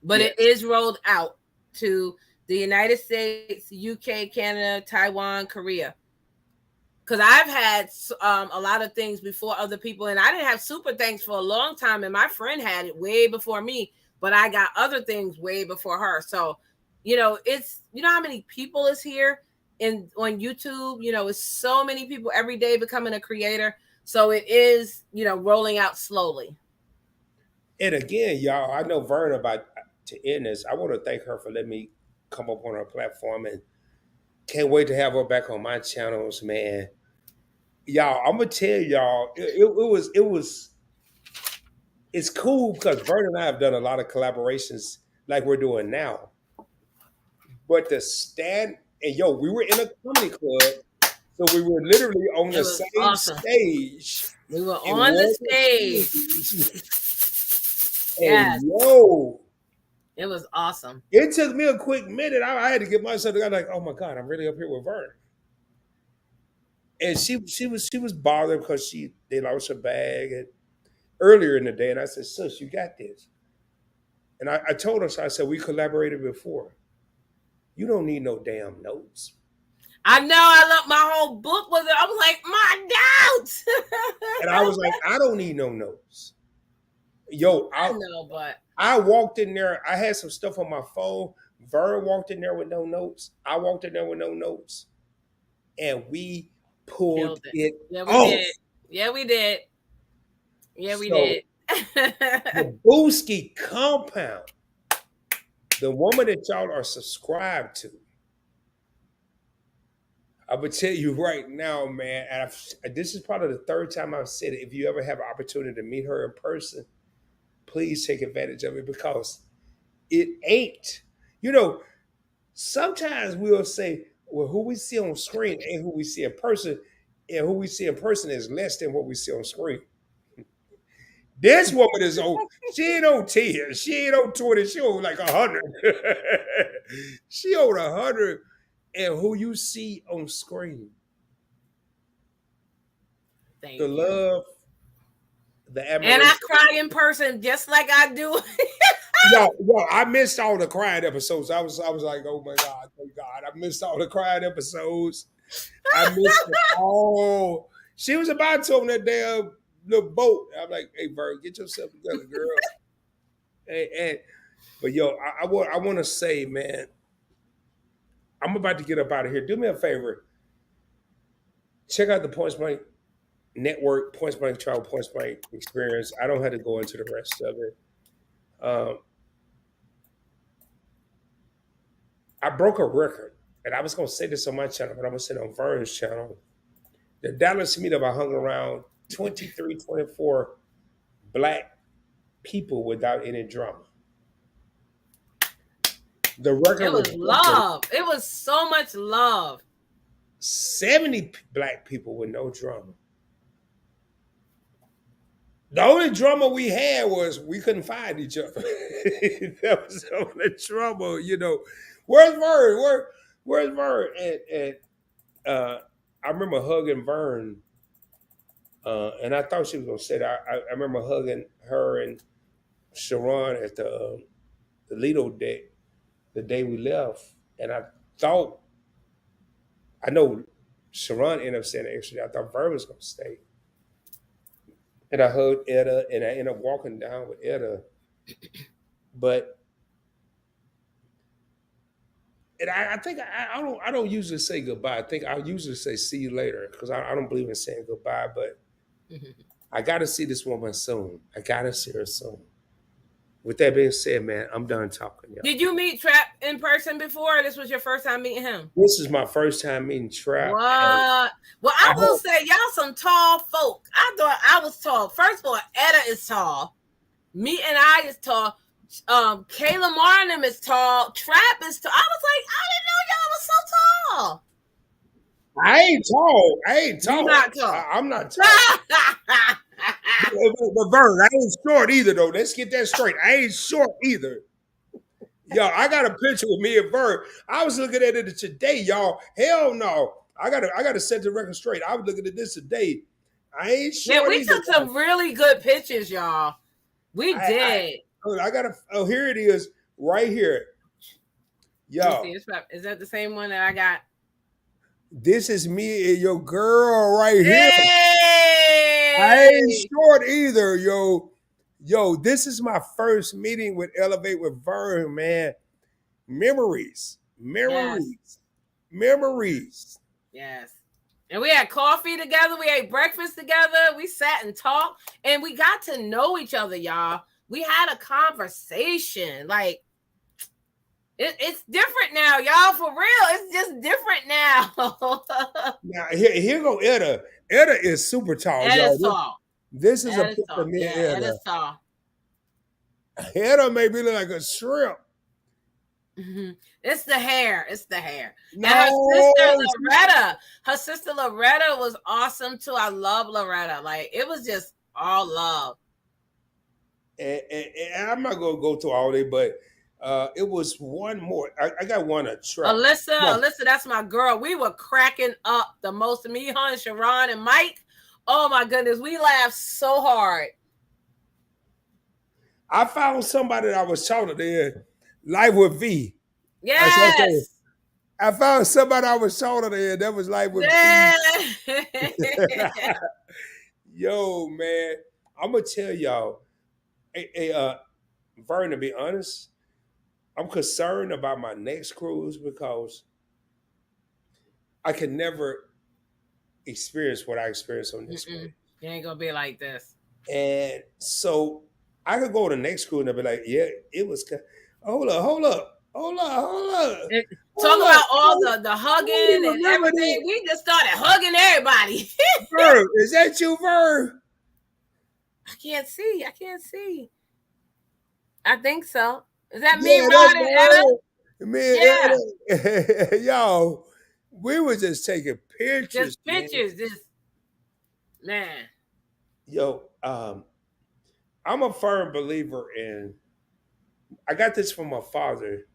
but it Yes. is rolled out to the United States, UK, Canada, Taiwan, Korea. Because I've had a lot of things before other people, and I didn't have super thanks for a long time, and my friend had it way before me, but I got other things way before her. So, it's how many people is here in on YouTube. It's so many people every day becoming a creator. So it is rolling out slowly. And again, y'all, I know Vern about to end this. I want to thank her for letting me come up on her platform, and can't wait to have her back on my channels, man. Y'all, I'm gonna tell y'all, it's cool because Vern and I have done a lot of collaborations like we're doing now. But to stand and yo, we were in a comedy club, so we were literally on It the was same awesome. stage We were in on the one stage. stage. Yes, And yo, it was awesome. it took me a quick minute. I had to get myself together. Like, oh my god, I'm really up here with Vern. And she was bothered because they lost her bag and earlier in the day, and I said, "Sis, you got this." And I told her, so I said, "We collaborated before. You don't need no damn notes." I know. I love my whole book was. I was like, my notes. And I was like, "I don't need no notes." Yo, I know, but I walked in there. I had some stuff on my phone. Vern walked in there with no notes. I walked in there with no notes, and we pulled killed it. it Yeah, we off. did. Yeah, we did. Yeah, we So did. the Booski compound, the woman that y'all are subscribed to, I would tell you right now, man. And this is probably the third time I've said it. If you ever have an opportunity to meet her in person, please take advantage of it because it ain't. You know, sometimes we'll say, well, who we see on screen ain't who we see in person, and who we see in person is less than what we see on screen. This woman is on, she ain't on 10, she ain't on 20, she on like 100. She on 100, and who you see on screen. The Thank you. love, the And I admiration. cry in person just like I do. Yo, I missed all the crying episodes. I was like, oh my God, thank God. I missed all the crying episodes. I missed it all. She was about to on that damn little boat. I'm like, hey, Vern, get yourself together, girl. But yo, I want to say, man, I'm about to get up out of here. Do me a favor. Check out the Points Blank Network, Points Blank Travel, Points Blank Experience. I don't have to go into the rest of it. Um, I broke a record, and I was gonna say this on my channel, but I'm gonna say it on Vern's channel. The Dallas meetup, I hung around 23, 24 black people without any drama. The record It was was broken. love. It was so much love. 70 black people with no drama. The only drama we had was we couldn't find each other. That was the only drama, you know. Where's Vern? Where's Vern? And I remember hugging Vern, and I thought she was gonna say that. I remember hugging her and Sharon at the Lido day, the day we left, and thought I know Sharon ended up saying actually I thought Vern was gonna stay. And I hugged Etta and I ended up walking down with Etta. But and I think I don't usually say goodbye. I think I usually say see you later because I don't believe in saying goodbye, but I gotta see this woman soon. I gotta see her soon. With that being said, man, I'm done talking, y'all. Did you meet Trap in person before? Or this was your first time meeting him? This is my first time meeting Trap. What? Well, I will say y'all some tall folk. I thought I was tall. First of all, Etta is tall. Me and I is tall. Kayla Marnham is tall. Trap is tall. I was like, I didn't know y'all was so tall. I ain't tall. I ain't You tall. not tall. I'm not tall. But Vern, I ain't short either, though. Let's get that straight. I ain't short either. Yo, I got a picture with me and Vern. I was looking at it today, y'all. Hell no. I gotta set the record straight. I was looking at this today. I ain't Yeah, short we either. took some really good pictures, y'all. We did. I gotta. Oh, here it is, right here, Let me see. y'all. Is that the same one that I got? This is me and your girl right here. I ain't Hey! short either, yo. Yo, this is my first meeting with Elevate with Vern, man. Memories, Yes. memories, memories. Yes. And we had coffee together. We ate breakfast together. We sat and talked and we got to know each other, y'all. We had a conversation. Like, it's different now, y'all. For real. It's just different now. Now here go Etta. Etta is super tall, Ed y'all. is tall. This is a Ed is picture of tall. me Yeah, and Ed Etta. is tall. Etta made me look like a shrimp. Mhm. It's the hair. It's the hair. And No, Her sister Loretta was awesome too. I love Loretta. Like it was just all love. and I'm not gonna go to all day, but it was one more. I got one a trap. Alyssa, that's my girl. We were cracking up the most. Me, her, and Sharon and Mike. Oh my goodness, we laughed so hard. I found somebody that I was talking to live with V. That's what I say. Yes. I found somebody I was talking to that was live with V. Yeah. Yo, man, I'm gonna tell y'all. Hey, Vern, to be honest, I'm concerned about my next cruise because I can never experience what I experienced on this one. It ain't gonna be like this. And so I could go to the next school and they'll be like, yeah, it was. Hold up, hold up, hold up, hold up. Talk Hold up. about all the Don't hugging you and remember everything. this? We just started hugging everybody. Verb, is that you, Verb? I can't see. I can't see. I think so. Is that me, Yeah, Rod that's and Etta? Verb. Yeah. Man, yo, we were just taking pictures, Just man. pictures. Just man. Yo, I'm a firm believer in. I got this from my father.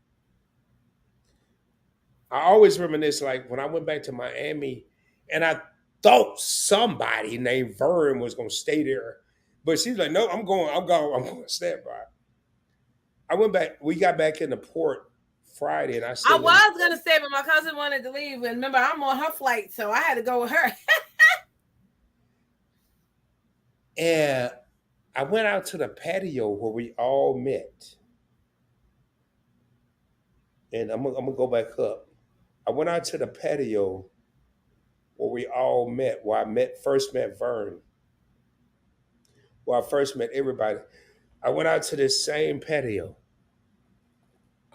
I always reminisce like when I went back to Miami, and I thought somebody named Vern was gonna stay there, but she's like, "No, I'm going. I'm going. I'm going to stand by." I went back. We got back in the port Friday, and I I stayed in. was gonna say, but my cousin wanted to leave. And remember, I'm on her flight, so I had to go with her. And I went out to the patio where we all met, and I'm gonna go back up. I went out to the patio where we all met, where I first met Vern, where I first met everybody. I went out to this same patio.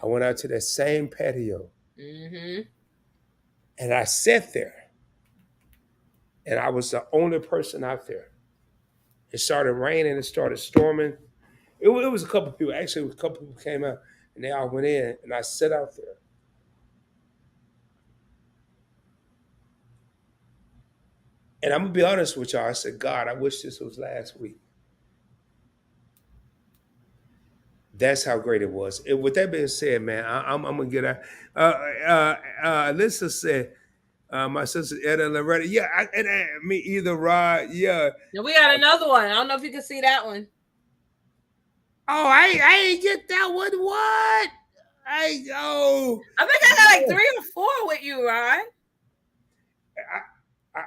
I went out to that same patio Mm-hmm. and I sat there and I was the only person out there. It started raining, it started storming. It was a couple of people. Actually, it was a couple of people came out and they all went in and I sat out there. And I'm gonna be honest with y'all. I said, God, I wish this was last week. That's how great it was. And with that being said, man, I'm gonna get out. Lisa said, my sister Etta Loretta, yeah, me either, Rod, yeah. Now we got another one. I don't know if you can see that one. Oh, I ain't get that one. What? I oh, I think I got like 3 or 4 with you, Rod. I,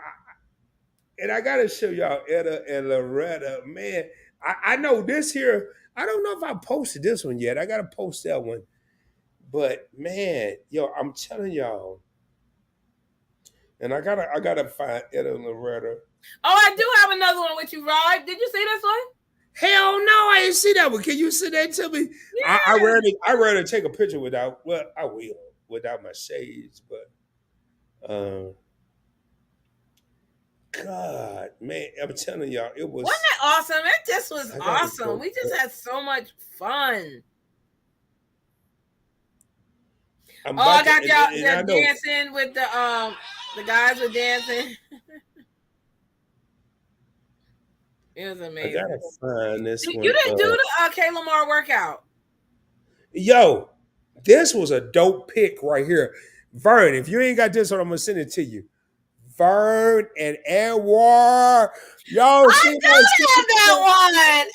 and I gotta show y'all Etta and Loretta. Man, I know this here. I don't know if I posted this one yet. I gotta post that one. But man, yo, I'm telling y'all, and I gotta find Etta and Loretta. Oh, I do have another one with you, Rod. Did you see this one? Hell no, I didn't see that one. Can you send that to me? Yeah. I rather take a picture without. Well, I will without my shades, but God, man, I'm telling y'all, it was. Wasn't that awesome? It just was awesome. We just had so much fun. I got y'all dancing with the guys were dancing. It was amazing. I gotta find this one. You didn't do the K Lamar workout. Yo, this was a dope pick right here. Vern, if you ain't got this one, I'm gonna send it to you. Vern and Edward. Y'all I see my don't have that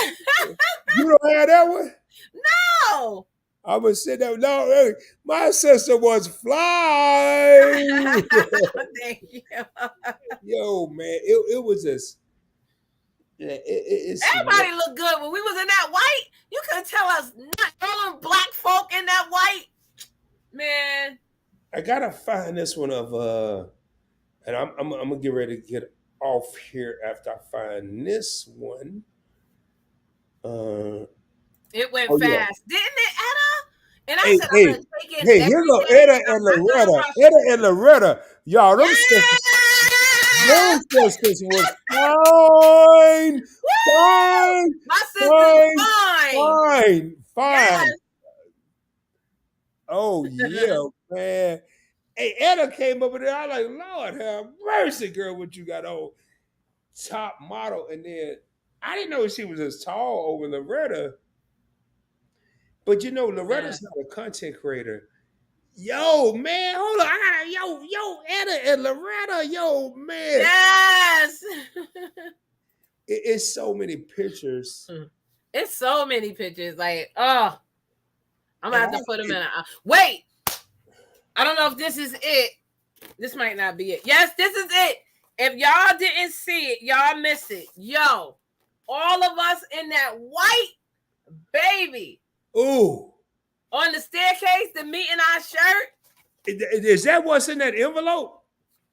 one. You don't have that one? No. I was sitting there. No, hey, my sister was flying. Thank you. Yo, man, it was just. Yeah, it's. Everybody looked good when we was in that white. You couldn't tell us not all them black folk in that white. Man. I gotta find this one of and I'm gonna get ready to get off here after I find this one. It went Oh yeah. fast, didn't it, Etta? And I Hey, said I'm hey, gonna take it hey, here every go day. Etta and I'm not Loretta. rushing. Etta and Loretta. Y'all, them sisters, Yeah! those sisters was fine, Woo! fine, My sister's fine, fine. fine, Yes. fine. Oh yeah, man. Hey, Etta came up with it. I was like, Lord have mercy, girl, what you got on? Top model. And then I didn't know she was as tall over Loretta. But you know, Loretta's Yes. not a content creator. Yo, man, hold on. I gotta, yo, Etta and Loretta, yo, man. Yes. It's so many pictures. It's so many pictures. Like, oh, I'm gonna And have to put them in. Wait, I don't know if this is it. This might not be it. Yes, this is it. If y'all didn't see it, y'all missed it. Yo, all of us in that white baby Ooh. on the staircase, the meet in our shirt. Is that what's in that envelope?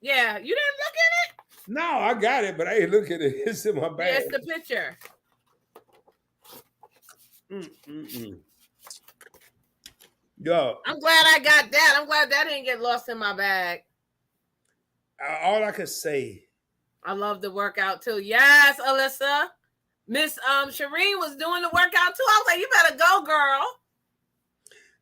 Yeah, you didn't look at it? No, I got it, but I ain't looking at it. It's in my bag. Yeah, it's the picture. Yo, I'm glad I got that. I'm glad that didn't get lost in my bag. all I can say. I love the workout too. Yes, Alyssa. Miss Shireen was doing the workout too. I was like, you better go, girl.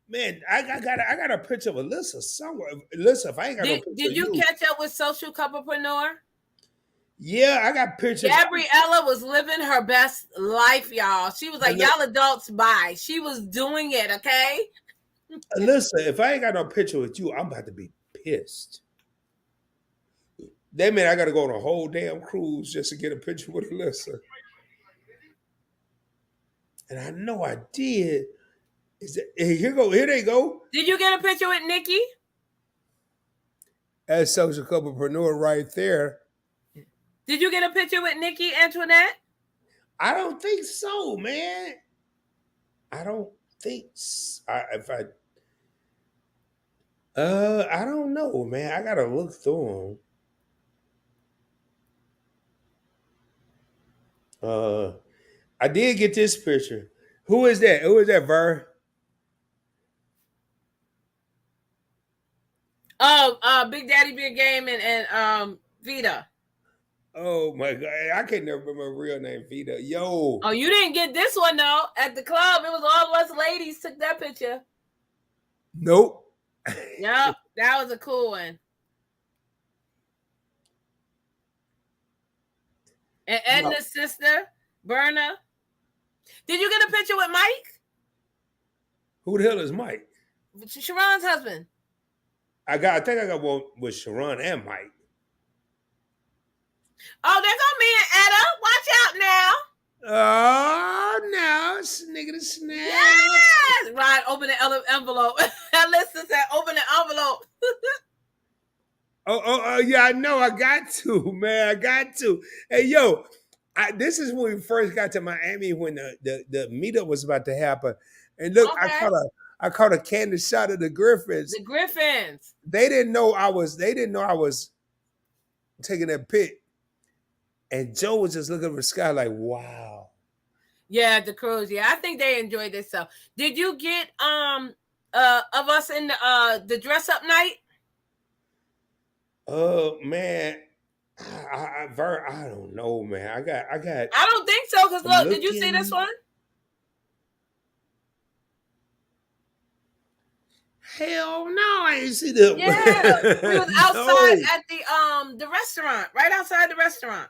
Man, I got a picture of Alyssa somewhere. Alyssa, if I ain't got no picture Did of you catch up with Social Couplepreneur? Yeah, I got pictures. Gabriella was living her best life, y'all. She was like, y'all adults, bye. She was doing it, okay? Alyssa, if I ain't got no picture with you, I'm about to be pissed. That mean I got to go on a whole damn cruise just to get a picture with Alyssa. And I know I did. Here they go. Did you get a picture with Nikki? That's Social Couplepreneur right there. Did you get a picture with Nikki Antoinette? I don't think so, man. I don't think I don't know, man. I gotta look through them. I did get this picture. Who is that? Who is that, Ver? Oh, Big Daddy Big Game and Vita. Oh my god, I can't never remember her real name, Vita. Yo. Oh, you didn't get this one though. At the club, it was all of us ladies took that picture. Nope. Yep, that was a cool one. And Edna's sister, Berna. Did you get a picture with Mike? Who the hell is Mike? Sharon's husband. I think I got one with Sharon and Mike. Oh, there go me and Etta. Watch out now. Oh, no, snigger snap. Yes! Right, open the envelope. Alyssa said, open the envelope. Oh, yeah, I know. I got to, man. I got to. Hey, yo, this is when we first got to Miami when the meetup was about to happen. And look, Okay. I caught a candid shot of the Griffins. The Griffins. They didn't know I was taking that pic. And Joe was just looking at the sky like, wow. Yeah, the cruise. Yeah, I think they enjoyed this. So, did you get of us in the dress up night? Man, I don't know, man. I got. I don't think so. Cause look, did you see this one? Hell no, I ain't see them. Yeah, we was outside at the restaurant, right outside the restaurant.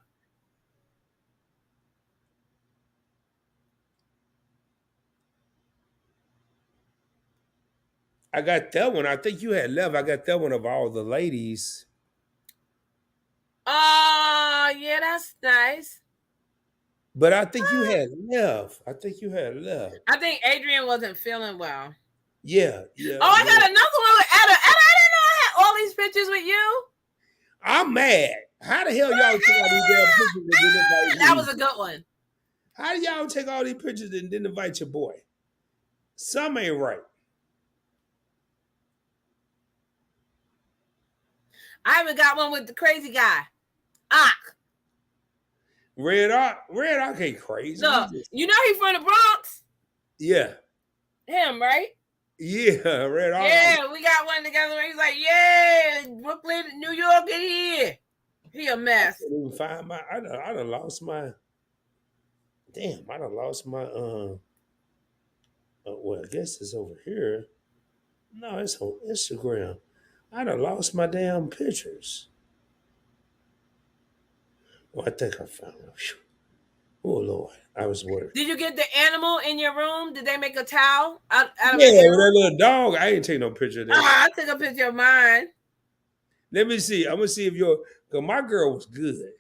I got that one. I think you had left. I got that one of all the ladies. Oh, yeah, that's nice. But I think you had left. I think you had left. I think Adrian wasn't feeling well. Yeah. Oh, I got another one with Etta. Etta, I didn't know I had all these pictures with you. I'm mad. How the hell y'all take all these damn pictures and didn't invite That me? was a good one. How do y'all take all these pictures and didn't invite your boy? Some ain't right. I even got one with the crazy guy. Ak. Red Ark ain't crazy. Look, you know he from the Bronx? Yeah. Him, right? Yeah, Red Ark. Yeah, we got one together where he's like, yeah, Brooklyn, New York, in here. He a mess. I couldn't even find my. I done lost my. Damn, I done lost my. Well, I guess it's over here. No, it's on Instagram. I done lost my damn pictures. Well, I think I found them. Oh Lord, I was worried. Did you get the animal in your room? Did they make a towel out of Yeah, it? with that little dog. I ain't take no picture of that. I took a picture of mine. Let me see. I'm gonna see if your. Cause my girl was good.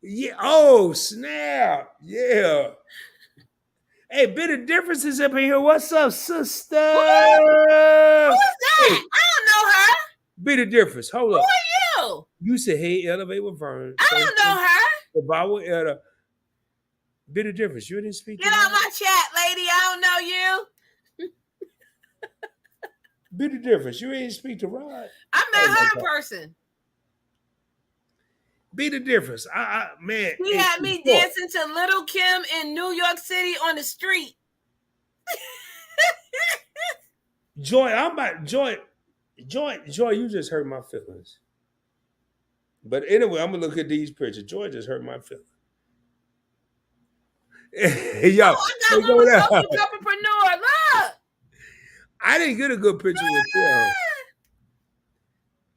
Yeah. Oh snap. Yeah. Hey, bit of differences up in here. What's up, sister? Who is that? Hey, I don't know her. bit of difference. Hold Who up. are you? You said, hey, elevate with Vern. I don't know her. The Bible Elder. Bit of difference. You didn't speak Get to out me. my chat, lady. I don't know you. Bit of difference. You ain't speak to Rod. I met her in person. Be the difference. Man. He had me dancing to Little Kim in New York City on the street. Joy, Joy, you just hurt my feelings. But anyway, I'm gonna look at these pictures. Joy just hurt my feelings. Yo, I got one with Sophie Entrepreneur. Look. I didn't get a good picture with her.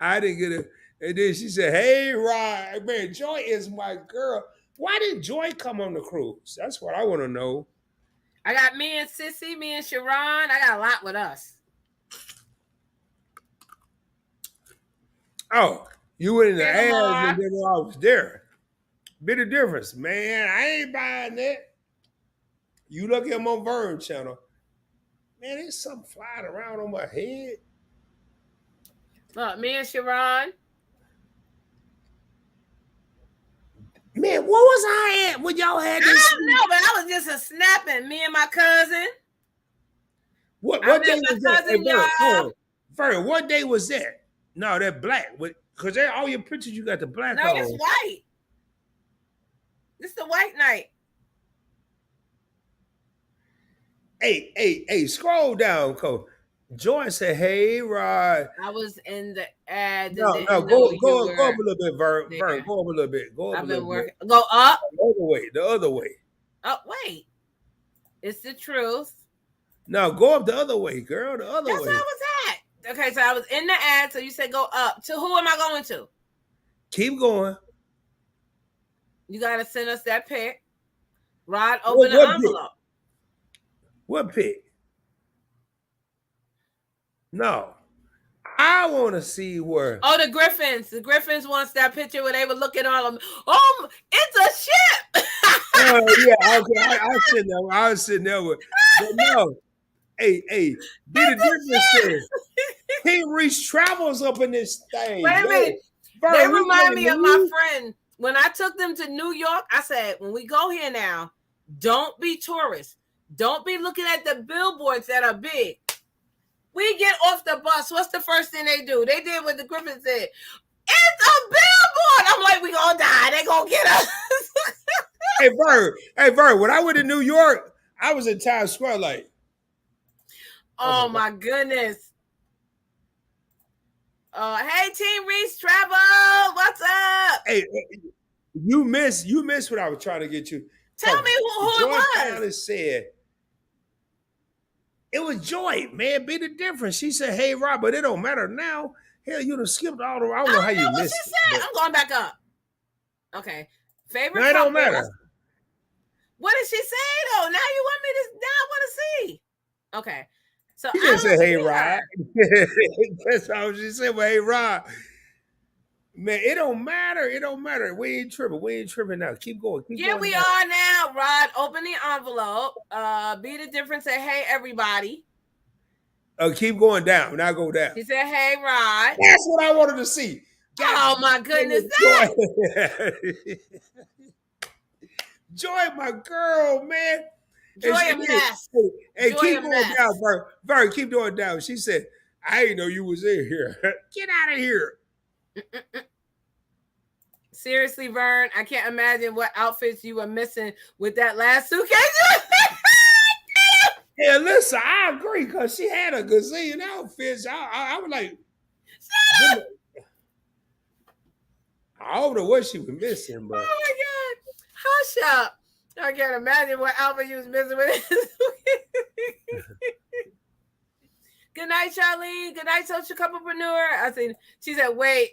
I didn't get it. And then she said, hey, Rod, man, Joy is my girl. Why didn't Joy come on the cruise? That's what I want to know. I got me and Sissy, me and Sharon. I got a lot with us. Oh, you went in the ass and then I was there. Bit of difference, man. I ain't buying that. You look at my Vern channel. Man, there's something flying around on my head. Look, me and Sharon. Man, what was I at when y'all had this? I don't know, but I was just a snapping. Me and my cousin. What day was that? Hey, Vern, what day was that? No, that black. Because all your pictures, you got the black on. No, it's white. This is the white night. Hey, scroll down, Cole. Joy said, hey, Rod. I was in the ad. No, go up a little bit, Vern. Vern, go up a little bit. Go up a little bit. Go up. The other way. Oh, wait. It's the truth. No, go up the other way, girl. The other way. That's where I was at. Okay, so I was in the ad, so you said go up. To who am I going to? Keep going. You got to send us that pic. Rod, open the envelope. What pic? No. I want to see where. Oh, the Griffins. The Griffins wants that picture where they were looking all of them. Oh, it's a ship. Yeah, okay. I was sitting there with. But no. Hey, be the difference. King Reese travels up in this thing. Wait a minute. They remind me of my friend. When I took them to New York, I said, when we go here now, don't be tourists. Don't be looking at the billboards that are big. We get off the bus. What's the first thing they do? They did what the Griffin said. It's a billboard. I'm like, we gonna die. They gonna get us. Hey, Vern, when I went to New York, I was in Times Square like. Oh my goodness. Hey, Team Reese Travel. What's up? Hey, you missed what I was trying to get you. Tell me who it was. Joy said, it was Joy, man. Be the difference. She said, hey, Rob, but it don't matter now. Hell, you done skipped all the. I don't know how you missed what she said. I'm going back up. Okay. Favorite. No, it don't matter. What did she say though? Now you want me to? Now I want to see. Okay. So she just said, hey, Rob. That's all she said. Well, hey, Rob. Man, it don't matter. It don't matter. We ain't tripping. We ain't tripping now. Keep going. Keep Yeah, going we down. are now. Rod, open the envelope. Be the difference. Say, hey, everybody. Keep going down. Now go down. She said, hey, Rod. That's what I wanted to see. God, Oh, my goodness. Joy. Joy, my girl, man. Joy a mess. Hey, Joy keep a going mess. down, Vern. Vern, keep going down. She said, I didn't know you was in here. Get out of here. Seriously, Vern, I can't imagine what outfits you were missing with that last suitcase. Yeah, listen, I agree because she had a gazillion outfits. I was like, I don't know what she was missing, but Oh my God. Hush up. I can't imagine what outfit you was missing with it. Good night, Charlene. Good night, social couplepreneur. I said, she said, wait,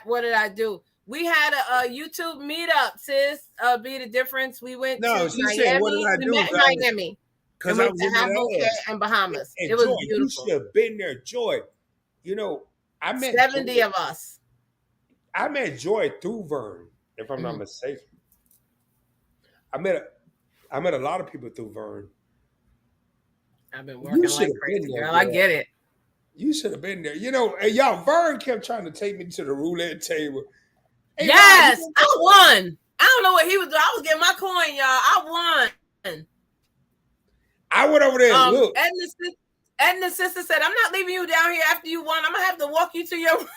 what did I do? We had a YouTube meetup, sis. Be the difference. We went to no, she Miami. said, what did I We do? met in Miami. Because And I went was to in Half that Bouquet ass. in Bahamas. And it was Joy, beautiful. you should have been there, Joy. You know, I met 70 Joy. of us. I met Joy through Vern, if I'm not mistaken. I met a lot of people through Vern. I've been working like crazy, girl. I get it. You should have been there. You know, and y'all, Vern kept trying to take me to the roulette table. Hey, yes, Rod, I won. I don't know what he was doing. I was getting my coin, y'all. I won. I went over there and looked. Edna's sister said, I'm not leaving you down here after you won. I'm going to have to walk you to your room.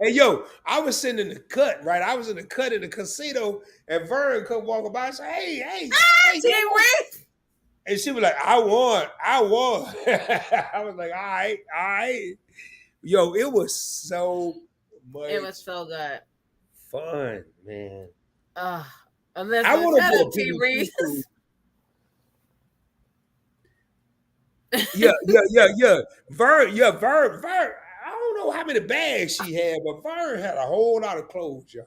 Hey, yo, I was sitting in the cut, right? I was in the cut in the casino, and Vern come walking by and say, hey, and she was like, I won. I was like, all right. Yo, it was so much. It was so good. Fun, man. I want to go T Reese. Yeah. Vern. I don't know how many bags she had, but Vern had a whole lot of clothes, y'all.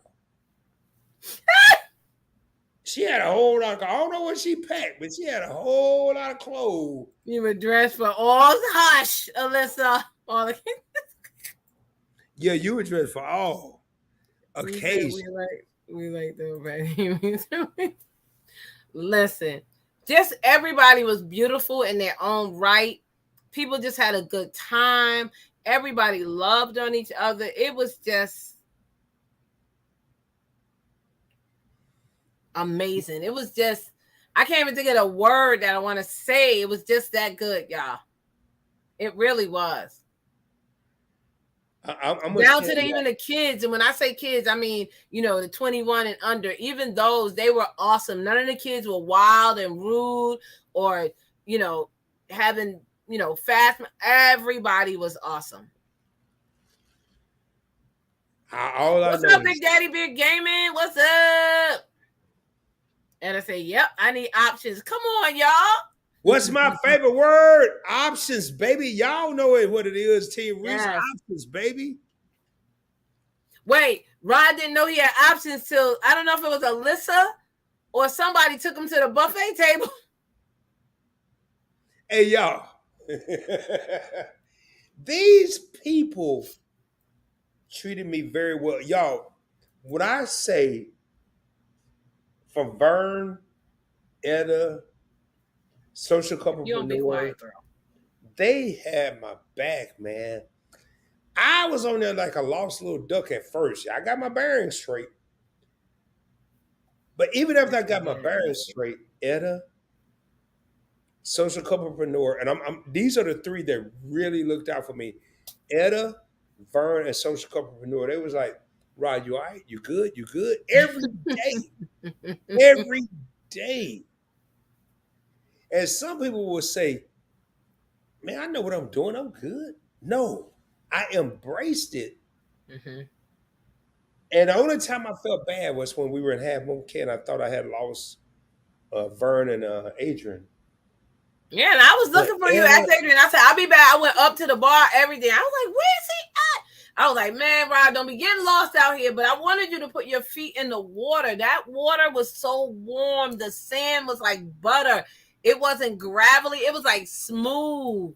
She had a whole lot. I don't know what she packed, but she had a whole lot of clothes. You were dressed for all hush, Alyssa. Yeah, you were dressed for all occasions. We like the Listen, just everybody was beautiful in their own right. People just had a good time. Everybody loved on each other. It was just amazing. It was just, I can't even think of a word that I want to say. It was just that good, y'all. It really was. I'm down to even the kids. And when I say kids, I mean, the 21 and under, even those, they were awesome. None of the kids were wild and rude or, having, fast. Everybody was awesome. What's up, Big Daddy Big Gaming? What's up? And I say, yep, I need options. Come on, y'all. What's my favorite word? Options, baby. Y'all know what it is, Team Reese. Yes. Options, baby. Wait, Rod didn't know he had options till, I don't know if it was Alyssa or somebody took him to the buffet table. Hey, y'all. These people treated me very well. Y'all, when I say from Vern, Etta, social couplepreneur, they had my back, man. I was on there like a lost little duck at first. I got my bearings straight. But even after I got my bearings straight, Etta, social couplepreneur, and these are the three that really looked out for me. Etta, Vern, and social couplepreneur. They was like, Rod, you all right? You good? You good? Every day. Every day. And some people will say, man, I know what I'm doing. I'm good. No, I embraced it. Mm-hmm. And the only time I felt bad was when we were in Half Moon Camp. I thought I had lost Vern and Adrian. Yeah, and I was looking for you, asked Adrian. I said, I'll be back. I went up to the bar, everything. I was like, where's he at? I was like, man, Rob, don't be getting lost out here. But I wanted you to put your feet in the water. That water was so warm. The sand was like butter. It wasn't gravelly. It was like smooth.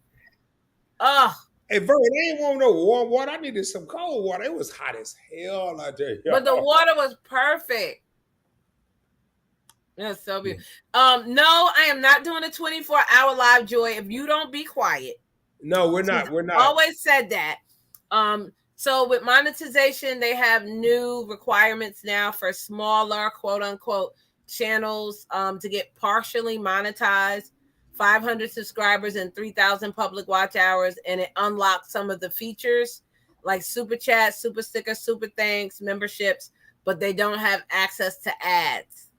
Ugh. Hey, Vern, I ain't want no warm water. I needed some cold water. It was hot as hell out there. But the water was perfect. That's so beautiful. No, I am not doing a 24-hour live, Joy. If you don't be quiet. No, we're not. We're not. Always said that. So with monetization, they have new requirements now for smaller, quote unquote, channels to get partially monetized, 500 subscribers and 3,000 public watch hours, and it unlocks some of the features like super chat, super sticker, super thanks, memberships, but they don't have access to ads.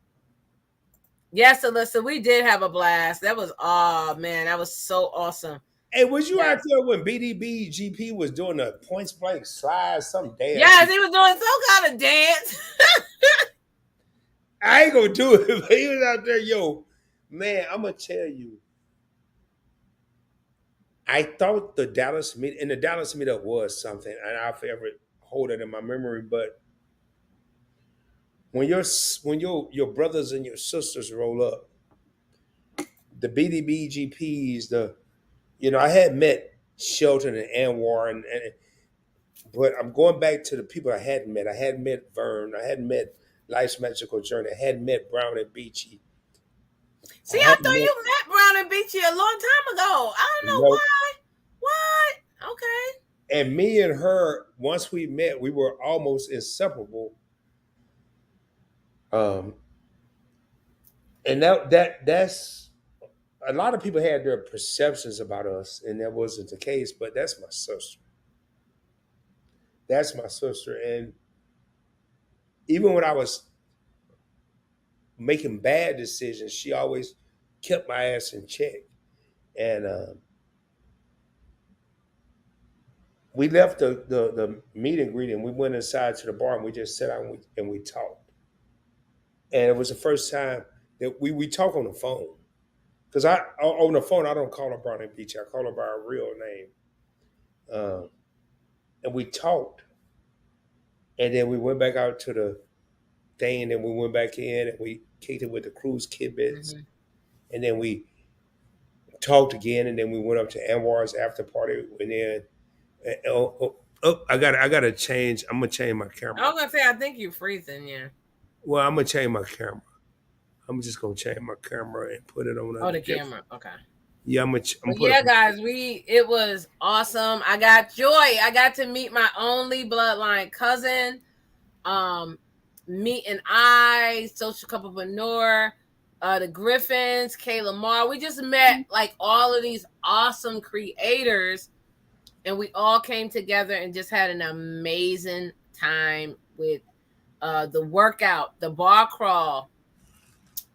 Yes, Alyssa, we did have a blast. That was, oh man, that was so awesome. Hey, was you out there when BDB GP was doing the points blank slide, some dance? Yes, he was doing some kind of dance. I ain't gonna do it, but he was out there, yo, man, I'm gonna tell you. I thought the Dallas meetup was something, and I'll forever hold it in my memory. But when your brothers and your sisters roll up, the BDB GPs, I had met Shelton and Anwar, but I'm going back to the people I hadn't met. I hadn't met Vern. I hadn't met Life's Magical Journey. I hadn't met Brown and Beachy. See, I thought you met Brown and Beachy a long time ago. I don't know why. What? Okay. And me and her, once we met, we were almost inseparable. And that's a lot of people had their perceptions about us, and that wasn't the case. But that's my sister. That's my sister, and even when I was making bad decisions, she always kept my ass in check. And we left the meet and greet, and we went inside to the bar, and we just sat down and we talked. And it was the first time that we talk on the phone. Because on the phone, I don't call her Brown and Beach. I call her by her real name. And we talked. And then we went back out to the thing, and then we went back in, and we kicked it with the cruise kidbits. Mm-hmm. And then we talked again, and then we went up to Anwar's after party. And then, I gotta change. I'm gonna change my camera. I was gonna say, I think you're freezing, yeah. Well, I'm gonna change my camera. I'm just gonna change my camera and put it on. Oh, the camera. Okay. Yeah, guys, it was awesome. I got joy. I got to meet my only bloodline cousin. Meet and I, social couplepreneur, the Griffins, Kayla Marr. We just met like all of these awesome creators, and we all came together and just had an amazing time with the workout, the bar crawl,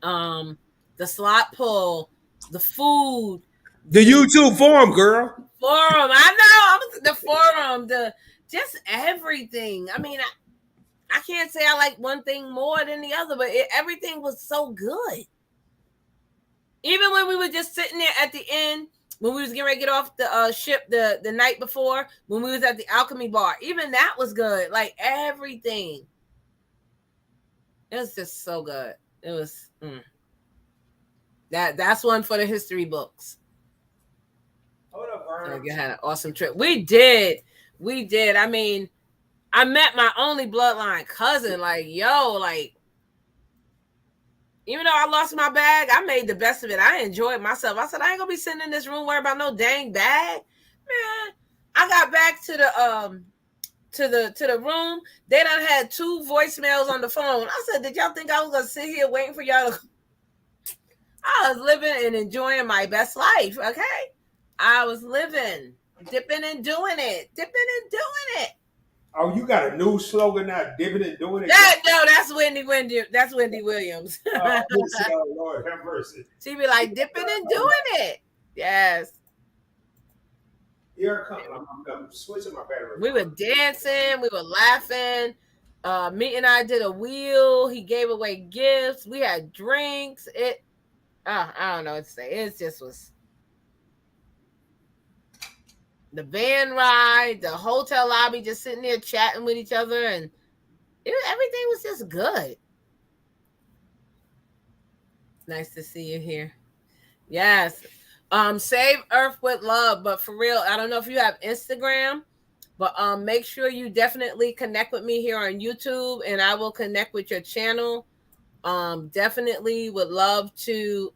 the slot pull, the food, the YouTube forum, girl. Forum, I know. The forum, just everything. I mean, I can't say I like one thing more than the other, but everything was so good. Even when we were just sitting there at the end, when we was getting ready to get off the ship the night before, when we was at the Alchemy Bar, even that was good. Like everything. It was just so good. It was that's one for the history books. Hold up, Vern. You had an awesome trip. We did. I mean, I met my only bloodline cousin. Like, yo, like, even though I lost my bag, I made the best of it. I enjoyed myself. I said, I ain't gonna be sitting in this room worrying about no dang bag. Man, I got back to the room. They done had 2 voicemails on the phone. I said, did y'all think I was gonna sit here waiting for y'all to? I was living and enjoying my best life. Okay, I was living, dipping and doing it. Oh, you got a new slogan now, dipping and doing it? No, that's Wendy Williams. Oh, Lord, have mercy. She be like, dipping and doing it. Yes. Here I come. I'm switching my battery. We were dancing. We were laughing. Me and I did a wheel. He gave away gifts. We had drinks. I don't know what to say. It just was the van ride, the hotel lobby, just sitting there chatting with each other, and everything was just good. Nice to see you here. Yes. Save Earth with Love, but for real, I don't know if you have Instagram, but make sure you definitely connect with me here on YouTube, and I will connect with your channel. Definitely would love to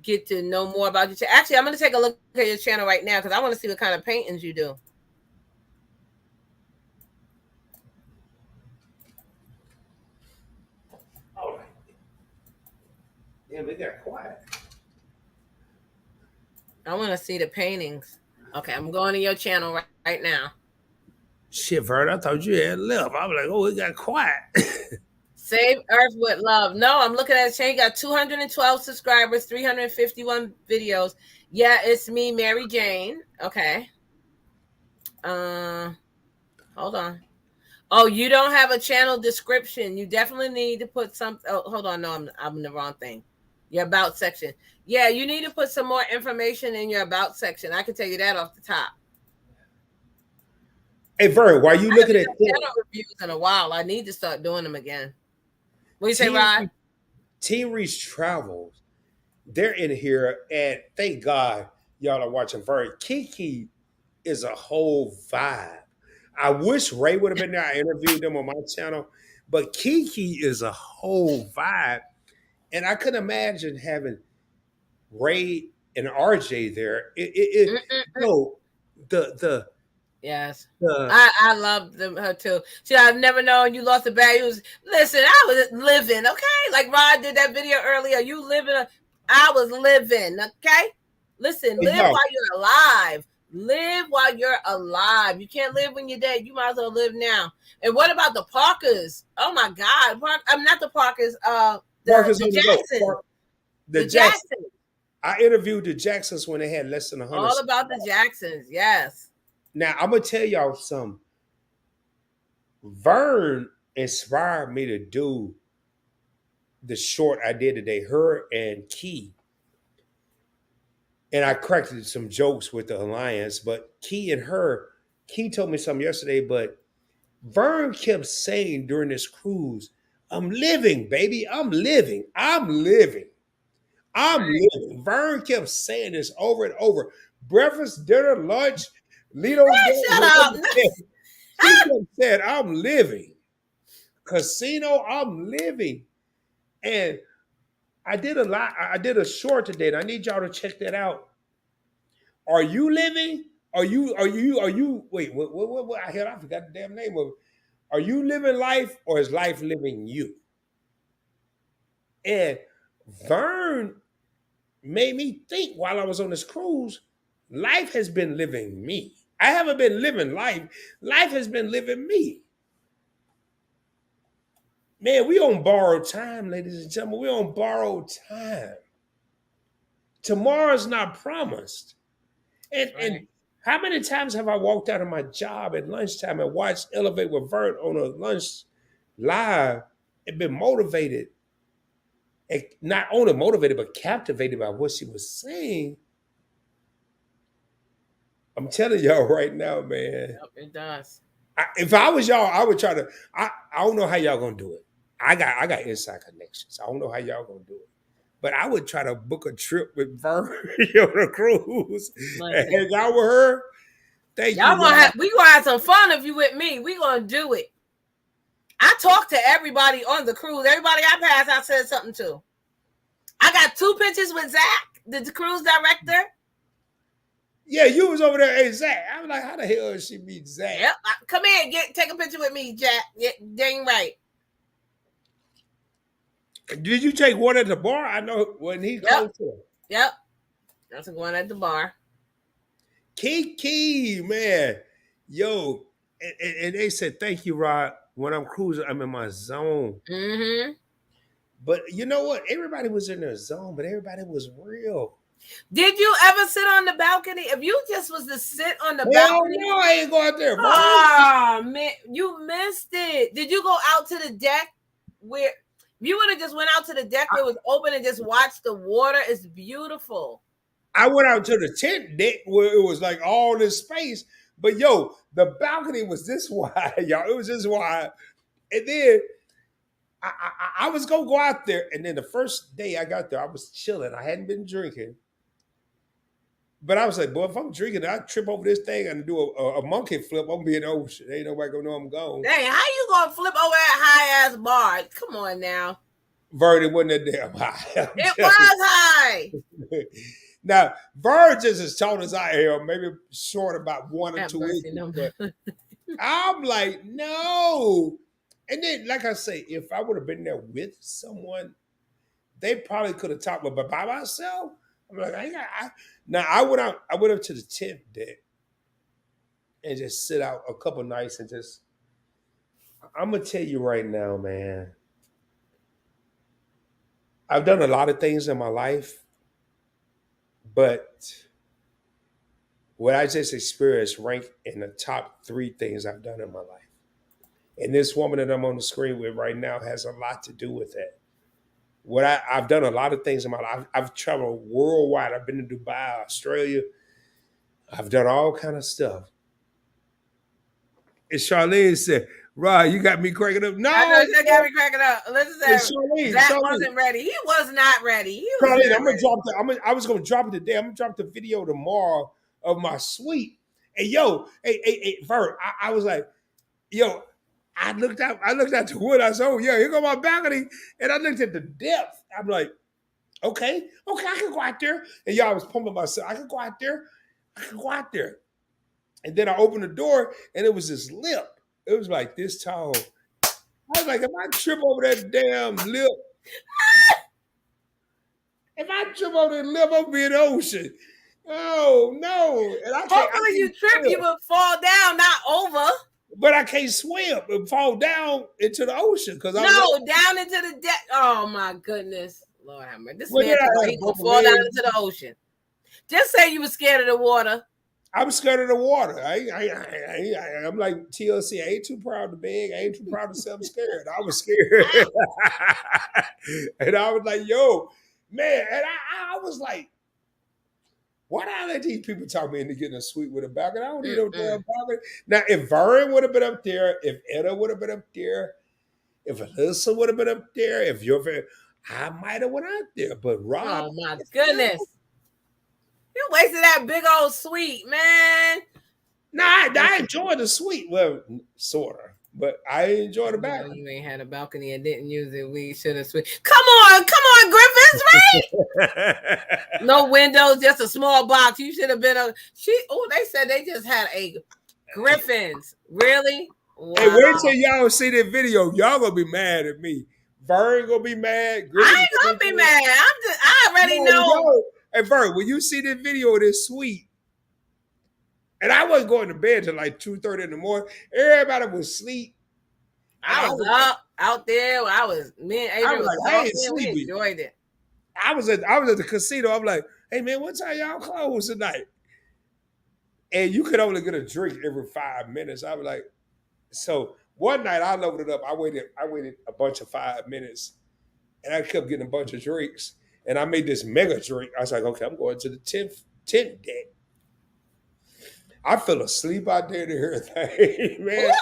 get to know more about you. Actually, I'm gonna take a look at your channel right now because I want to see what kind of paintings you do. All right. Yeah, they got quiet. I want to see the paintings. Okay, I'm going to your channel right now. Shit, Vern, I thought you had left. I was like, oh, it got quiet. Save Earth with Love. No, I'm looking at the channel. You got 212 subscribers, 351 videos. Yeah, it's me, Mary Jane. Okay. Uh, hold on. Oh, you don't have a channel description. You definitely need to put some. Oh, hold on. No, I'm in the wrong thing. Your about section. Yeah, you need to put some more information in your about section. I can tell you that off the top. Hey, Vern, why you I looking haven't at done channel reviews in a while. I need to start doing them again. What do you say, Team Rod? Team Reach Travels? They're in here, and thank God y'all are watching Vern. Kiki is a whole vibe. I wish Ray would have been there. I interviewed them on my channel, but Kiki is a whole vibe, and I couldn't imagine having Ray and RJ there. No, the Yes. the I love them her too. See, I've never known you lost a bag. You was listen, I was living, okay? Like Rod did that video earlier. You living I was living, okay? Listen, live yo, while you're alive. Live while you're alive. You can't live when you're dead. You might as well live now. And what about the Parkers? Oh my God. I'm not the Parkers, Marcus the on the go. Jacksons. The The Jacksons. Jacksons. I interviewed the Jacksons when they had less than 100. All about the Jacksons, yes. Now I'm gonna tell y'all something. Vern inspired me to do the short I did today, her and Key. And I cracked some jokes with the alliance, but Key told me something yesterday, but Vern kept saying during this cruise, I'm living, baby. I'm living. I'm living. I'm living. Vern kept saying this over and over. Breakfast, dinner, lunch, Lido's day, Shut up. she kept saying, I'm living. Casino, I'm living. And I did a lot. I did a short today, and I need y'all to check that out. Are you living? Are you wait, what I forgot the damn name of it. Are you living life or is life living you? And Vern made me think while I was on this cruise, life has been living me. I haven't been living life. Life has been living me. Man, we on borrowed time, ladies and gentlemen. We on borrowed time. Tomorrow's not promised. And how many times have I walked out of my job at lunchtime and watched Elevate with Vert on a lunch live and been motivated? And not only motivated, but captivated by what she was saying. I'm telling y'all right now, man. Yep, it does. If I was y'all, I would try to. I don't know how y'all gonna do it. I got inside connections. I don't know how y'all gonna do it. But I would try to book a trip with Vern on a cruise and hang out with her. Thank Y'all you. we gonna have some fun if you with me. We gonna do it. I talked to everybody on the cruise. Everybody I passed, I said something to. I got 2 pictures with Zach, the cruise director. Yeah, you was over there, hey Zach. I was like, how the hell did she meet Zach? Yep. Come in, take a picture with me, Jack. Yeah, dang right. Did you take one at the bar? I know when he close to her. Yep. That's one at the bar. Kiki, man. Yo, and they said, thank you, Rod. When I'm cruising, I'm in my zone. Mm-hmm. But you know what? Everybody was in their zone, but everybody was real. Did you ever sit on the balcony? If you just was to sit on the balcony. No, I ain't go out there, bro. Oh, man. You missed it. Did you go out to the deck where you would have just went out to the deck where it was open and just watched the water? It's beautiful. I went out to the tent deck where it was like all this space. But yo, the balcony was this wide, y'all. It was this wide. And then I was gonna go out there. And then the first day I got there, I was chilling. I hadn't been drinking. But I was like, boy, if I'm drinking, I trip over this thing and do a monkey flip. I'm gonna be in the ocean. Ain't nobody gonna know I'm gone. Dang, how you gonna flip over that high ass bar? Come on now. Vern, it wasn't that damn high. It was high. Now, Vern just as tall as I am, maybe short about 1 or 2 inches. No. But I'm like, no. And then, like I say, if I would have been there with someone, they probably could have talked. But by myself, I'm like, now I went out. I went up to the 10th deck and just sit out a couple nights and just. I'm gonna tell you right now, man. I've done a lot of things in my life, but what I just experienced rank in the top 3 things I've done in my life. And this woman that I'm on the screen with right now has a lot to do with that. I've done a lot of things in my life. I've traveled worldwide. I've been to Dubai, Australia. I've done all kind of stuff. And Charlene said, Rod, you got me cracking up. No, I know you got me cracking up. Listen, Charlene, Zach wasn't ready. He was not ready. Charlene, I was gonna drop it today. I'm gonna drop the video tomorrow of my suite. And hey, Vern, I was like, yo, I looked out the wood. I said, oh yeah, here go my balcony. And I looked at the depth. I'm like, okay, I can go out there. And y'all was pumping myself. I can go out there. And then I opened the door and it was this lip. It was like this tall. I was like, if I trip over that damn lip, I'm be in the ocean. Oh no. And hopefully you trip, you would fall down, not over. But I can't swim and fall down into the ocean because down into the depth. Oh my goodness, Lord have mercy. This man he gonna fall down into the ocean. Just say you were scared of the water. I'm scared of the water. I'm like TLC. I ain't too proud to beg. I ain't too proud to say I'm scared. I was scared, and I was like, "Yo, man!" And I was like, why do I let these people talk me into getting a suite with a balcony? I don't need no damn balcony. Now, if Vern would have been up there, if Etta would have been up there, if Alyssa would have been up there, if your I might have went out there. But Rob, oh my goodness, you wasted that big old suite, man. Nah, I enjoyed the suite. Well, sort of. But I enjoyed the balcony. You ain't had a balcony and didn't use it. We should have switched. Come on, Griffiths, right? No windows, just a small box. You should have been they said they just had a Griffins. Really? Wow. Hey, wait till y'all see that video. Y'all gonna be mad at me. Vern gonna be mad. I ain't gonna be mad. I already know. Hey, Vern, when you see this video of this suite, and I wasn't going to bed till like 2:30 in the morning. Everybody was asleep. I was up out there. Me and Adrian was talking. We enjoyed it. I was at the casino. I'm like, hey man, what time y'all close tonight? And you could only get a drink every 5 minutes. I was like, so one night I loaded up. I waited a bunch of 5 minutes, and I kept getting a bunch of drinks. And I made this mega drink. I was like, okay, I'm going to the 10th deck. I fell asleep out there to everything, man.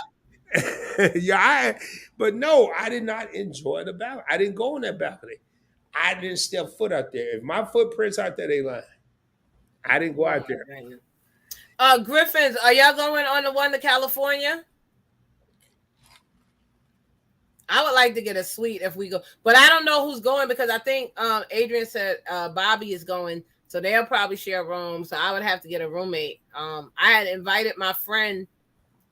But no, I did not enjoy the balcony. I didn't go on that balcony. I didn't step foot out there. If my footprints out there, they lying. I didn't go out there. Griffins, are y'all going on the one to California? I would like to get a suite if we go, but I don't know who's going because I think Adrian said Bobby is going. So they'll probably share a room. So I would have to get a roommate. I had invited my friend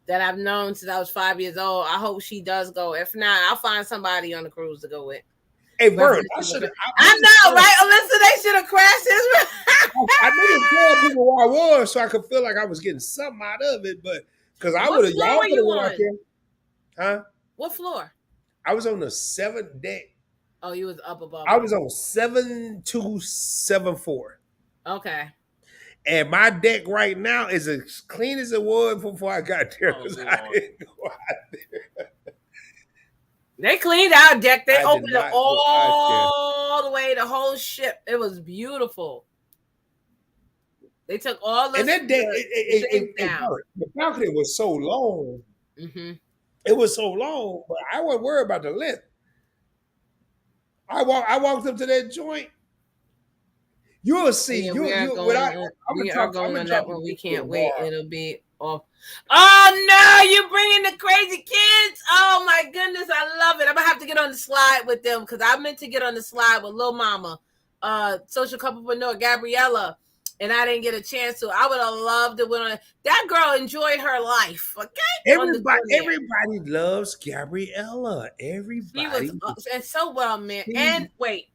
that I've known since I was 5 years old. I hope she does go. If not, I'll find somebody on the cruise to go with. Hey, Vern, I know, right? Alyssa, they should have crashed this. I didn't tell people where I was so I could feel like I was getting something out of it, but because I would have, y'all would have went out there. Huh? What floor? I was on the 7th deck. Oh, you was up above. I was on 7274. Okay. And my deck right now is as clean as it was before I got there because I didn't go out there. They cleaned our deck. They opened it all the way, the whole ship. It was beautiful. They took all the that deck. The balcony was so long. Mm-hmm. It was so long, but I wasn't worried about the length. I walked up to that joint. You'll see. Yeah, You. What I'm gonna we are talk. I'm going gonna on talk that to one. We people can't wait. tomorrow. It'll be off. Oh no, you bringing the crazy kids. Oh my goodness, I love it. I'm gonna have to get on the slide with them because I meant to get on the slide with Lil Mama, social couplepreneur Gabriella, and I didn't get a chance to. I would have loved to win on it. That girl enjoyed her life, okay? On the there. Everybody loves Gabriella. She was Everybody. and so well, man. She, And wait,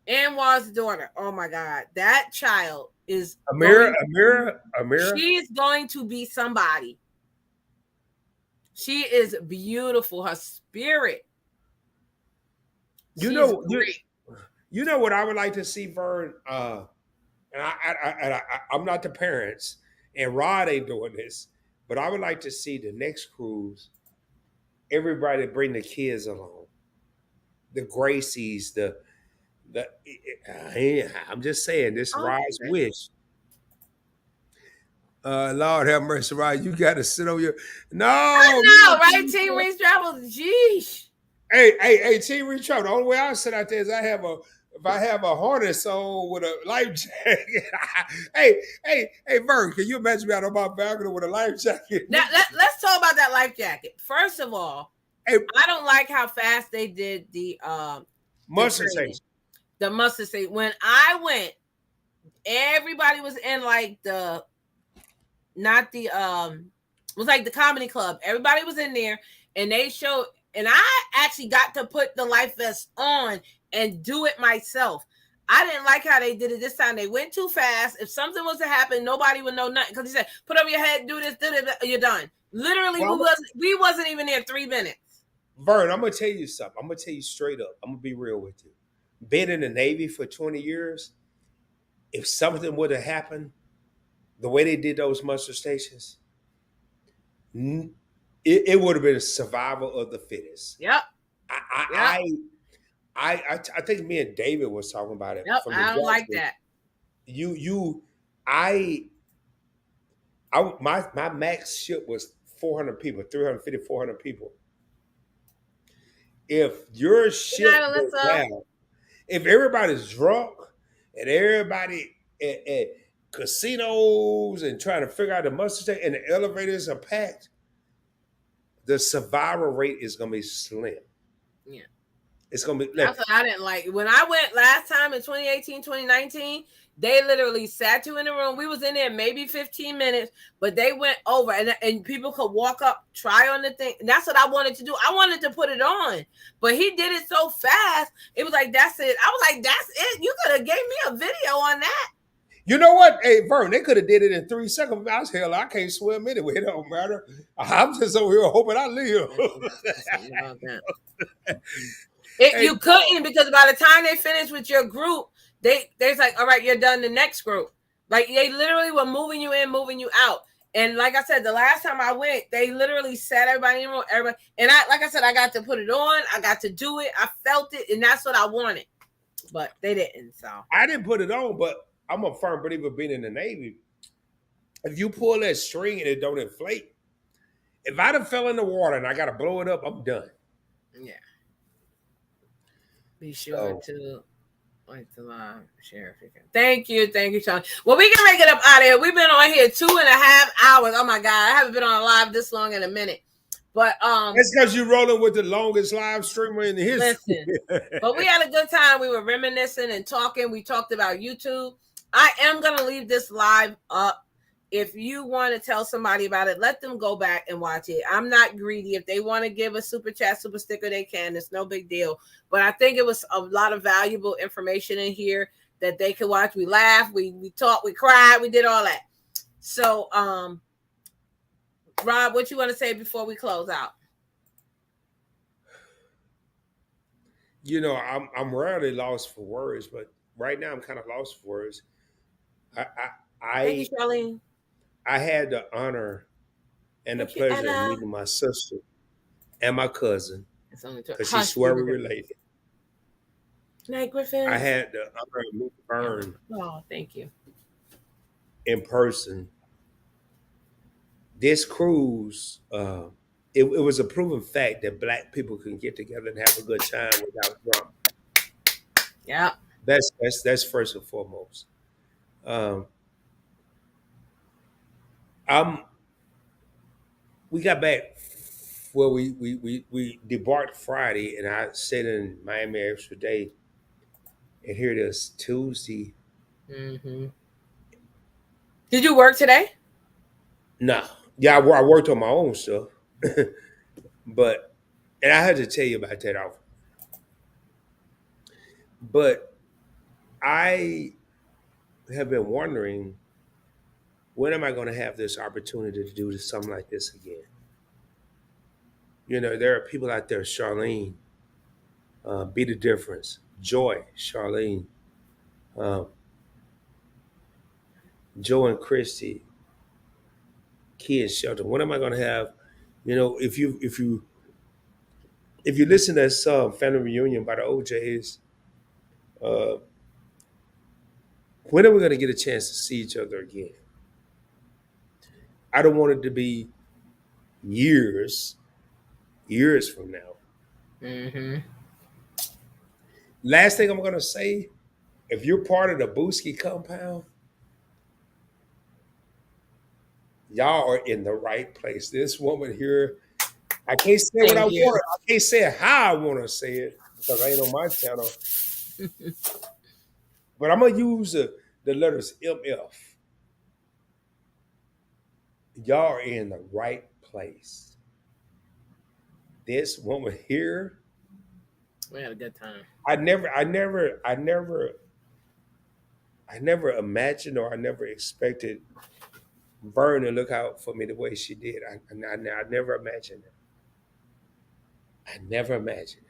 Anwar's daughter. Oh my God, that child is Amira, going. Amira, Amira. She is going to be somebody. She is beautiful. Her spirit. You She's know, great. you know what I would like to see, Vern. And I'm not the parents, and Rod ain't doing this, but I would like to see the next cruise. Everybody bring the kids along, the Gracies, the. I'm just saying this Rod's Okay. wish. Lord have mercy, Rod. You got to sit on your. I No, know, right? Team Reach Travel. Jeez. hey, Team Reach Out. The only way I sit out there is if I have a harness on with a life jacket. hey, Vern, can you imagine me out on my balcony with a life jacket? Now, let's talk about that life jacket. First of all, Hey, I don't like how fast they did the mustard training. station. The mustard station. When I went, everybody was in like the not the it was like the comedy club. Everybody was in there and they showed, and I actually got to put the life vest on and do it myself. I didn't like how they did it this time. They went too fast. If something was to happen, nobody would know nothing because he said, "Put over your head, do this, you're done." Literally, Well, we wasn't even there 3 minutes. Vern, I'm gonna tell you something. I'm gonna tell you straight up. I'm gonna be real with you. Been in the Navy for 20 years. If something would have happened, the way they did those muster stations, it would have been a survival of the fittest. Yep. I, Yep. I think me and David was talking about it Yep. from the I don't like get-go. that. You, my max ship was 400 people, 350, 400 people. If your Good night, ship goes Alyssa. down, if everybody's drunk and everybody at casinos and trying to figure out the mustard station and the elevators are packed, the survival rate is going to be slim. Yeah. It's going to be. That's what I didn't like. When I went last time in 2018, 2019, they literally sat you in the room. We was in there maybe 15 minutes, but they went over and people could walk up, try on the thing. And that's what I wanted to do. I wanted to put it on, but he did it so fast. It was like, that's it. I was like, that's it. You could have gave me a video on that. You know what? Hey, Vern, they could have did it in 3 seconds. I was hell, I can't swim anyway. It don't matter. I'm just over here hoping I live. About that. Hey, You couldn't, because by the time they finished with your group, they's like, all right, you're done. The next group, like they literally were moving you in, moving you out. And like I said, the last time I went, they literally sat everybody in the room, everybody. And like I said, I got to put it on, I got to do it, I felt it, and that's what I wanted. But they didn't. So I didn't put it on, but I'm a firm believer being in the Navy. If you pull that string and it don't inflate, if I done fell in the water and I got to blow it up, I'm done. yeah. Be sure to like the live share if you can. Thank you, Sean. Well, we can make it up out of here. We've been on here 2.5 hours. Oh my God, I haven't been on live this long in a minute. But that's because you're rolling with the longest live streamer in the history. Listen, but we had a good time. We were reminiscing and talking. We talked about YouTube. I am gonna leave this live up. If you want to tell somebody about it, let them go back and watch it. I'm not greedy. If they want to give a super chat, super sticker, they can. It's no big deal. But I think it was a lot of valuable information in here that they could watch. We laughed, we talked, we cried, we did all that. So, Rob, what you want to say before we close out? You know, I'm rarely lost for words, but right now I'm kind of lost for words. Thank you, Charlene. I had the honor and the pleasure of meeting my sister and my cousin because she swear we're related. Night, Griffin. I had the honor of meeting Vern. Oh, thank you. In person. This cruise, it was a proven fact that Black people can get together and have a good time without drama. Yeah. That's first and foremost. Um, I'm we got back. Well, we debarked Friday, and I stayed in Miami extra day, and here it is Tuesday. Hmm. Did you work today? Nah, yeah, I worked on my own stuff, but and I had to tell you about that off. But I have been wondering when am I going to have this opportunity to do something like this again? You know, there are people out there, Charlene, Be the Difference, Joy, Charlene, um, Joe and Christy, Kids Shelter. When am I going to have? You know, if you listen to that song "Family Reunion" by the OJ's, uh, when are we going to get a chance to see each other again? I don't want it to be years, years from now. Hmm. Last thing I'm going to say, if you're part of the Booski compound, y'all are in the right place. This woman here, I can't say what I Thank you. want. I can't say it how I want to say it because I ain't on my channel. But I'm gonna use the letters MF. Y'all are in the right place. This woman here, We had a good time. I never imagined or I never expected Vern to look out for me the way she did. I never imagined it. I never imagined it.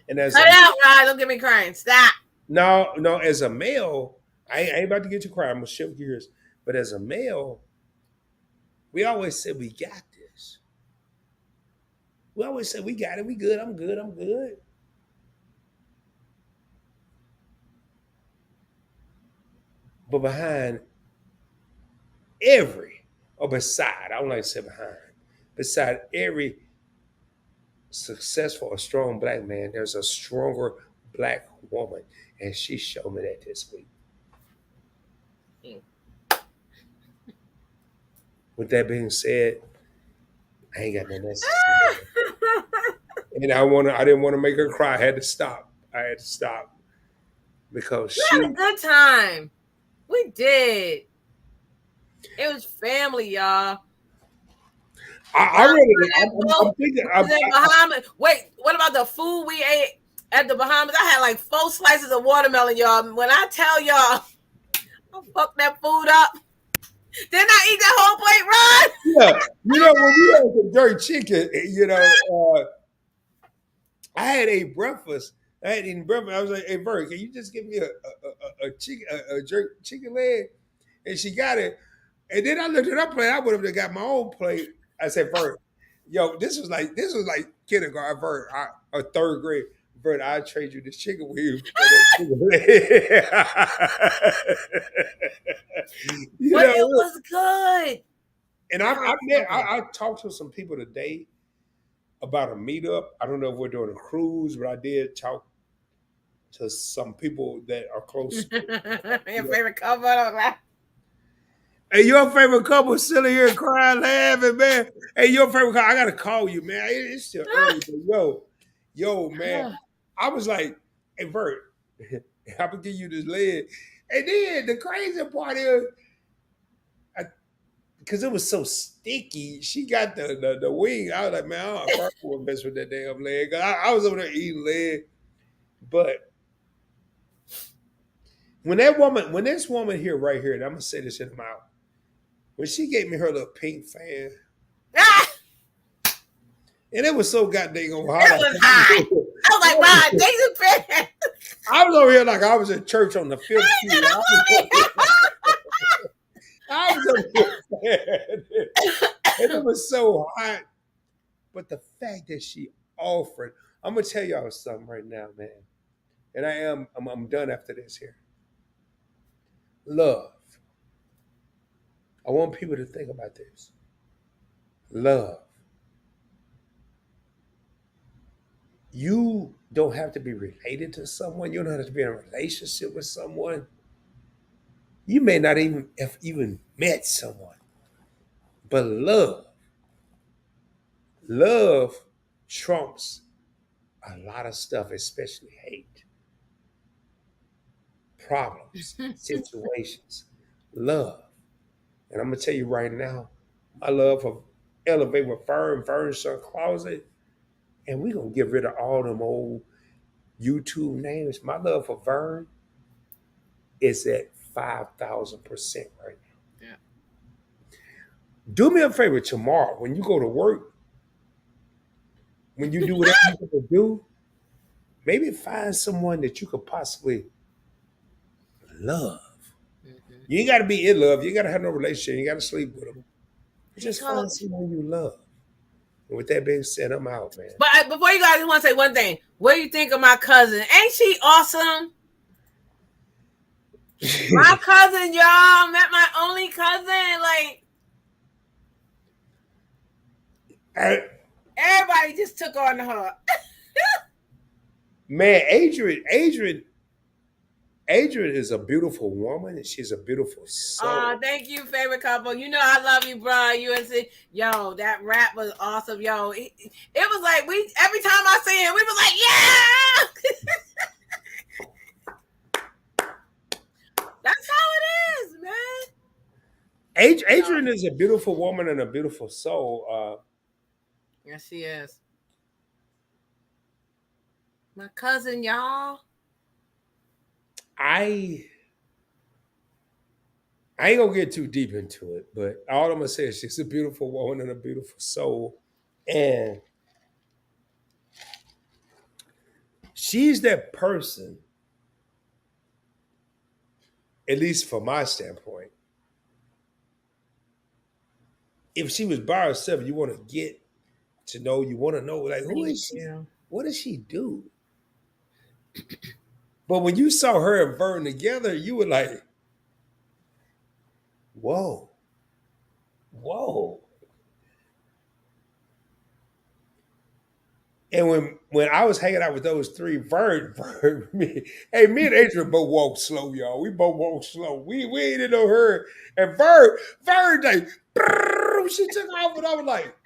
And as Cut a it out, Rod. Don't get me crying. Stop. no, as a male, I ain't about to get you crying. I'm gonna shift gears. But as a male, we always said we got this. We always said we got it. We good. I'm good. I'm good. But behind every, or beside, I don't like to say behind, beside every successful or strong black man, there's a stronger black woman. And she showed me that this week. With that being said, I ain't got nothing else to say. And I didn't want to make her cry. I had to stop. I had to stop because We had a good time. We did. It was family, y'all. I read it. I'm thinking. We was in Bahamas. Wait, what about the food we ate at the Bahamas? I had like 4 slices of watermelon, y'all. When I tell y'all, I fucked that food up. Didn't I eat that whole plate, Ron? Yeah, you know when we had the jerk chicken, I had ate breakfast. I had eaten breakfast. I was like, "Hey, Bert, can you just give me a chicken a jerk chicken leg?" And she got it. And then I looked at her plate. I would have got my own plate. I said, "Bert, yo, this was like kindergarten, Bert, or third grade. Bert, I'll trade you this chicken wing for that chicken leg." you But know, it was good. and I talked to some people today about a meetup. I don't know if we're doing a cruise, but I did talk to some people that are close. Your favorite cover? Hey, your favorite couple sitting here crying, laughing, man. Hey, your favorite couple, I gotta call you, man. It's still early, but man. I was like, hey, Bert, I'm gonna give you this leg. And then the crazy part is, because it was so sticky, she got the wing. I was like, man, I don't want to mess with that damn leg. I was over there eating leg. But when this woman here, right here, and I'm gonna say this in the mouth, when she gave me her little pink fan, and it was so goddamn hot. It was hot. I was like, Ron, take the fan. I was over here like I was at church on the 15th. I was over here, and it was so hot. But the fact that she offered, I'm gonna tell y'all something right now, man. And I'm done after this here. Love. I want people to think about this. Love. You don't have to be related to someone. You don't have to be in a relationship with someone. You may not even have even met someone, but love trumps a lot of stuff, especially hate, problems, situations. Love. And I'm gonna tell you right now, my love for Elevate with Vern's son Closet, and we're gonna get rid of all them old YouTube names. My love for Vern is at 5,000% right now. Yeah. Do me a favor tomorrow when you go to work, when you do whatever you gonna do, maybe find someone that you could possibly love. Mhm. You ain't gotta be in love, you ain't gotta have no relationship, you gotta sleep with them. Hey, Just find Coach. someone you love. And with that being said, I'm out, man. But before you guys, I want to say one thing. What do you think of my cousin? Ain't she awesome? My cousin, y'all, met my only cousin. Like, I- everybody just took on her. man, Adrian is a beautiful woman and she's a beautiful soul. Thank you, favorite couple. You know I love you, bro. UNC. Yo, that rap was awesome. Yo, it was like we every time I see him, we was like, yeah. That's how it is, man. Adrian is a beautiful woman and a beautiful soul. Yes, she is. My cousin, y'all. I ain't gonna get too deep into it, but all I'm gonna say is she's a beautiful woman and a beautiful soul. And she's that person, at least from my standpoint. If she was by herself, you want to get to know, you want to know, like, who is she? What does she do? But when you saw her and Vern together, you were like, whoa, whoa. And when I was hanging out with those three, me and Adrian both walked slow, y'all. We both walked slow. We ain't in no hurry. And Vern, like, brrr, she took off, and I was like,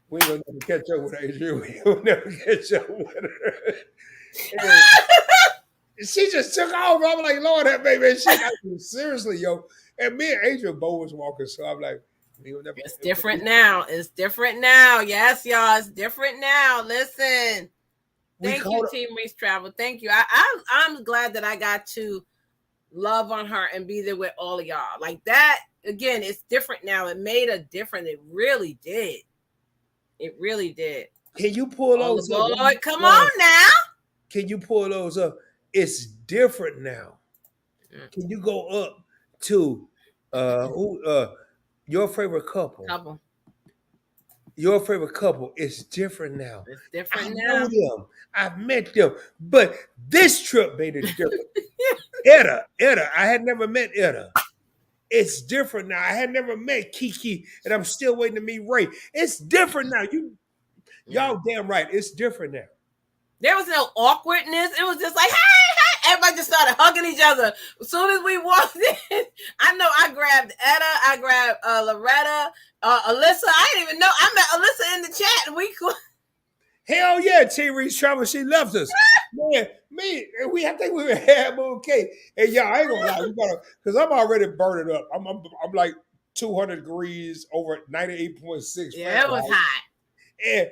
we ain't gonna never catch up with Adrian. We ain't gonna never catch up with her. And she just took off. I was like, Lord, that baby, she got me seriously, yo. And me and Adrian both was walking, so I'm like, it's different now. It's different now. Yes, y'all. It's different now. Listen. Thank you, Team Reese Travel. Thank you. I'm glad that I got to love on her and be there with all of y'all. Like that, again, it's different now. It made a difference. It really did. It really did. Can you pull those up? Lord, come on now. Can you pull those up? It's different now. Can you go up to your favorite couple? Your favorite couple is different now. It's different I now. know them. I've met them. But this trip made it different. Etta. I had never met Etta. It's different now. I had never met Kiki, and I'm still waiting to meet Ray. It's different now. Y'all damn right. It's different now. There was no awkwardness. It was just like, hey. Everybody just started hugging each other. As soon as we walked in, I know I grabbed Etta, I grabbed Loretta, Alyssa. I didn't even know. I met Alyssa in the chat. And hell yeah, T. Reese Travel. She left us. Man, I think we were having okay. And y'all, I ain't gonna lie, we gotta, because I'm already burning up. I'm like 200 degrees over 98.6. Yeah, it was hot. And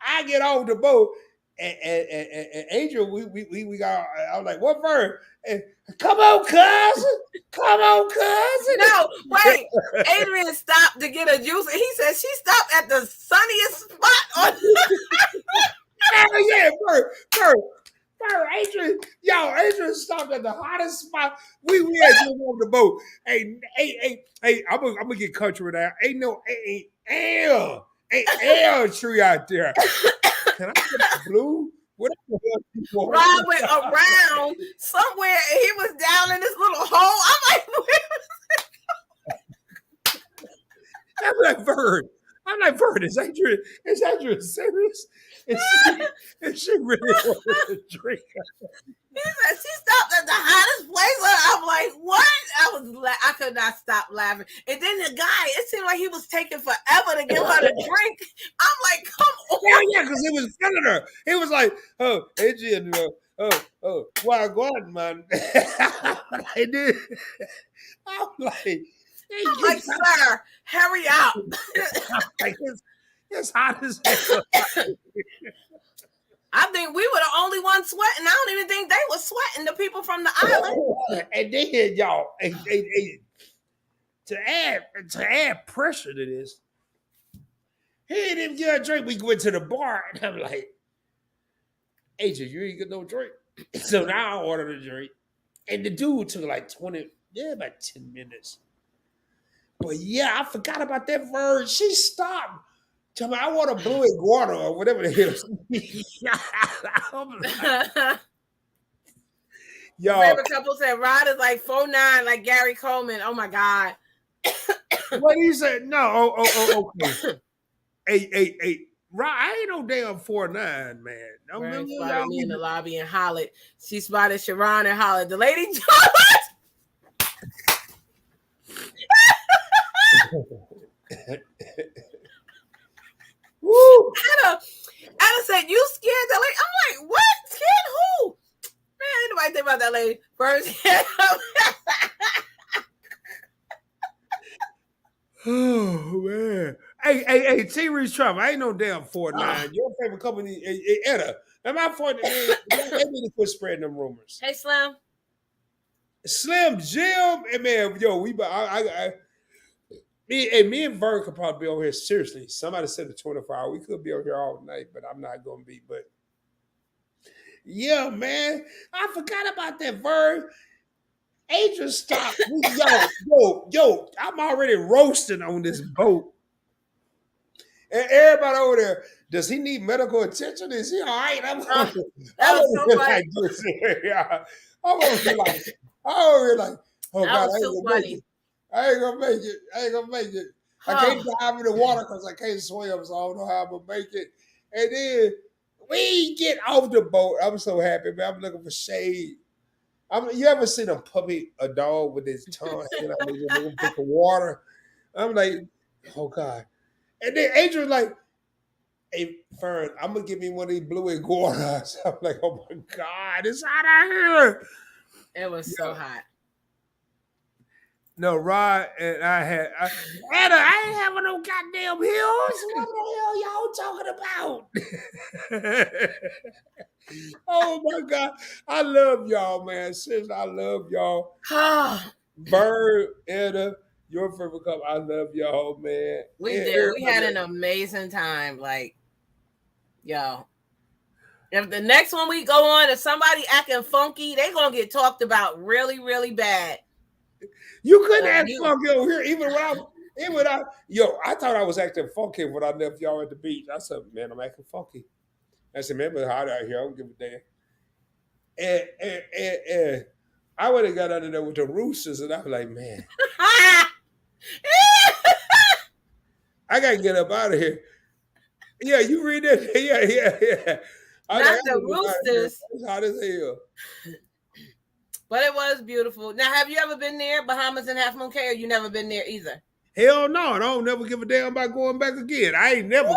I get off the boat. And Angel, we got. I was like, "What Vern? And come on, cousin! Come on, cousin!" No, wait. Adrian stopped to get a juice, and he said she stopped at the sunniest spot on. Hell yeah, Vern, Adrian stopped at the hottest spot. We had to on the boat. Hey, I'm gonna get country with that. Ain't air tree out there. Can I get blue? What the hell? Rob went around somewhere and he was down in this little hole. I'm like, I'm like, Vern, I'm like, Bird, is Adrian serious? Is she really wanted to drink? He said she stopped at the hottest place. I'm like, what? I could not stop laughing. And then the guy, it seemed like he was taking forever to give her the drink. I'm like, come on. Yeah, because he was feeling her. He was like, oh, Adrian, why going, man? I did. I'm like, I'm like, sir, hurry up. like, it's hot as hell. I think we were the only ones sweating. I don't even think they were sweating, the people from the island. And then y'all, to add pressure to this, he didn't even get a drink. We went to the bar, and I'm like, Adrian, you ain't get no drink. So now I ordered a drink. And the dude took like about 10 minutes. But yeah, I forgot about that verb. She stopped. Tell me, I want a blue iguana or whatever the hell. Y'all. Favorite couple said Rod is like 4'9", like Gary Coleman. Oh my God. What he said? No. Okay. Hey. Rod, I ain't no damn 4'9", man. Ryan spotted me in the lobby and hollered. She spotted Sharon and hollered. The lady Woo. Anna said, you scared that lady? I'm like, what? Scared who? Man, ain't nobody think about that lady. First. Oh, man. Hey, T-Reese Trump, I ain't no damn 4'9". Your favorite company, Etta. Am I 4'9"? They need to quit spreading them rumors. Hey, Slim. Slim Jim, and man, yo, me and Vern could probably be on here. Seriously, somebody said the 24 hour. We could be on here all night, but I'm not gonna be. But yeah, man, I forgot about that Vern. Adrian, stop. Yo, I'm already roasting on this boat. And everybody over there, does he need medical attention? Is he all right? I'm over here like, oh God, I ain't gonna make it. I can't dive in the water because I can't swim, so I don't know how I'm gonna make it. And then we get off the boat. I'm so happy, man. I'm looking for shade. You ever seen a puppy, a dog with his tongue hanging out of a little bit of water? I'm like, oh God. And then Adrian's like, hey, Fern, I'm gonna give me one of these blue iguanas. I'm like, oh my God, it's hot out here. It was so hot. No, Rod and Anna, I ain't having no goddamn hills. What the hell y'all talking about? Oh my God. I love y'all, man. Seriously, I love y'all. Bird, Anna, your favorite couple. I love y'all, man. We did. We had an amazing time. Like, yo. If the next one we go on, if somebody acting funky, they gonna get talked about really, really bad. You couldn't act funky over here, even when I I thought I was acting funky when I left y'all at the beach. I said, man, I'm acting funky. I said, man, it's hot out here. I don't give a damn. And I would have got under there with the roosters, and I was like, man, I gotta get up out of here. Yeah, you read that? Yeah. Not the roosters. It's hot as hell. But it was beautiful. Now, have you ever been there, Bahamas and Half Moon Cay, or you never been there either? Hell no, I don't never give a damn about going back again. I ain't never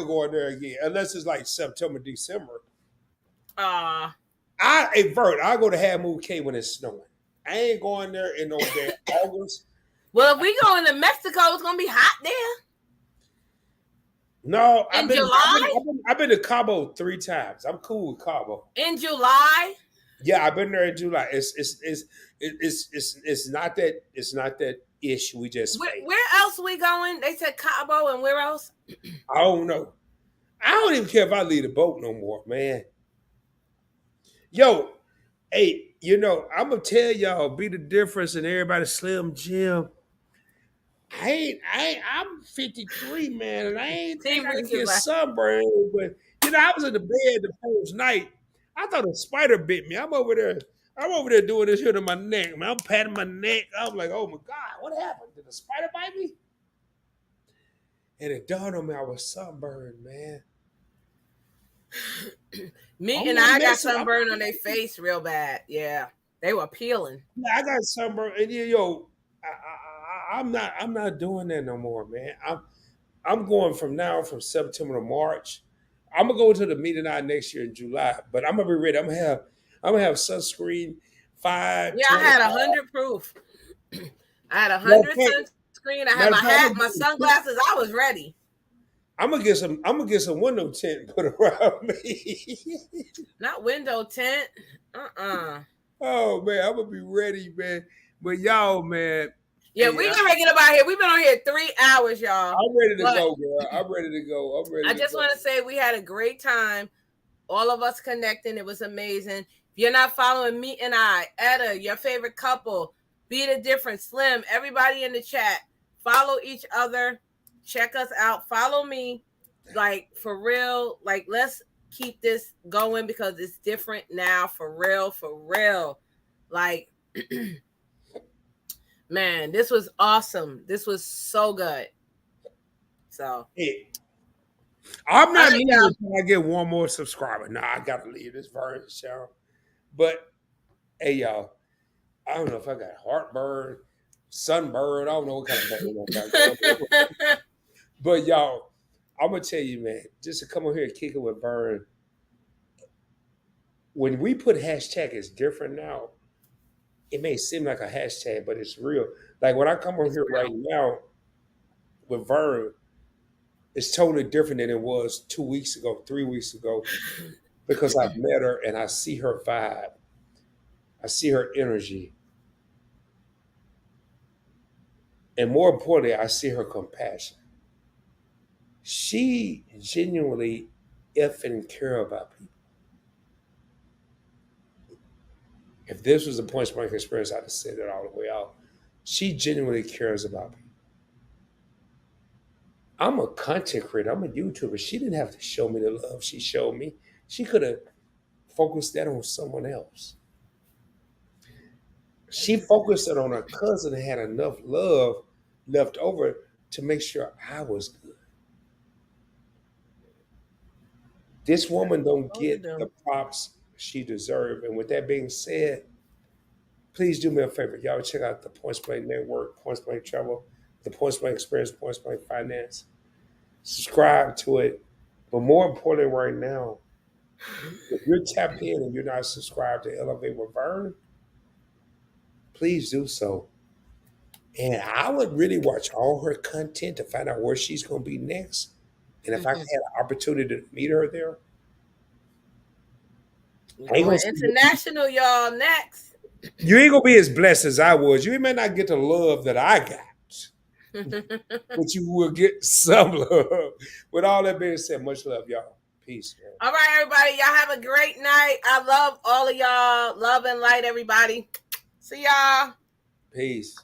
going there again unless it's like September, December. Vert, I go to Half Moon Cay when it's snowing. I ain't going there in no damn August. Well, if we going to Mexico, it's gonna be hot there. No, July? I've been to Cabo 3 times. I'm cool with Cabo. In July? Yeah, I've been there in July. It's not that ish. We just where else we going? They said Cabo, and where else? I don't know. I don't even care if I leave the boat no more, man. Yo, hey, I'm gonna tell y'all, be the difference in everybody Slim Jim. I'm 53, man, and I ain't think I can get sunburned, but I was in the bed the first night. I thought a spider bit me. I'm over there doing this here to my neck, man. I'm patting my neck. I'm like, oh my God, what happened? Did a spider bite me? and it dawned on me I was sunburned, man. Me I'm and not I got messing. sunburned on their face real bad. Yeah, they were peeling. I got sunburned, and yo, I'm not doing that no more, man. I'm going from now from September to March. I'm gonna go to the meeting out next year in July, but I'm gonna be ready. I'm gonna have sunscreen 5, Yeah, I 20. had 100 proof. I had a Matter of hundred fact, sunscreen. I had matter my of fact, hat, my sunglasses. I was ready. I'm gonna get some. I'm gonna get some window tint put around me. Not window tint. Oh man, I'm gonna be ready, man. But y'all, man, Yeah, hey, we gotta get up out here. We've been on here 3 hours, y'all. I'm ready to But go, girl. I'm ready to go. I'm ready I to just go. want to say we had a great time. All of us connecting. It was amazing. If you're not following me and I, Etta, your favorite couple, Be the Difference, Slim, everybody in the chat, follow each other. Check us out. Follow me. Like, for real. Like, let's keep this going because it's different now. For real. For real. Like, man, this was awesome. This was so good. So, Hey, I'm all not right, leaving y'all. until I get one more subscriber. Nah, I gotta leave this version, show. But hey, y'all, I don't know if I got heartburn, sunburn. I don't know what kind of burn I got going on. But y'all, I'm gonna tell you, man, just to come on here and kick it with Vern. When we put hashtag, it's different now. It may seem like a hashtag, but it's real. Like when I come on It's here right real. now with Vern, it's totally different than it was 2 weeks ago, 3 weeks ago, because I've met her and I see her vibe. I see her energy. And more importantly, I see her compassion. She genuinely effing care about people. If this was a point blank experience, I'd have said it all the way out. She genuinely cares about people. I'm a content creator. I'm a YouTuber. She didn't have to show me the love she showed me. She could have focused that on someone else. She focused it on her cousin and had enough love left over to make sure I was good. This woman don't Oh, you get do. the props she deserves. And with that being said, please do me a favor. Y'all check out the Points Blank Network, Points Blank Travel, the Points Blank Experience, Points Blank Finance. Subscribe to it. But more importantly, right now, if you're tapped in and you're not subscribed to Elevate with Vern, please do so. And I would really watch all her content to find out where she's going to be next. And if I had an opportunity to meet her there, We're I ain't gonna going say international, y'all. Next. you ain't gonna be as blessed as I was. You may not get the love that I got, but you will get some love. With all that being said, much love, y'all. Peace. Man. All right, everybody. Y'all have a great night. I love all of y'all. Love and light, everybody. See y'all. Peace.